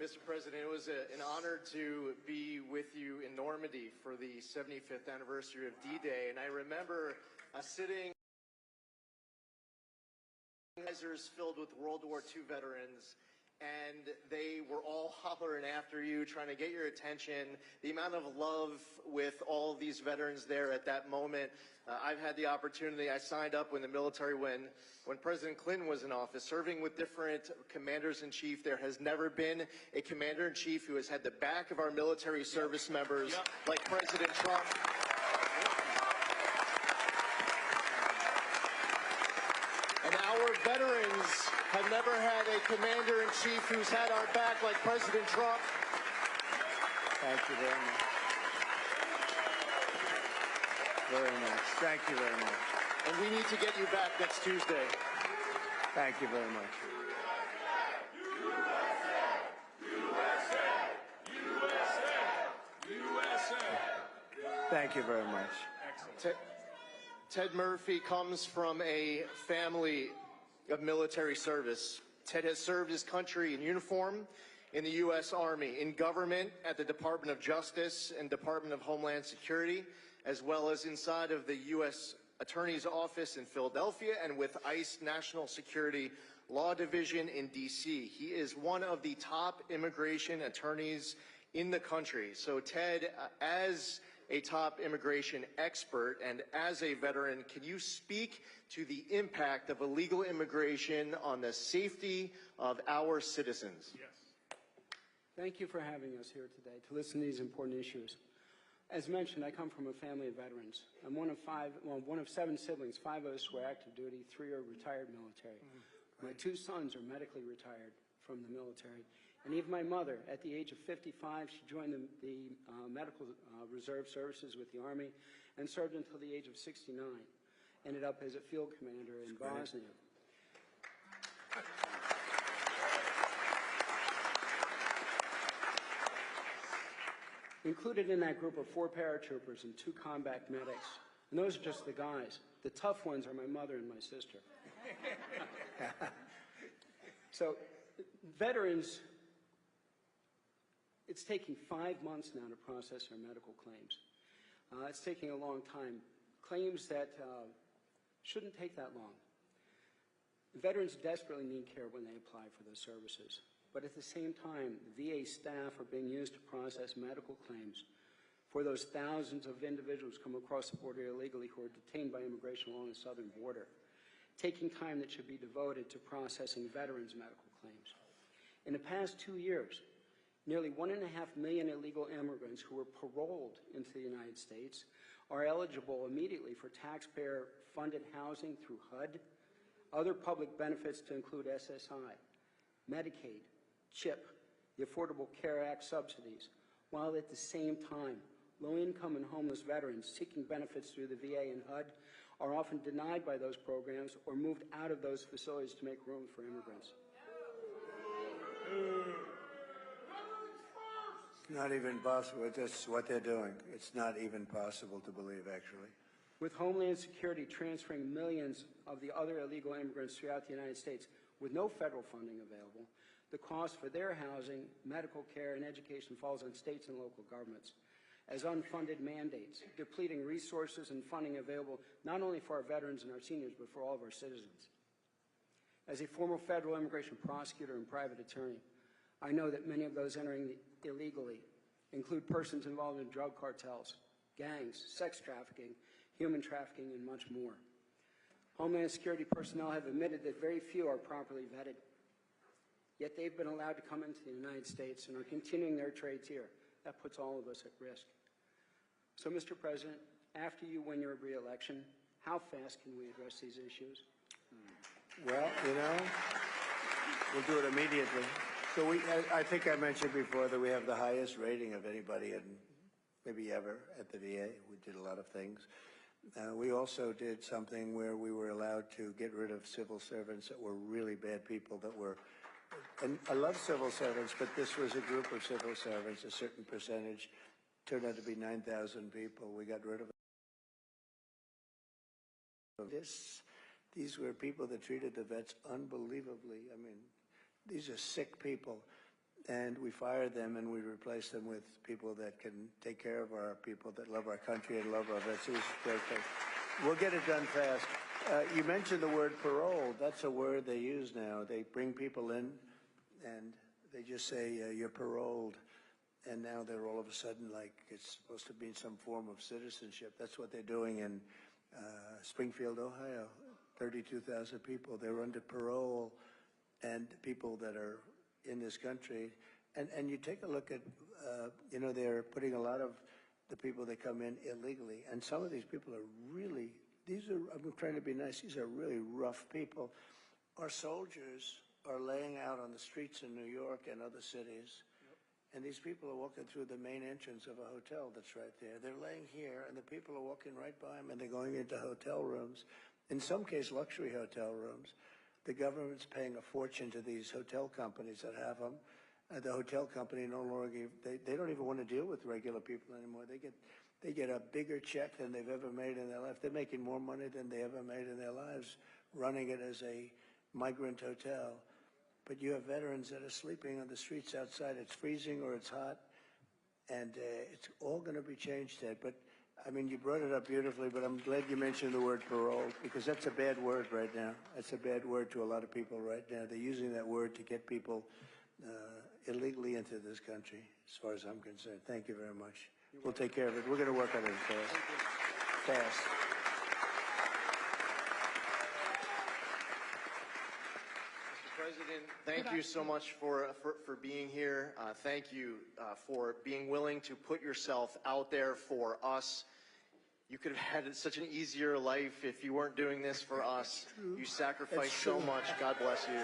Mr. President, it was an honor to be with you in Normandy for the 75th anniversary of D-Day, and I remember sitting filled with World War II veterans, and they were all hollering after you, trying to get your attention. The amount of love with all of these veterans there at that moment. I've had the opportunity, I signed up in the military when President Clinton was in office, serving with different commanders-in-chief. There has never been a commander-in-chief who has had the back of our military service members like President Trump. And our veterans have never had a commander-in-chief who's had our back like President Trump. Thank you very much. Very nice. Thank you very much. And we need to get you back next Tuesday. Thank you very much. Thank you very much. Ted Murphy comes from a family of military service. Ted has served his country in uniform in the U.S. Army, in government at the Department of Justice and Department of Homeland Security, as well as inside of the U.S. Attorney's Office in Philadelphia and with ICE National Security Law Division in D.C. He is one of the top immigration attorneys in the country. So Ted, as a top immigration expert and as a veteran, can you speak to the impact of illegal immigration on the safety of our citizens? Yes. Thank you for having us here today to listen to these important issues. As mentioned, I come from a family of veterans. I'm one of 7 siblings. 5 of us were active duty, 3 are retired military. My 2 sons are medically retired from the military. And even my mother, at the age of 55, she joined the Medical Reserve Services with the Army and served until the age of 69. Ended up as a field commander in Bosnia. Included in that group are 4 paratroopers and 2 combat medics. And those are just the guys. The tough ones are my mother and my sister. So, veterans, it's taking 5 months now to process our medical claims. It's taking a long time. Claims that shouldn't take that long. Veterans desperately need care when they apply for those services. But at the same time, the VA staff are being used to process medical claims for those thousands of individuals come across the border illegally who are detained by immigration along the southern border, taking time that should be devoted to processing veterans' medical claims. In the past 2 years, nearly 1.5 million illegal immigrants who were paroled into the United States are eligible immediately for taxpayer-funded housing through HUD, other public benefits to include SSI, Medicaid, CHIP, the Affordable Care Act subsidies, while at the same time, low-income and homeless veterans seeking benefits through the VA and HUD are often denied by those programs or moved out of those facilities to make room for immigrants. It's not even possible. That's what they're doing. It's not even possible to believe, actually. With Homeland Security transferring millions of the other illegal immigrants throughout the United States with no federal funding available, the cost for their housing, medical care, and education falls on states and local governments as unfunded mandates, depleting resources and funding available not only for our veterans and our seniors, but for all of our citizens. As a former federal immigration prosecutor and private attorney, I know that many of those entering illegally include persons involved in drug cartels, gangs, sex trafficking, human trafficking, and much more. Homeland Security personnel have admitted that very few are properly vetted, yet they've been allowed to come into the United States and are continuing their trades here. That puts all of us at risk. So, Mr. President, after you win your re-election, how fast can we address these issues? Well, you know, we'll do it immediately. So I think I mentioned before that we have the highest rating of anybody in maybe ever at the VA. We did a lot of things. We also did something where we were allowed to get rid of civil servants that were really bad people that were, and I love civil servants, but this was a group of civil servants, a certain percentage, turned out to be 9,000 people. We got rid of this. These were people that treated the vets unbelievably. I mean, these are sick people, and we fired them and we replaced them with people that can take care of our people that love our country and love our vets. It was a great thing. We'll get it done fast. You mentioned the word parole. That's a word they use now. They bring people in and they just say, you're paroled. And now they're all of a sudden like it's supposed to be some form of citizenship. That's what they're doing in Springfield, Ohio. 32,000 people. They're under parole, and people that are in this country. And you take a look at, you know, they're putting a lot of the people that come in illegally. And some of these people are really, I'm trying to be nice, these are really rough people. Our soldiers are laying out on the streets in New York and other cities. And these people are walking through the main entrance of a hotel that's right there. They're laying here, and the people are walking right by them, and they're going into hotel rooms. In some cases, luxury hotel rooms. The government's paying a fortune to these hotel companies that have them. The hotel company no longer, they don't even want to deal with regular people anymore. They get a bigger check than they've ever made in their life. They're making more money than they ever made in their lives running it as a migrant hotel. But you have veterans that are sleeping on the streets outside. It's freezing or it's hot, and it's all going to be changed, Ted. But I mean, you brought it up beautifully, but I'm glad you mentioned the word parole, because that's a bad word right now. That's a bad word to a lot of people right now. They're using that word to get people illegally into this country, as far as I'm concerned. Thank you very much. We'll take care of it. We're going to work on it fast. Fast. President, thank you so much for being here. Thank you for being willing to put yourself out there for us. You could have had such an easier life if you weren't doing this for us. You sacrificed so much. God bless you.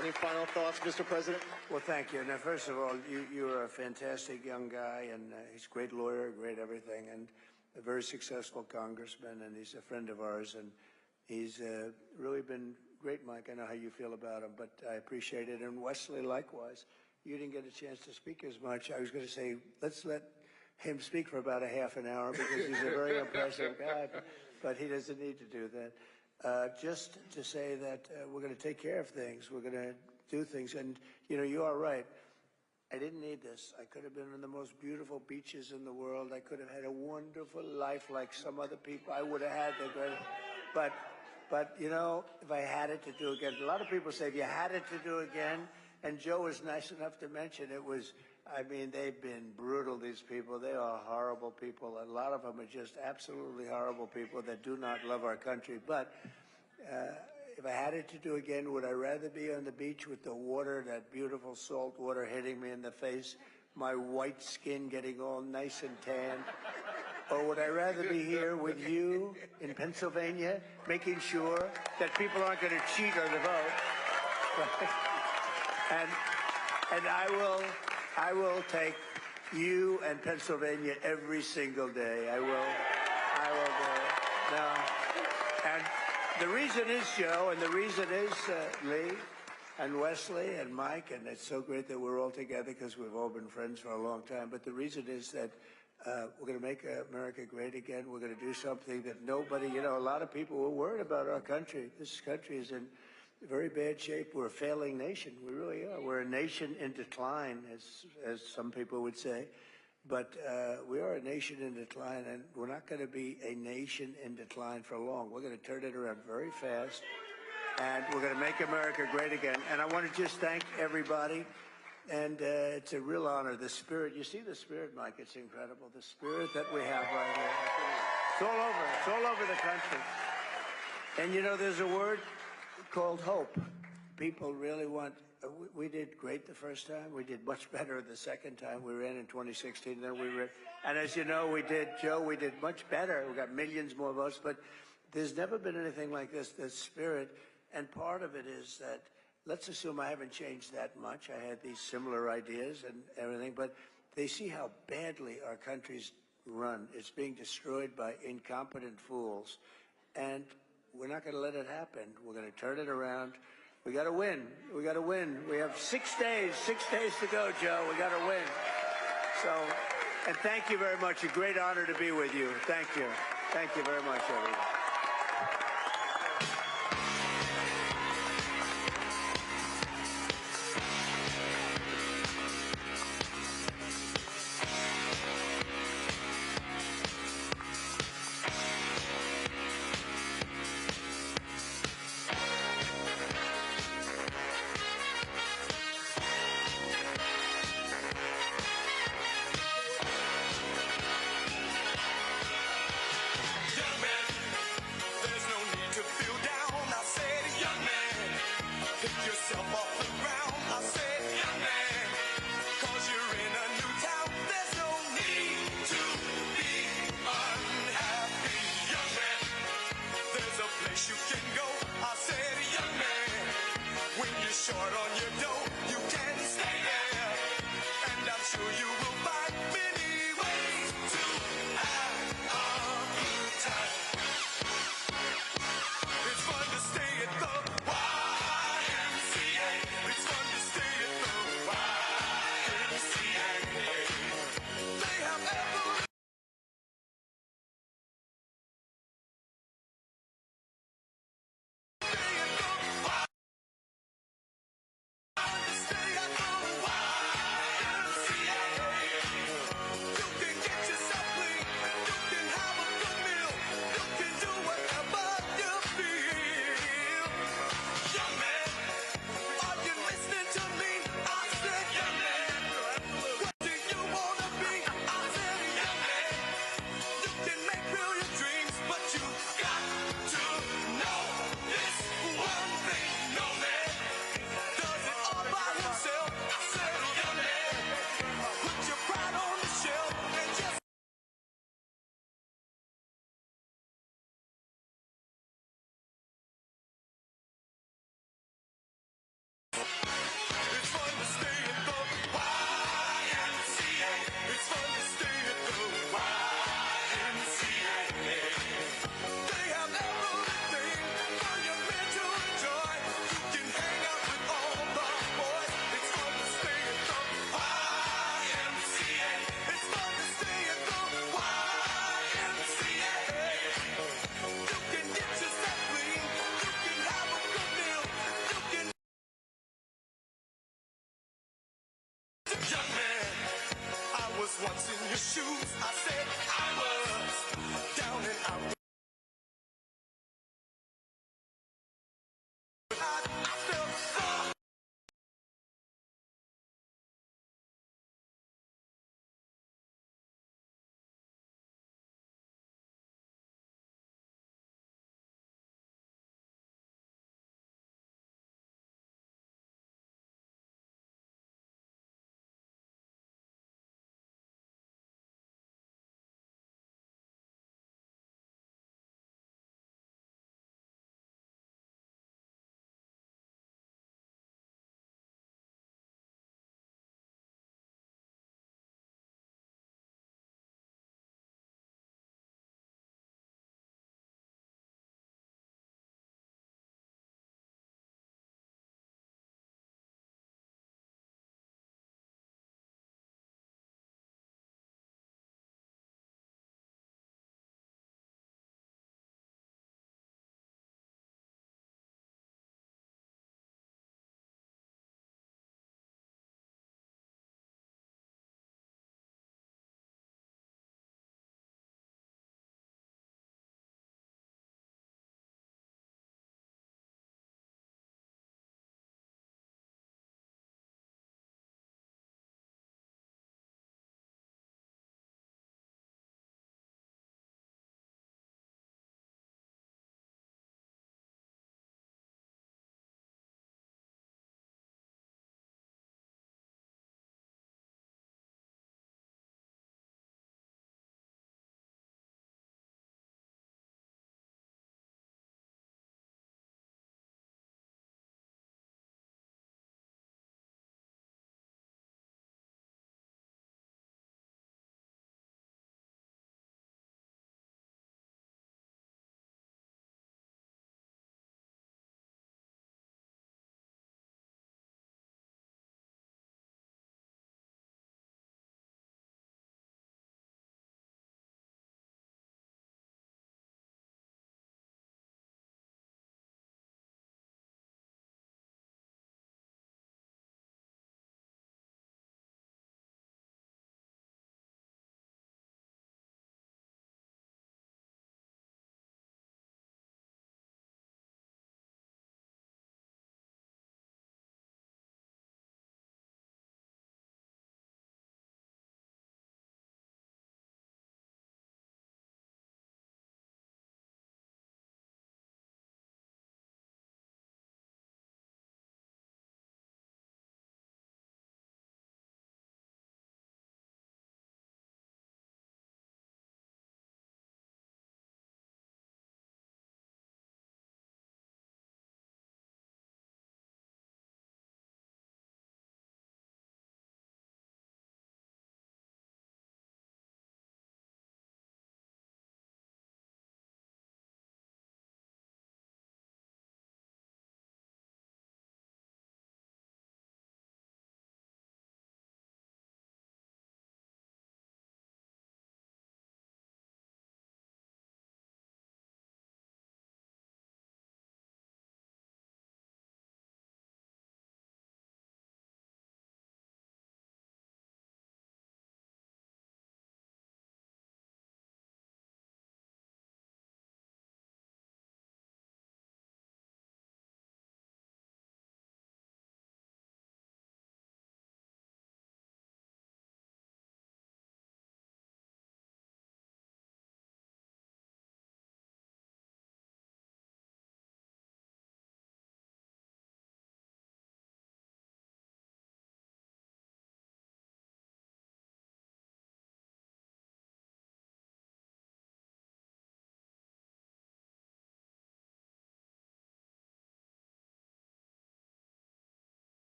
Any final thoughts, Mr. President? Well, thank you. Now, first of all, you're a fantastic young guy, and he's a great lawyer, great everything, and a very successful congressman, and he's a friend of ours, and he's really been great, Mike. I know how you feel about him, but I appreciate it. And Wesley, likewise. You didn't get a chance to speak as much. I was going to say, let's let him speak for about a half an hour, because he's a very impressive guy, but he doesn't need to do that. Just to say that we're going to take care of things. We're going to do things. And, you know, you are right. I didn't need this. I could have been on the most beautiful beaches in the world. I could have had a wonderful life like some other people. I would have had the but, you know, if I had it to do again, a lot of people say, if you had it to do again, and Joe was nice enough to mention it was, I mean, they've been brutal, these people. They are horrible people. A lot of them are just absolutely horrible people that do not love our country. But if I had it to do again, would I rather be on the beach with the water, that beautiful salt water hitting me in the face, my white skin getting all nice and tan? Or would I rather be here with you in Pennsylvania, making sure that people aren't going to cheat on the vote? And I will take you and Pennsylvania every single day. I will do it. No. And the reason is, Joe, and the reason is Lee and Wesley and Mike, and it's so great that we're all together because we've all been friends for a long time. But the reason is that we're going to make America great again. We're going to do something that nobody, you know, a lot of people were worried about our country. This country is in very bad shape. We're a failing nation. We really are. We're a nation in decline, as some people would say. But we are a nation in decline, and we're not going to be a nation in decline for long. We're going to turn it around very fast, and we're going to make America great again. And I want to just thank everybody. And it's a real honor. The spirit, you see the spirit, Mike, it's incredible. The spirit that we have right here. It's all over. It's all over the country. And you know, there's a word called hope. People really want, we did great the first time. We did much better the second time we ran in 2016 than we ran. And as you know, we did much better. We got millions more votes, but there's never been anything like this spirit. And part of it is that, let's assume I haven't changed that much. I had these similar ideas and everything, but they see how badly our country's run. It's being destroyed by incompetent fools, and we're not going to let it happen. We're going to turn it around. We got to win. We got to win. We have 6 days to go, Joe. We got to win. So, and thank you very much. A great honor to be with you. Thank you. Thank you very much, everyone. was once in your shoes. I said I was